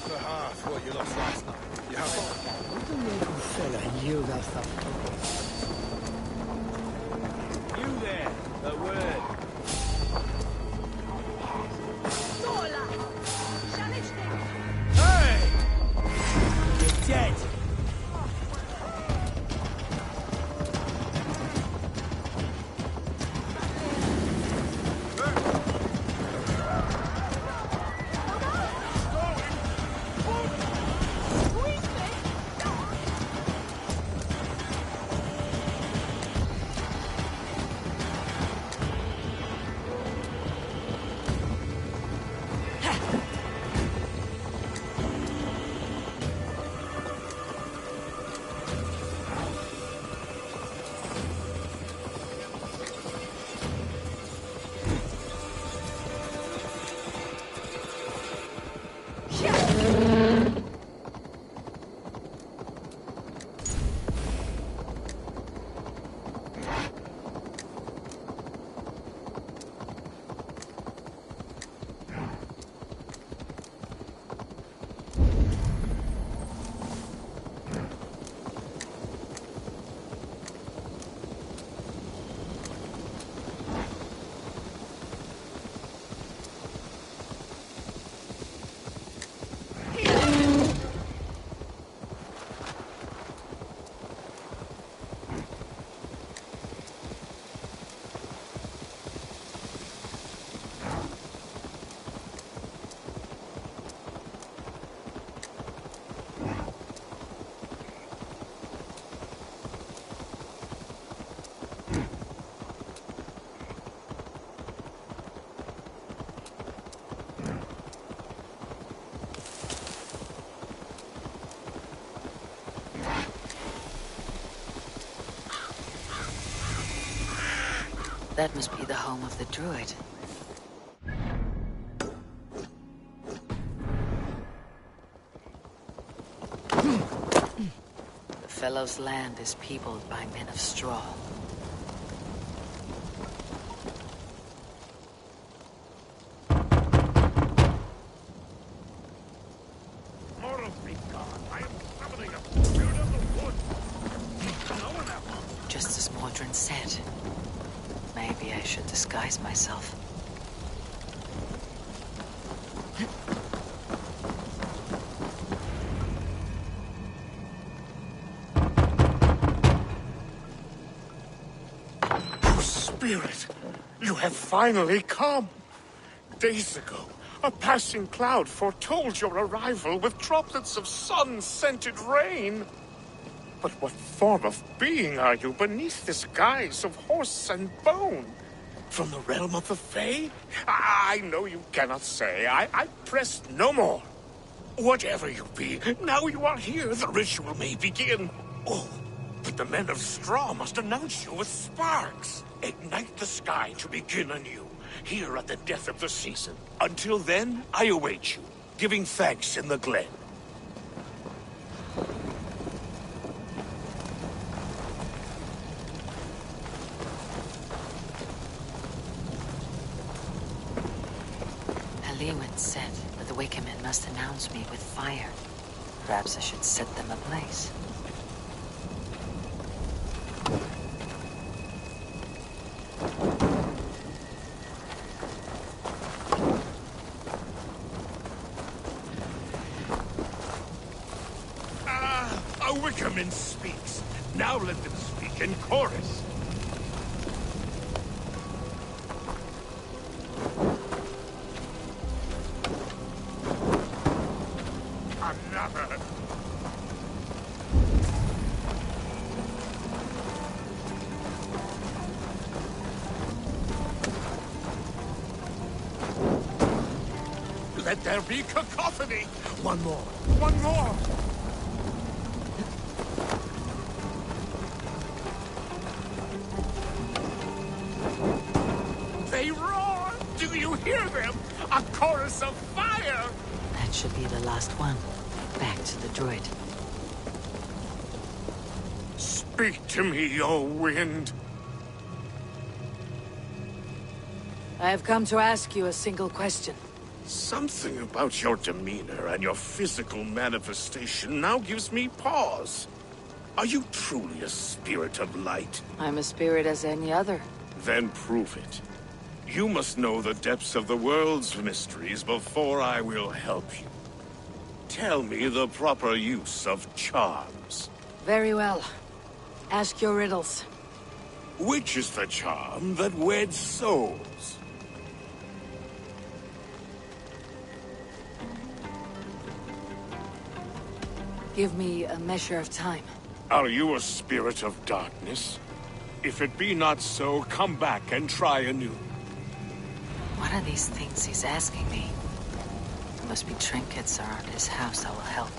The half what you lost last night. You have You there, the word. Hey! You're dead. That must be the home of the druid. The fellow's land is peopled by men of straw. Just as Mordrin said. Maybe I should disguise myself. Spirit, you have finally come. Days ago, a passing cloud foretold your arrival with droplets of sun-scented rain. But what form of being are you beneath this guise of horse and bone? From the realm of the Fae? I know you cannot say. I press no more. Whatever you be, now you are here, the ritual may begin. Oh, but the men of straw must announce you with sparks. Ignite the sky to begin anew, here at the death of the season. Until then, I await you, giving thanks in the glen. Lewin said that the Wickermen must announce me with fire. Perhaps I should set them ablaze. A Wickerman speaks. Now let them speak in chorus. Another. Let there be cacophony. One more. One more. They roar. Do you hear them? A chorus of fire. That should be the last one. Back to the druid. Speak to me, O wind. I have come to ask you a single question. Something about your demeanor and your physical manifestation now gives me pause. Are you truly a spirit of light? I'm a spirit as any other. Then prove it. You must know the depths of the world's mysteries before I will help you. Tell me the proper use of charms. Very well. Ask your riddles. Which is the charm that weds souls? Give me a measure of time. Are you a spirit of darkness? If it be not so, come back and try anew. What are these things he's asking me? There must be trinkets around his house that will help.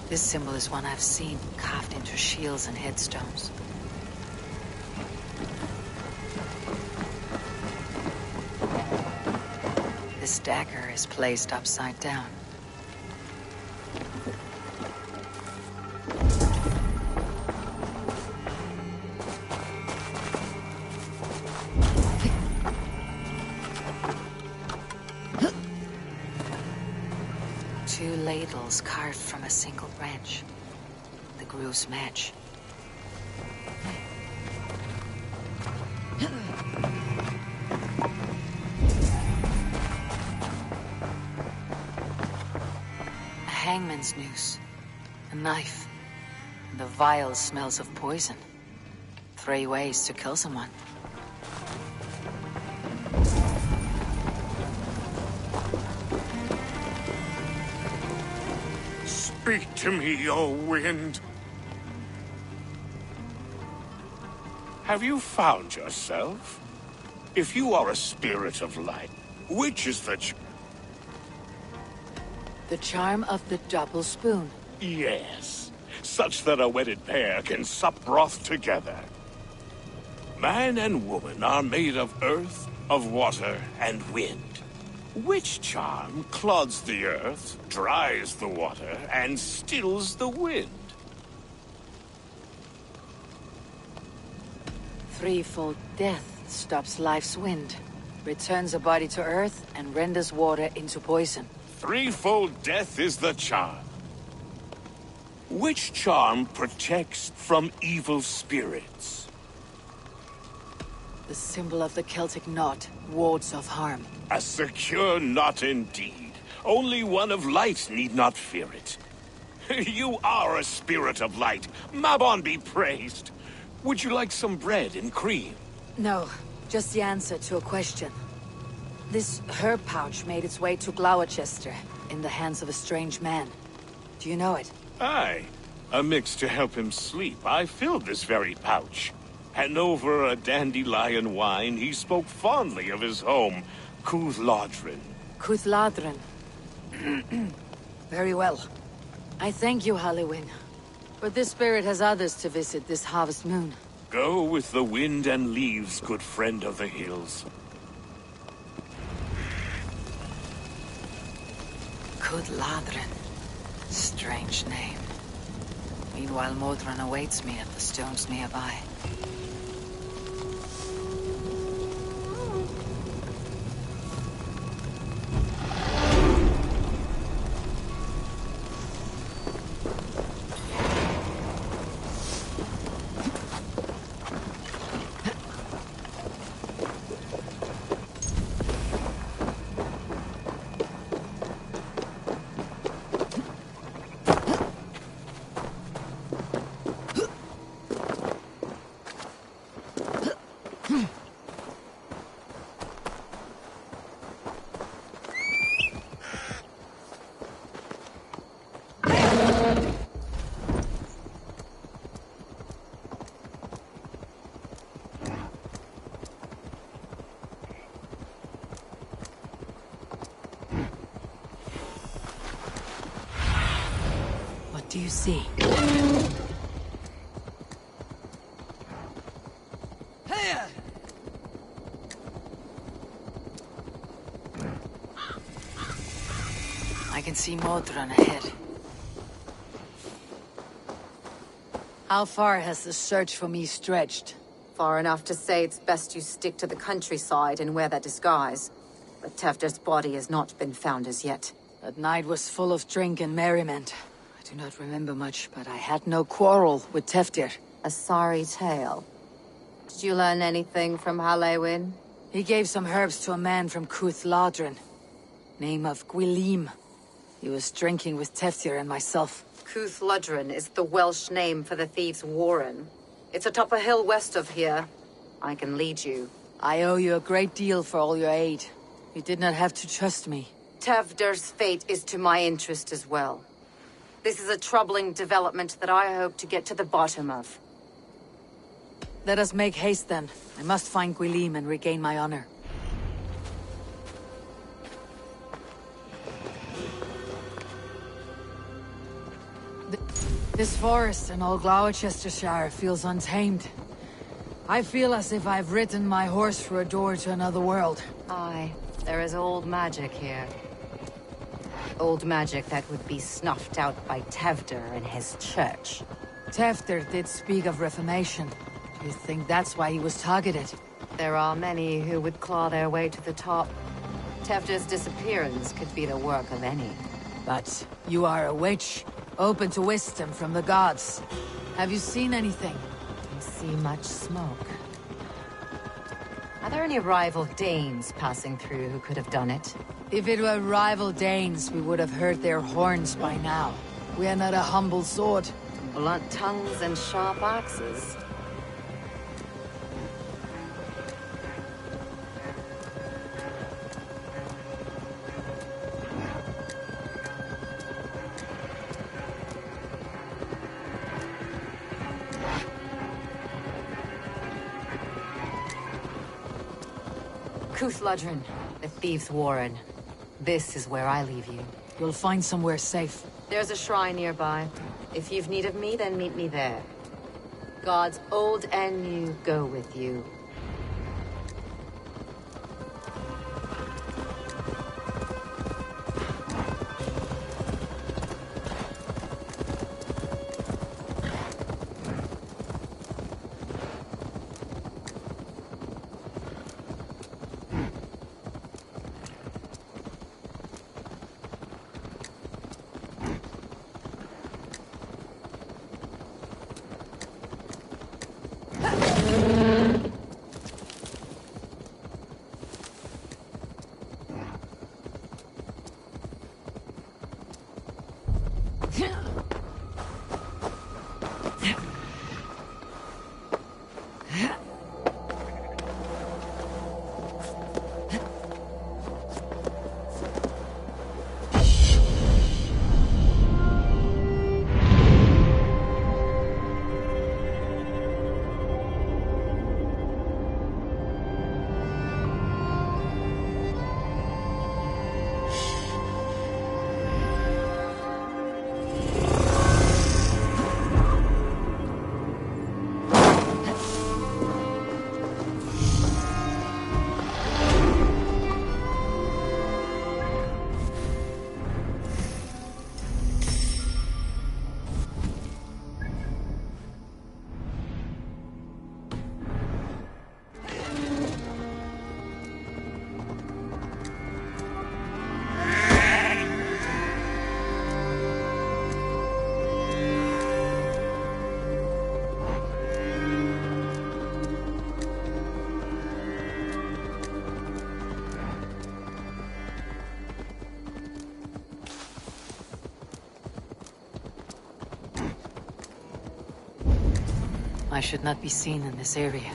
This symbol is one I've seen, carved into shields and headstones. This dagger is placed upside down. Two ladles carved from a single branch. The grooves match. A hangman's noose. A knife. And the vial smells of poison. 3 ways to kill someone. Speak to me, O wind. Have you found yourself? If you are a spirit of light, which is the The charm of the double spoon. Yes, such that a wedded pair can sup broth together. Man and woman are made of earth, of water, and wind. Which charm clods the earth, dries the water, and stills the wind? Threefold death stops life's wind, returns a body to earth, and renders water into poison. Threefold death is the charm. Which charm protects from evil spirits? The symbol of the Celtic knot wards off harm. A secure knot indeed. Only one of light need not fear it. You are a spirit of light. Mabon be praised. Would you like some bread and cream? No, just the answer to a question. This herb pouch made its way to Gloucester in the hands of a strange man. Do you know it? Aye. A mix to help him sleep. I filled this very pouch. And over a dandelion wine, he spoke fondly of his home, Cuthladrin. Cuthladrin. Very well. I thank you, Halliwyn. But this spirit has others to visit this harvest moon. Go with the wind and leaves, good friend of the hills. Cuthladrin. Strange name. Meanwhile, Modron awaits me at the stones nearby. What do you see? I can see Modron ahead. How far has the search for me stretched? Far enough to say it's best you stick to the countryside and wear that disguise. But Tefder's body has not been found as yet. That night was full of drink and merriment. I do not remember much, but I had no quarrel with Tefdir. A sorry tale. Did you learn anything from Halliwyn? He gave some herbs to a man from Cuthladrin. Name of Gwylim. He was drinking with Tefdir and myself. Cuthladrin is the Welsh name for the thieves' warren. It's atop a hill west of here. I can lead you. I owe you a great deal for all your aid. You did not have to trust me. Tefder's fate is to my interest as well. This is a troubling development that I hope to get to the bottom of. Let us make haste then. I must find Gwylim and regain my honor. This forest in all Gloucestershire feels untamed. I feel as if I've ridden my horse through a door to another world. Aye, there is old magic here. Old magic that would be snuffed out by Tefder and his church. Tefder did speak of reformation. Do you think that's why he was targeted? There are many who would claw their way to the top. Tefder's disappearance could be the work of any. But you are a witch, open to wisdom from the gods. Have you seen anything? I see much smoke. Are there any rival Danes passing through who could have done it? If it were rival Danes, we would have heard their horns by now. We are not a humble sword. Blunt tongues and sharp axes. Cuthladrin, the thieves' warren. This is where I leave you. You'll find somewhere safe. There's a shrine nearby. If you've need of me, then meet me there. Gods old and new go with you. I should not be seen in this area.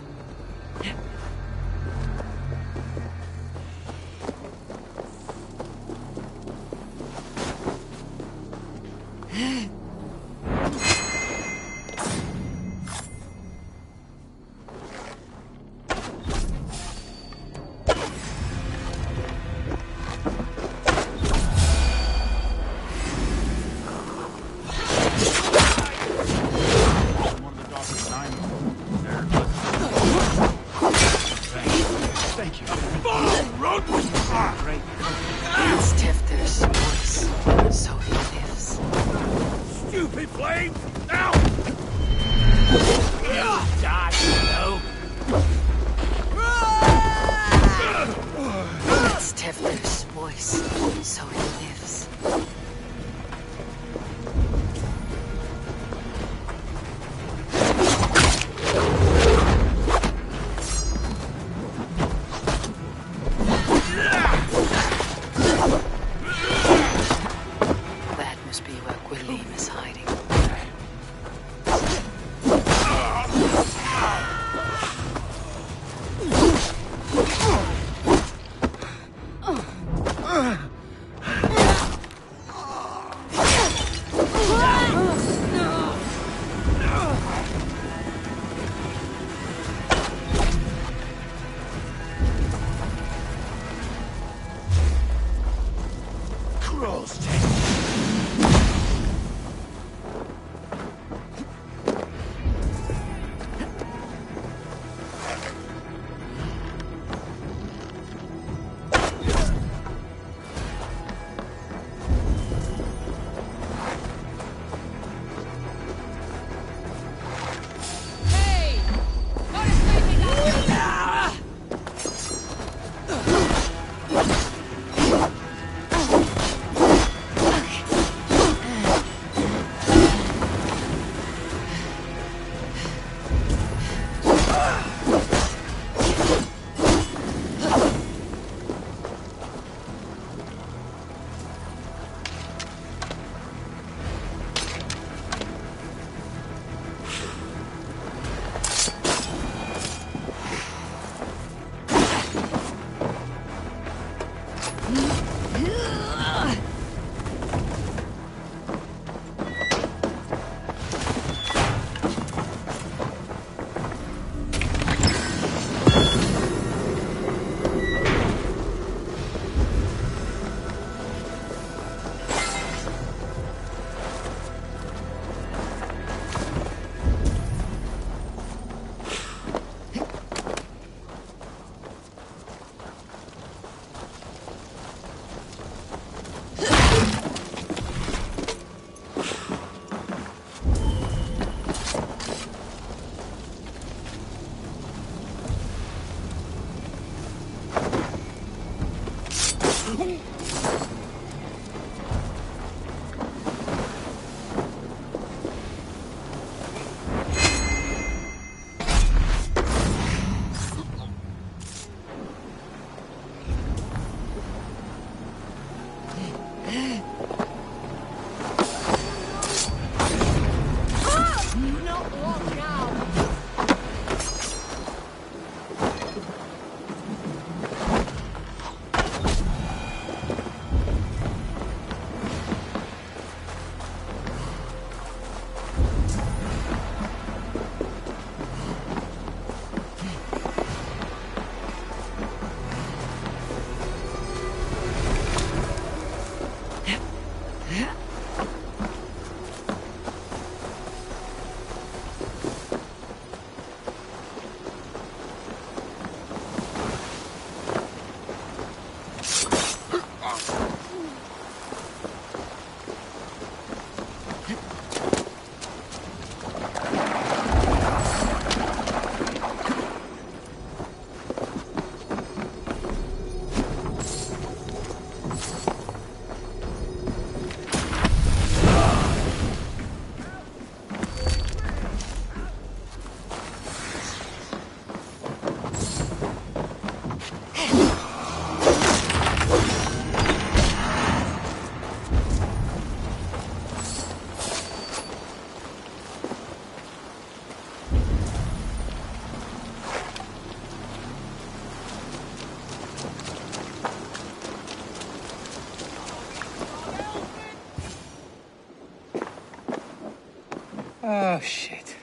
Oh, shit.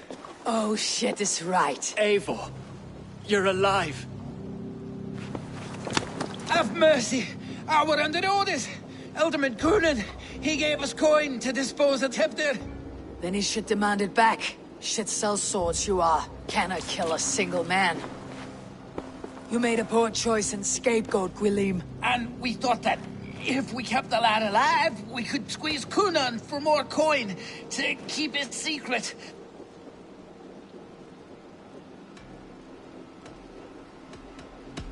Oh, shit is right. Eivor, you're alive. Have mercy! We're under orders! Alderman Coonan, he gave us coin to dispose of Tevdir. Then he should demand it back. Shit sells swords you are. Cannot kill a single man. You made a poor choice in scapegoat, Gwilym. And we thought that if we kept the lad alive, we could squeeze Coonan for more coin to keep it secret.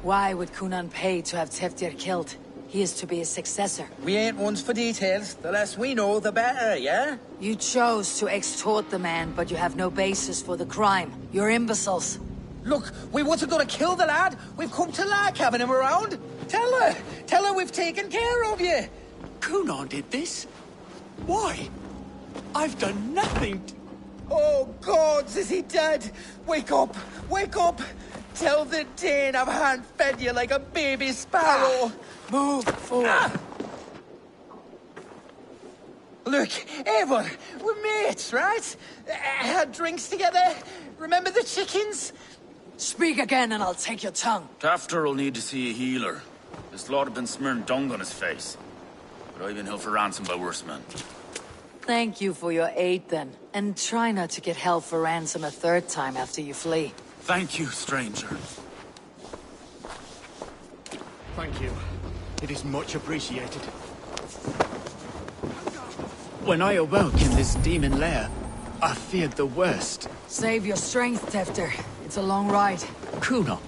Why would Coonan pay to have Tevdir killed? He is to be his successor. We ain't ones for details. The less we know, the better, yeah? You chose to extort the man, but you have no basis for the crime. You're imbeciles. Look, we wasn't gonna kill the lad. We've come to like having him around. Tell her we've taken care of you. Coonan did this? Why? I've done nothing. Oh, gods, is he dead? Wake up! Wake up! Tell the Dane I've hand-fed you like a baby sparrow. Move forward. Look, Eivor, we're mates, right? Had drinks together. Remember the chickens? Speak again and I'll take your tongue. Tafter will need to see a healer. This lord had been smearing dung on his face. But I've been held for ransom by worse men. Thank you for your aid then. And try not to get held for ransom a third time after you flee. Thank you, stranger. Thank you. It is much appreciated. When I awoke in this demon lair, I feared the worst. Save your strength, Tefter. It's a long ride. Coonan.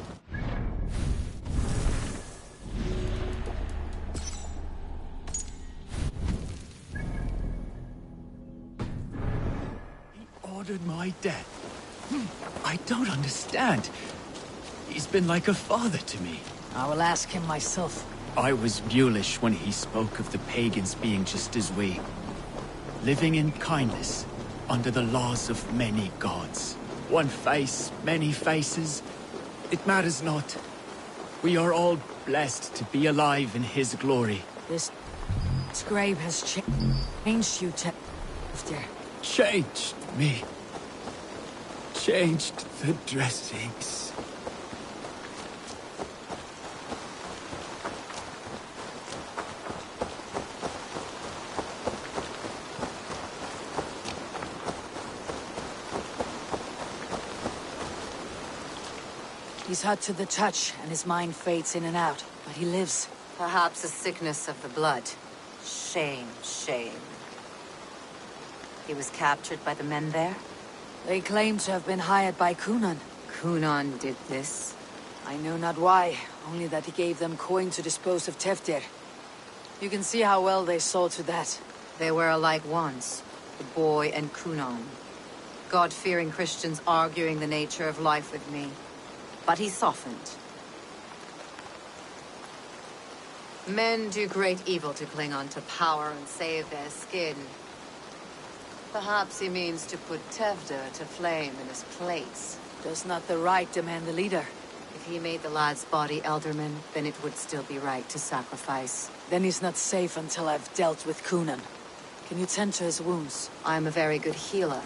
He ordered my death. I don't understand. He's been like a father to me. I will ask him myself. I was mulish when he spoke of the pagans being just as we. Living in kindness, under the laws of many gods. One face, many faces. It matters not. We are all blessed to be alive in his glory. This grave has changed you, Tefter. Changed me. Changed the dressings. He's hot to the touch, and his mind fades in and out. But he lives. Perhaps a sickness of the blood. Shame, shame. He was captured by the men there? They claim to have been hired by Coonan. Coonan did this? I know not why, only that he gave them coin to dispose of Teftir. You can see how well they saw to that. They were alike once, the boy and Coonan. God-fearing Christians arguing the nature of life with me. But he softened. Men do great evil to cling on to power and save their skin. Perhaps he means to put Tevdir to flame in his place. Does not the right demand the leader? If he made the lad's body Elderman, then it would still be right to sacrifice. Then he's not safe until I've dealt with Coonan. Can you tend to his wounds? I'm a very good healer.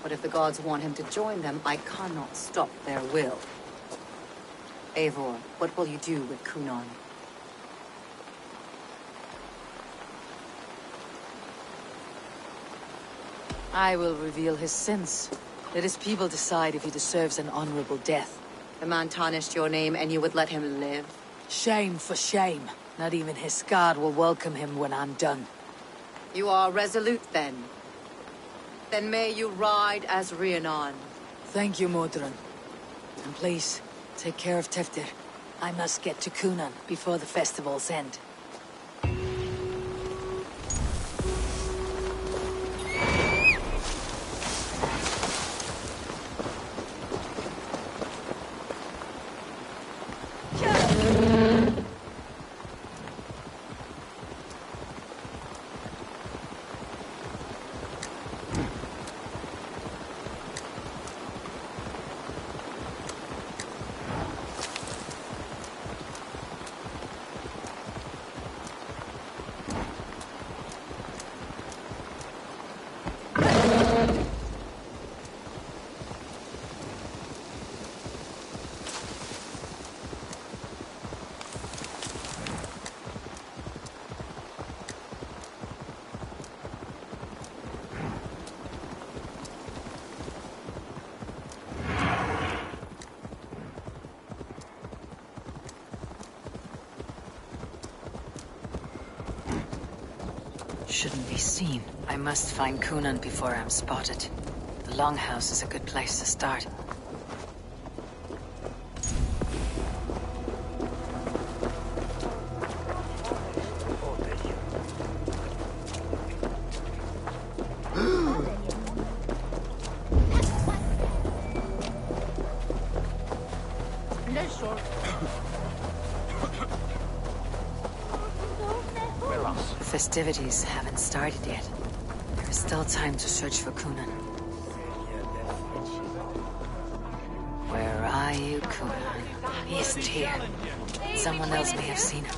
But if the gods want him to join them, I cannot stop their will. Eivor, what will you do with Coonan? I will reveal his sins. Let his people decide if he deserves an honorable death. The man tarnished your name and you would let him live? Shame for shame. Not even his guard will welcome him when I'm done. You are resolute then. Then may you ride as Rhiannon. Thank you, Modron. And please, take care of Teftir. I must get to Coonan before the festival's end. Shouldn't be seen. I must find Coonan before I'm spotted. The Longhouse is a good place to start. The festivities haven't started yet. There is still time to search for Coonan. Where are you, Coonan? He isn't here. Someone else may have seen him.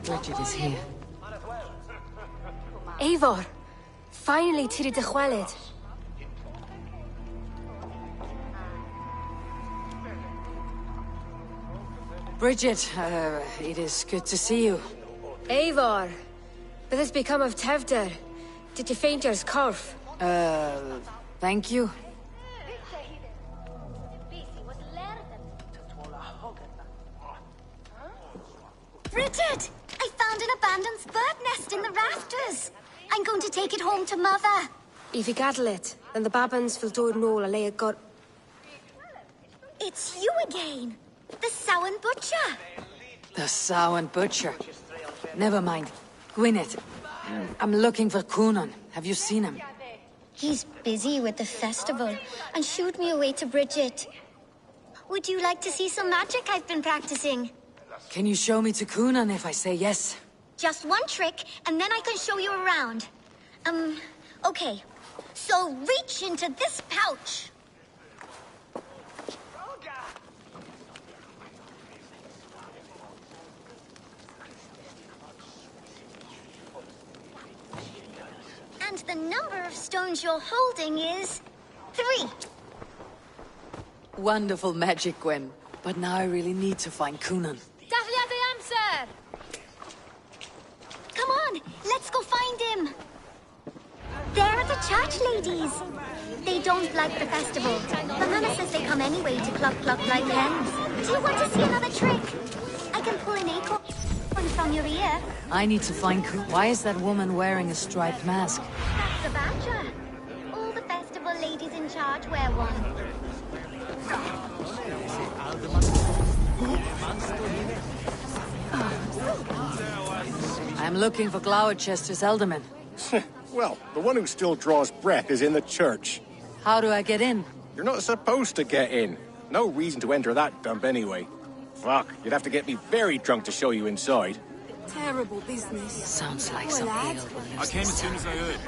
Bridget is here. Eivor! Finally, Tiri de Chwaled. Bridget, it is good to see you. Eivor! What has become of Tevder? Did you faint your scarf? Thank you. Bridget! I found an abandoned bird nest in the rafters. I'm going to take it home to Mother. If you gaddle it, then the babans will do no a lay a god. It's you again. The Samhain Butcher. The Samhain Butcher. Never mind. Gwyneth, I'm looking for Coonan. Have you seen him? He's busy with the festival and shooed me away to Bridget. Would you like to see some magic I've been practicing? Can you show me to Coonan if I say yes? Just one trick, and then I can show you around. Okay. So reach into this pouch. And the number of stones you're holding is 3. Wonderful magic, Gwen. But now I really need to find Coonan. Definitely have the answer! Come on, let's go find him. There are the church ladies. They don't like the festival. But Nana says they come anyway to cluck cluck like hens. Do you want to see another trick? I can pull an acorn from your ear. I need to find Coonan. Why is that woman wearing a striped mask? That's the badger. All the festival ladies in charge wear one. I'm looking for Gloucester's Elderman. Well, the one who still draws breath is in the church. How do I get in? You're not supposed to get in. No reason to enter that dump anyway. Fuck, you'd have to get me very drunk to show you inside. Terrible business. Sounds like Poor some lad. I came as soon as I heard.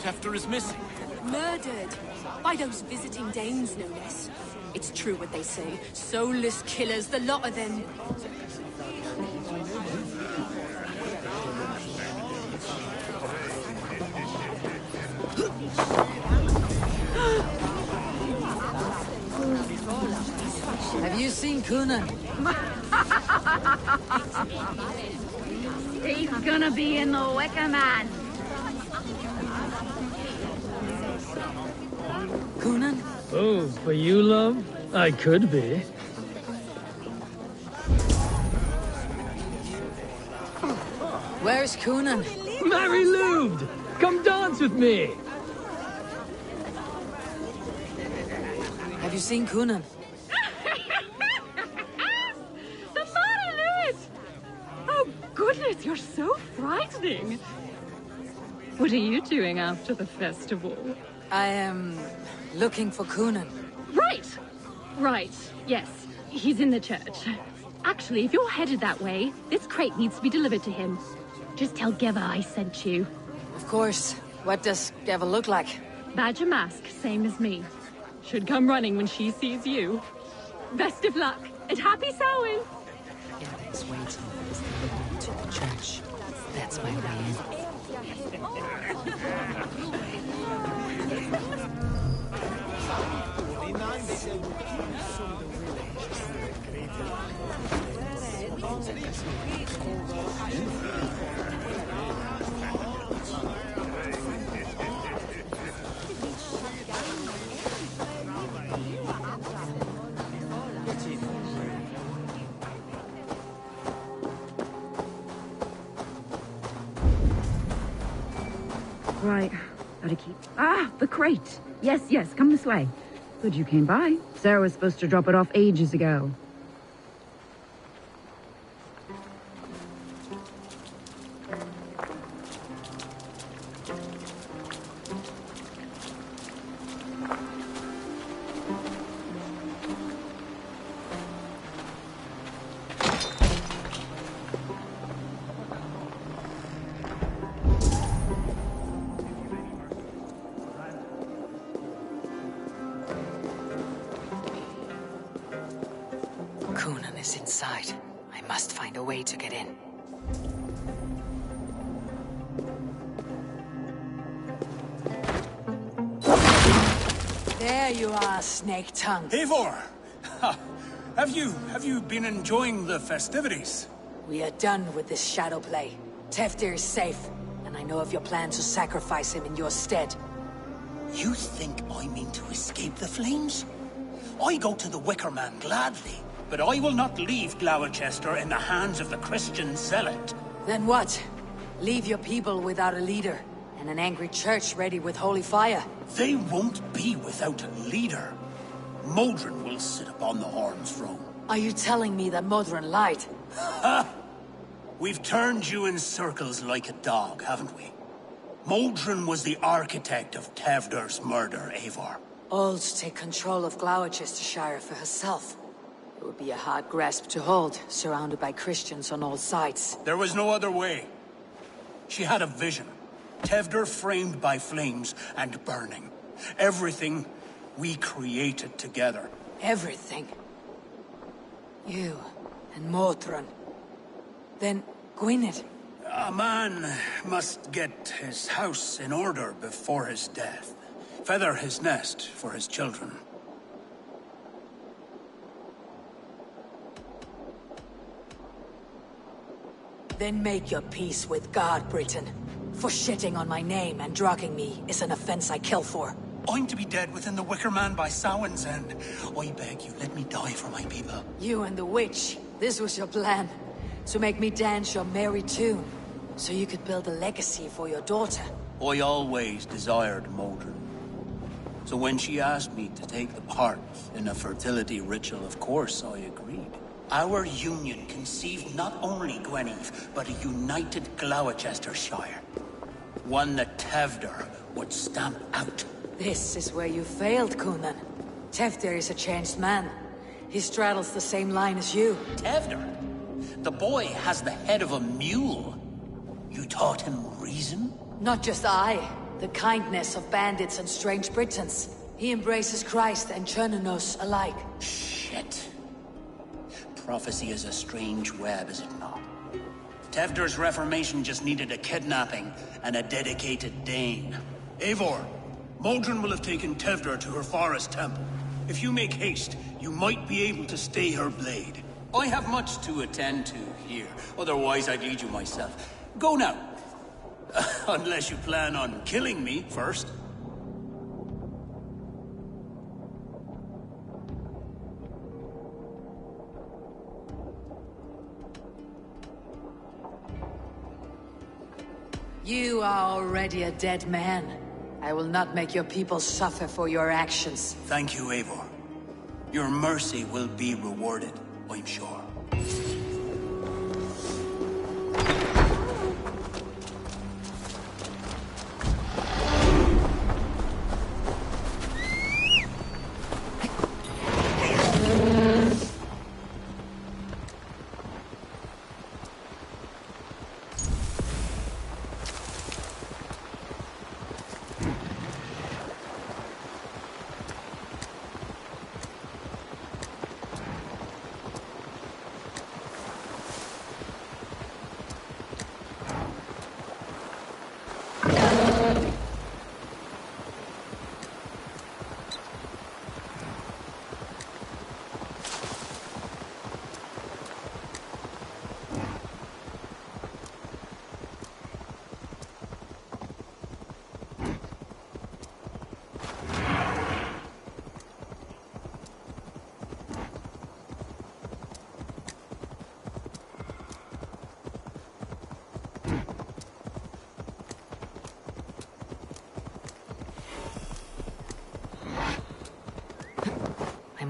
Tefter is missing. Murdered. By those visiting Danes, no less. It's true what they say. Soulless killers, the lot of them. Have you seen Coonan? He's gonna be in the Wicker Man. Coonan? Oh, for you, love? I could be. Where's Coonan? Mary Lubed! Come dance with me! Have you seen Coonan? The Lewis! Oh, goodness, you're so frightening. What are you doing after the festival? I am looking for Coonan. Right, yes. He's in the church. Actually, if you're headed that way, this crate needs to be delivered to him. Just tell Geva I sent you. Of course. What does Geva look like? Badger mask, same as me. Should come running when she sees you. Best of luck, and happy Samhain! Gavin's waiting to the church. That's my way in. right. Gotta keep... Ah, the crate! Yes, yes, come this way. Good you came by. Sarah was supposed to drop it off ages ago. Coonan is inside. I must find a way to get in. There you are, Snake Tongue. Eivor! Have you been enjoying the festivities? We are done with this shadow play. Teftir is safe, and I know of your plan to sacrifice him in your stead. You think I mean to escape the flames? I go to the Wicker Man gladly, but I will not leave Gloucester in the hands of the Christian zealot. Then what? Leave your people without a leader, and an angry church ready with holy fire? They won't be without a leader. Modron will sit upon the Horn's throne. Are you telling me that Modron lied? Ha! We've turned you in circles like a dog, haven't we? Modron was the architect of Tevder's murder, Eivor. All to take control of Gloucestershire for herself. It would be a hard grasp to hold, surrounded by Christians on all sides. There was no other way. She had a vision. Tevder framed by flames and burning. Everything we created together. Everything? You and Modron. Then Gwynedd. A man must get his house in order before his death. Feather his nest for his children. Then make your peace with God, Britain. For shitting on my name and drugging me is an offense I kill for. I'm to be dead within the Wicker Man by Samhain's end. I beg you, let me die for my people. You and the witch. This was your plan. To make me dance your merry tune. So you could build a legacy for your daughter. I always desired Modron. So when she asked me to take the part in a fertility ritual, of course I agreed. Our union conceived not only Gweneve, but a united Gloucestershire. One that Tevder would stamp out. This is where you failed, Coonan. Teftir is a changed man. He straddles the same line as you. Tevder? The boy has the head of a mule. You taught him reason? Not just I. The kindness of bandits and strange Britons. He embraces Christ and Chernonos alike. Shit. Prophecy is a strange web, is it not? Tevder's reformation just needed a kidnapping and a dedicated Dane. Eivor, Modron will have taken Tevder to her forest temple. If you make haste, you might be able to stay her blade. I have much to attend to here, otherwise I'd lead you myself. Go now. Unless you plan on killing me first. You are already a dead man. I will not make your people suffer for your actions. Thank you, Eivor. Your mercy will be rewarded, I'm sure.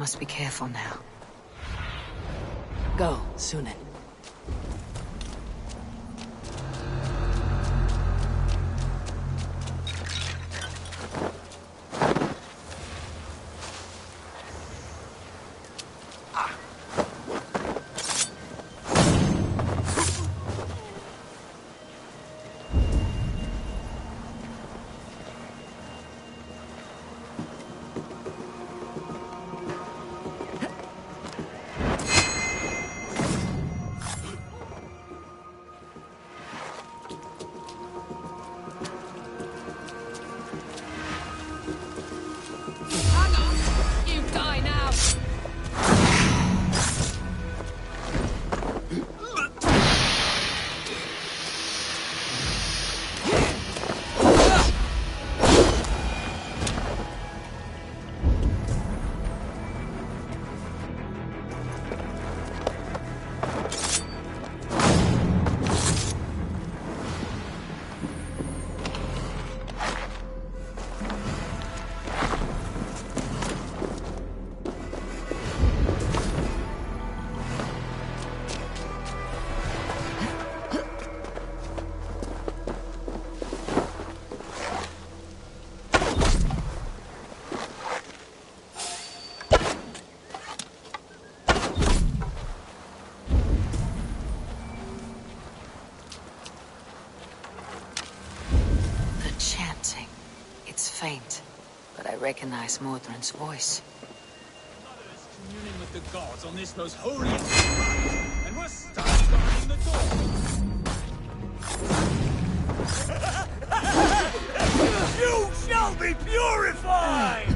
must be careful now. Go, Sunan. Faint, but I recognize Modron's voice. Communing with the gods on this most holiest of nights, and we're stuck guarding the door. You shall be purified!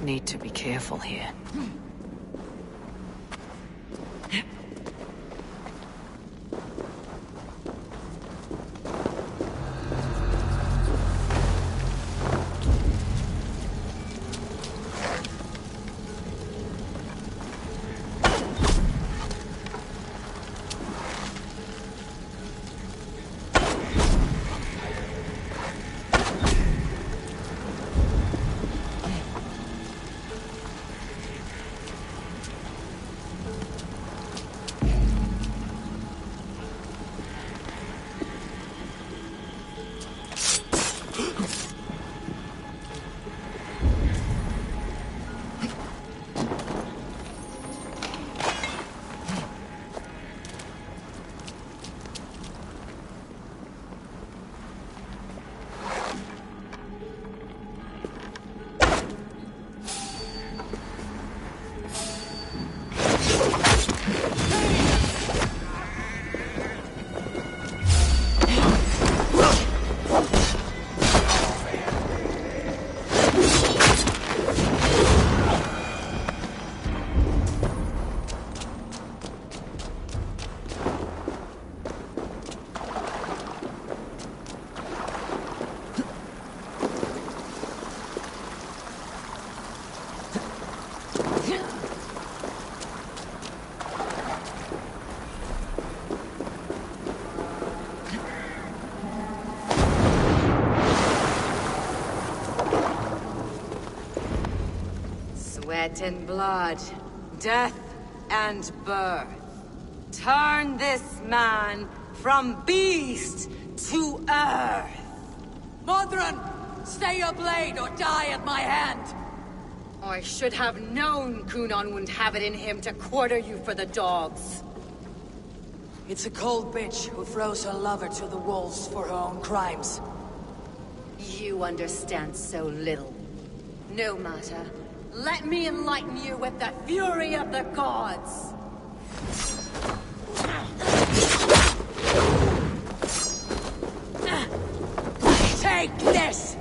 Need to be careful here. Sweat and blood, death and birth. Turn this man from beast to earth. Modron! Stay your blade or die at my hand! I should have known Kunon wouldn't have it in him to quarter you for the dogs. It's a cold bitch who throws her lover to the wolves for her own crimes. You understand so little. No matter. Let me enlighten you with the fury of the gods! Take this!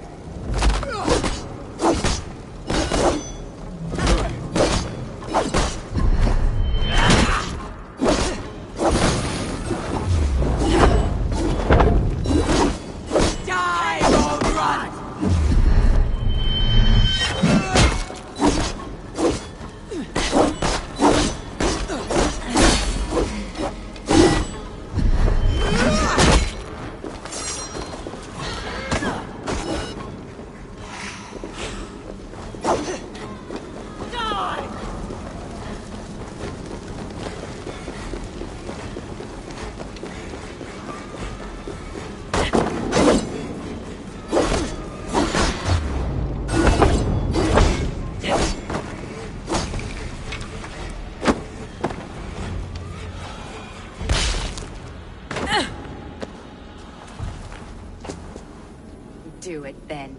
Do it then.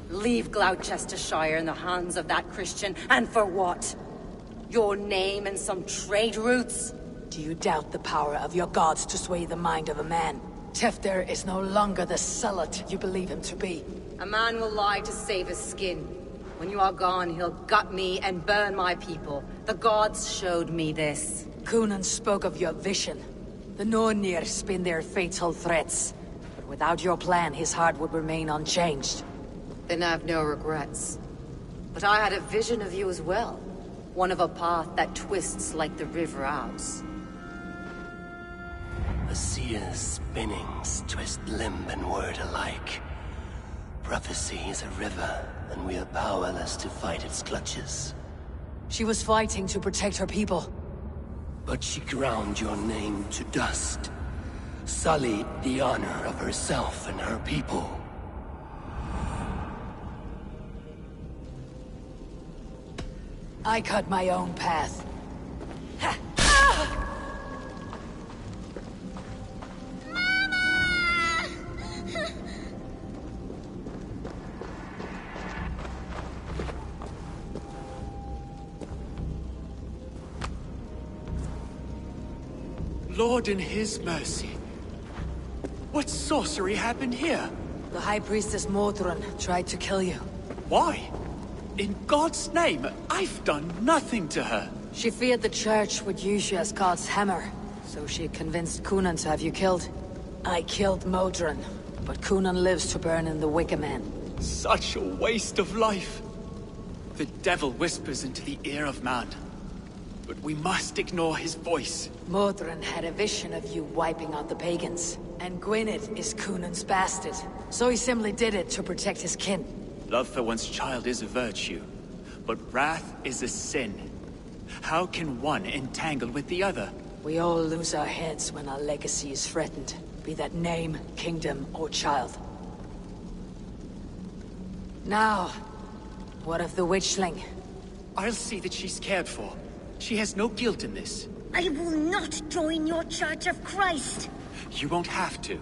Leave Gloucestershire in the hands of that Christian, and for what? Your name and some trade routes? Do you doubt the power of your gods to sway the mind of a man? Tefter is no longer the zealot you believe him to be. A man will lie to save his skin. When you are gone, he'll gut me and burn my people. The gods showed me this. Cunan spoke of your vision. The Nornir spin their fatal threats. But without your plan, his heart would remain unchanged. Then I've no regrets. But I had a vision of you as well. One of a path that twists like the river Ouse. The seer's spinnings twist limb and word alike. Prophecy is a river, and we are powerless to fight its clutches. She was fighting to protect her people. But she ground your name to dust. Sullied the honor of herself and her people. I cut my own path. Lord in his mercy. What sorcery happened here? The High Priestess Modron tried to kill you. Why? In God's name, I've done nothing to her. She feared the Church would use you as God's hammer, so she convinced Cunan to have you killed. I killed Modron, but Cunan lives to burn in the Wicker Man. Such a waste of life. The devil whispers into the ear of man. But we must ignore his voice. Modron had a vision of you wiping out the pagans. And Gwynedd is Cunan's bastard. So he simply did it to protect his kin. Love for one's child is a virtue, but wrath is a sin. How can one entangle with the other? We all lose our heads when our legacy is threatened. Be that name, kingdom, or child. Now, what of the witchling? I'll see that she's cared for. She has no guilt in this. I will not join your Church of Christ. You won't have to.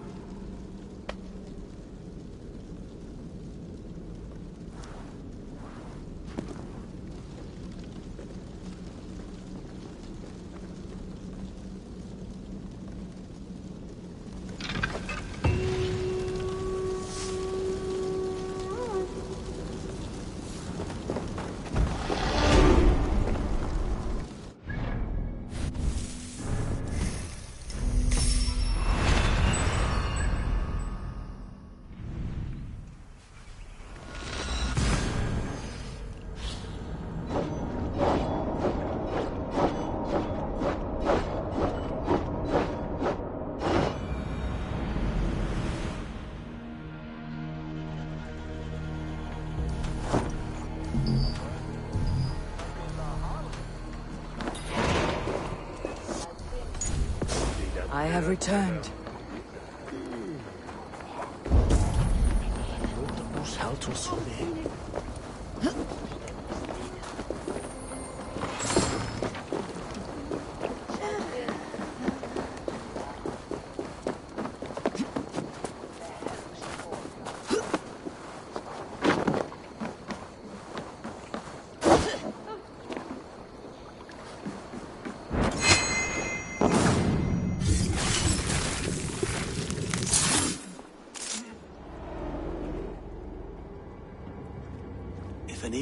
I have returned.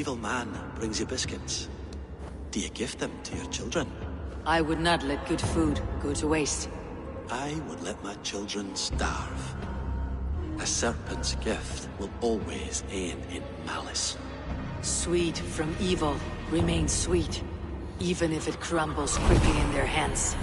evil man brings you biscuits, do you give them to your children? I would not let good food go to waste. I would let my children starve. A serpent's gift will always end in malice. Sweet from evil remains sweet, even if it crumbles quickly in their hands.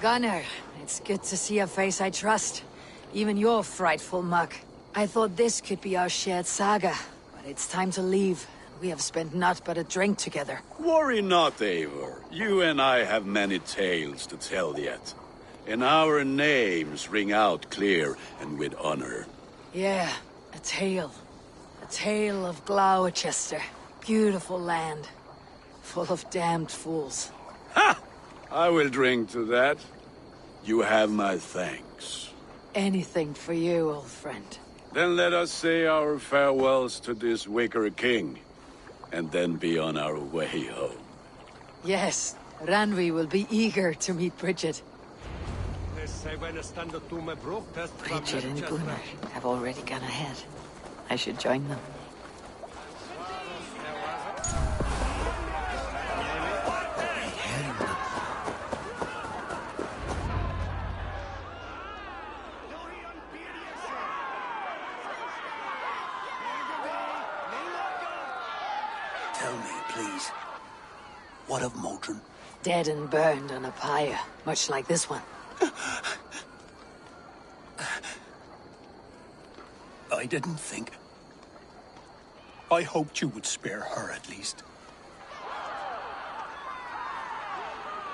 Gunnar, it's good to see a face I trust. Even your frightful muck. I thought this could be our shared saga, but it's time to leave. We have spent naught but a drink together. Worry not, Eivor. You and I have many tales to tell yet. And our names ring out clear and with honor. Yeah, a tale. A tale of Gloucester. Beautiful land. Full of damned fools. Ha! I will drink to that. You have my thanks. Anything for you, old friend. Then let us say our farewells to this Wicker King, and then be on our way home. Yes, Ranvi will be eager to meet Bridget. Bridget and Gunnar have already gone ahead. I should join them. Tell me, please. What of Modron? Dead and burned on a pyre, much like this one. I didn't think. I hoped you would spare her at least.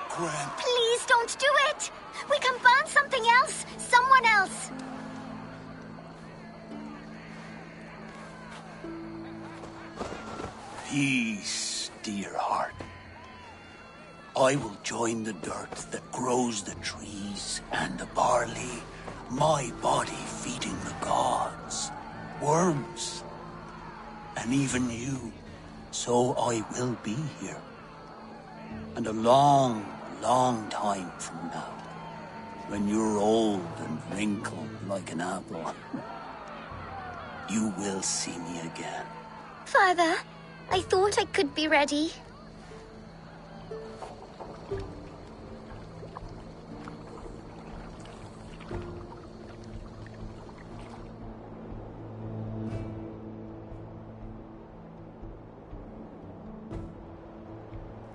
Gran. Please don't do it! We can burn something else! Someone else! Peace, dear heart. I will join the dirt that grows the trees and the barley, my body feeding the gods, worms, and even you. So I will be here. And a long, long time from now, when you're old and wrinkled like an apple, you will see me again. Father, I thought I could be ready.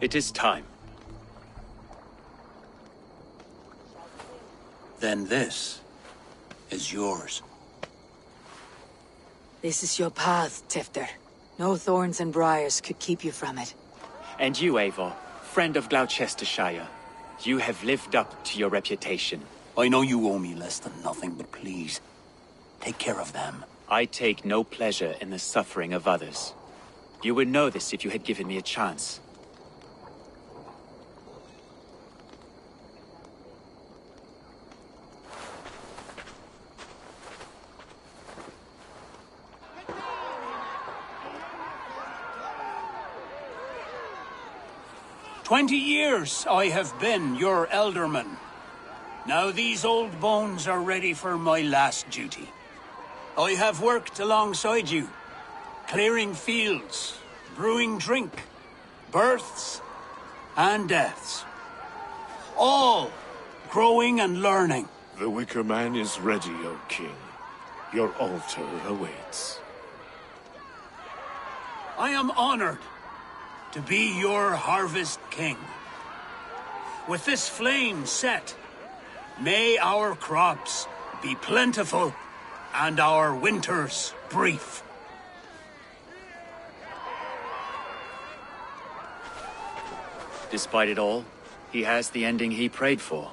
It is time. Then this is yours. This is your path, Tifter. No thorns and briars could keep you from it. And you, Eivor, friend of Gloucestershire, you have lived up to your reputation. I know you owe me less than nothing, but please, take care of them. I take no pleasure in the suffering of others. You would know this if you had given me a chance. "20 years I have been your elderman. Now these old bones are ready for my last duty. I have worked alongside you, clearing fields, brewing drink, births and deaths. All growing and learning. The Wicker Man is ready, O King. Your altar awaits. I am honored to be your Harvest King. With this flame set, may our crops be plentiful and our winters brief. Despite it all, he has the ending he prayed for.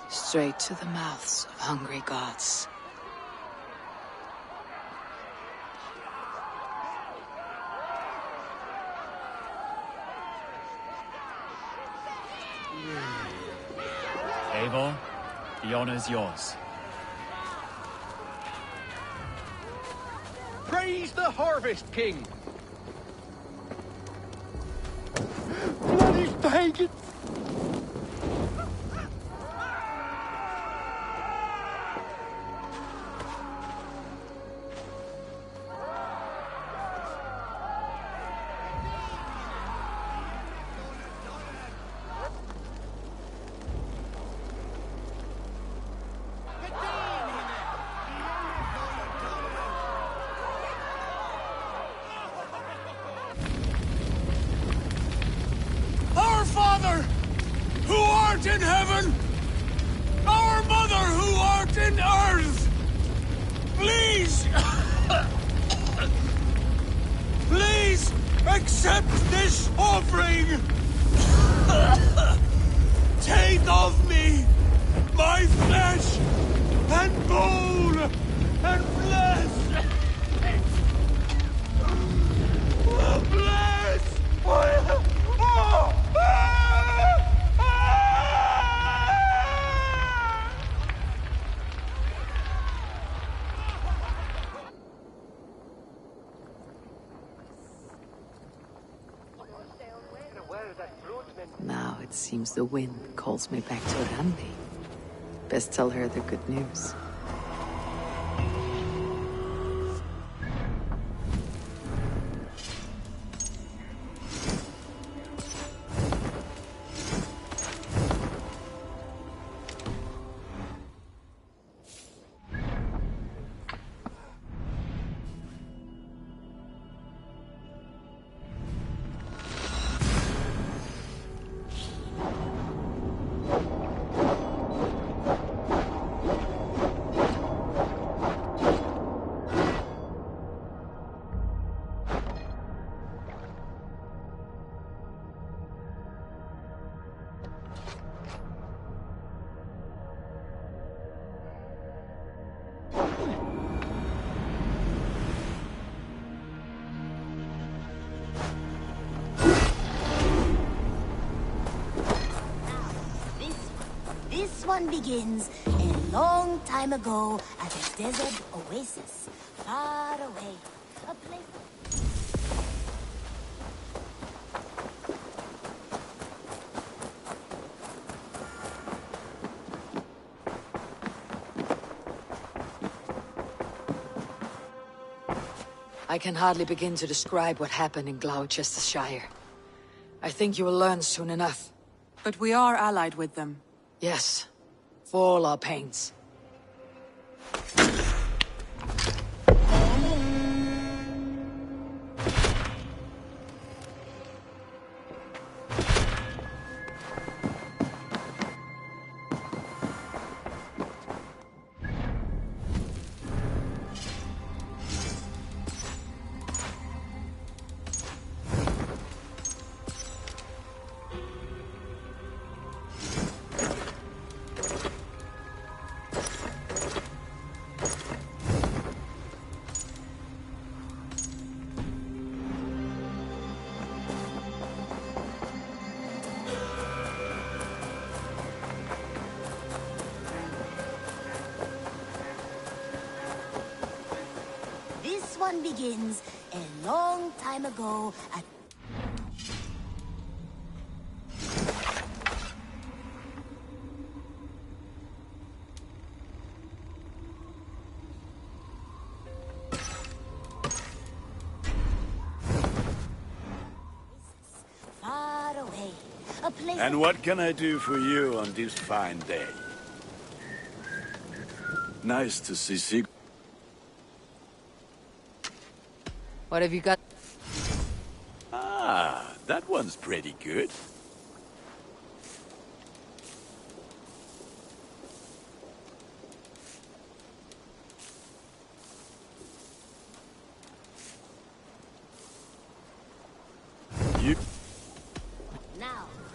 Straight to the mouths of hungry gods. Eivor, the honor's yours. Praise the Harvest King! Bloody pagans! Our Father, who art in heaven, our Mother, who art in earth, please, please accept this offering. Take of me my flesh and bone and bless. Bless. Now it seems the wind calls me back to Randi. Best tell her the good news. This one begins a long time ago at a desert oasis, far away. A place... I can hardly begin to describe what happened in Gloucestershire. I think you will learn soon enough. But we are allied with them. Yes, for all our pains. This one begins a long time ago at... far away. A place... And what can I do for you on this fine day? Nice to see Sig. What have you got? Ah, that one's pretty good.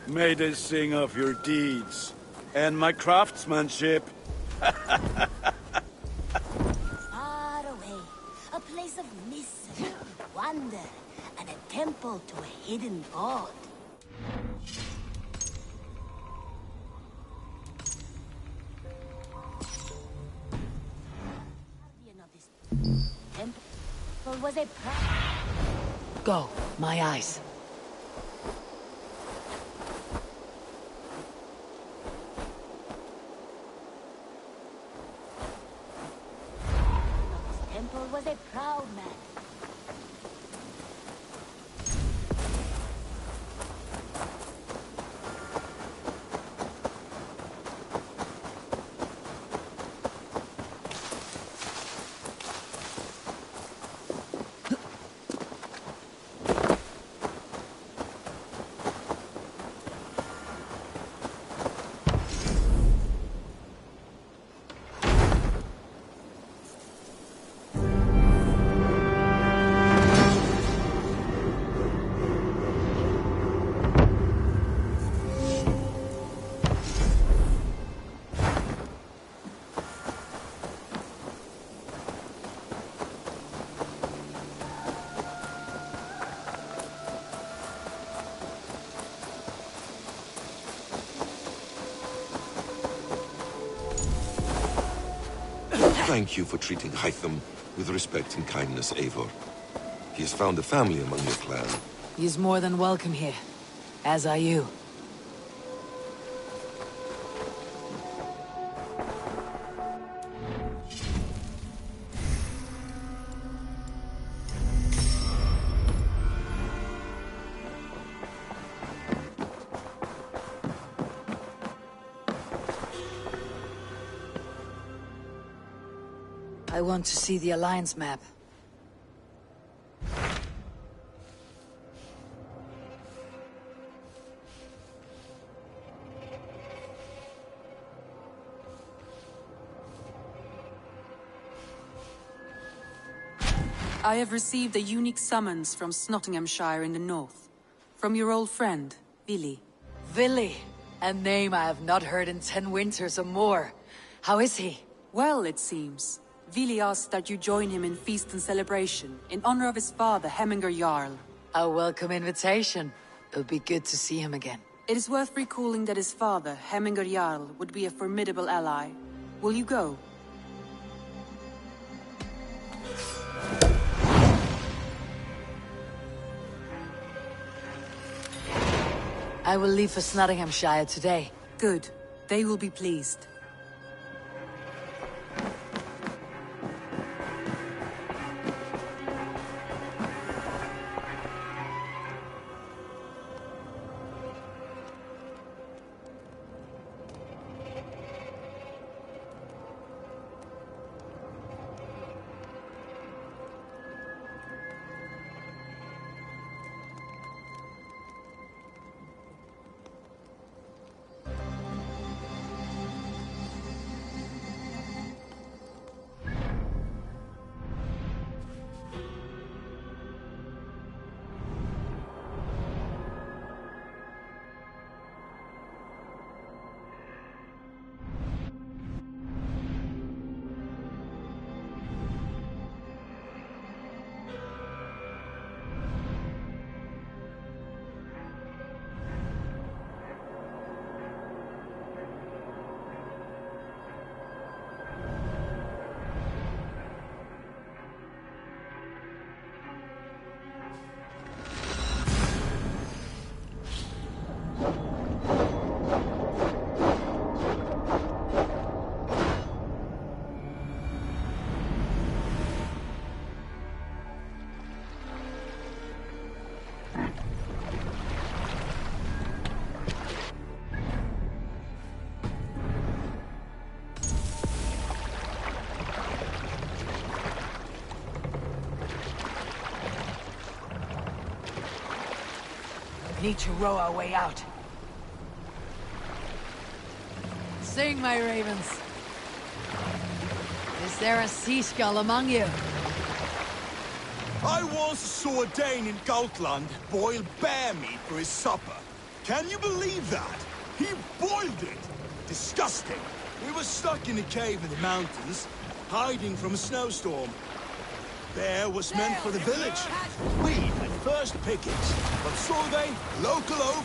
May they sing of your deeds and my craftsmanship. Far away, a place of mystery, wonder, and a temple to a hidden god. Temple was a Go, my eyes. temple was a proud man. Thank you for treating Hytham with respect and kindness, Eivor. He has found a family among your clan. He's more than welcome here, as are you. I want to see the Alliance map. I have received a unique summons from Nottinghamshire in the north. From your old friend, Vili. Vili, a name I have not heard in 10 winters or more. How is he? Well, it seems. Vili asked that you join him in feast and celebration, in honor of his father, Hemminger Jarl. A welcome invitation. It'll be good to see him again. It is worth recalling that his father, Hemminger Jarl, would be a formidable ally. Will you go? I will leave for Nottinghamshire today. Good. They will be pleased. Need to row our way out. Sing, my ravens. Is there a sea skull among you? I once saw a Dane in Gautland boil bear meat for his supper. Can you believe that? He boiled it! Disgusting! We were stuck in a cave in the mountains, hiding from a snowstorm. Bear was meant for the village. We had first pickings, but Solveig, local oak,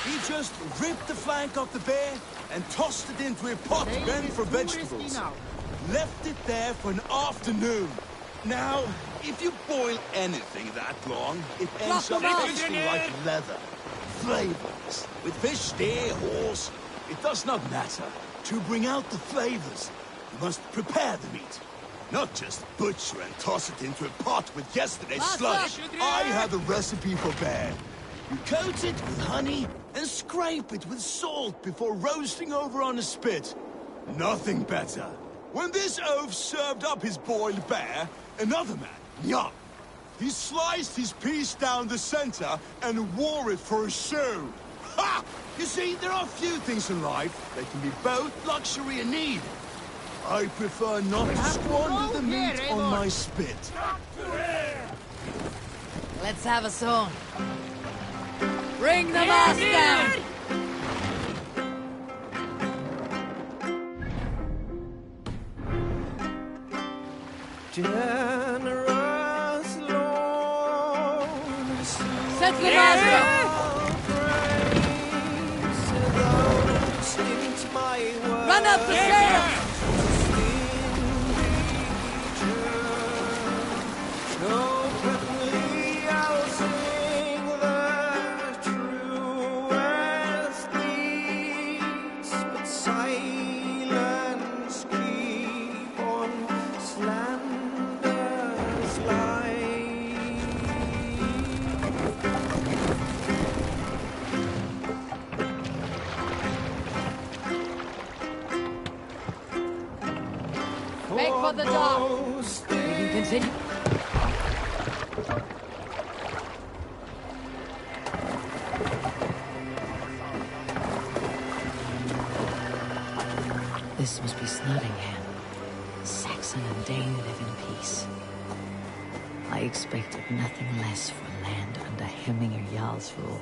he just ripped the flank off the bear and tossed it into a pot meant for vegetables. Left it there for an afternoon. Now, if you boil anything that long, it ends up tasting like leather. Flavors. With fish, deer, horse, it does not matter. To bring out the flavors, you must prepare the meat. Not just butcher and toss it into a pot with yesterday's sludge. I have a recipe for bear. You coat it with honey and scrape it with salt before roasting over on a spit. Nothing better. When this oaf served up his boiled bear, another man, Nyan, he sliced his piece down the center and wore it for a show. Ha! You see, there are few things in life that can be both luxury and need. I prefer not to squander the meat on my spit. Let's have a song. Bring the mass down! Generous Lord, set the mass down! Run up the stairs! Make for the dock. We can continue. This must be Snottingham. Saxon and Dane live in peace. I expected nothing less for land under Hemminger Jarl's rule.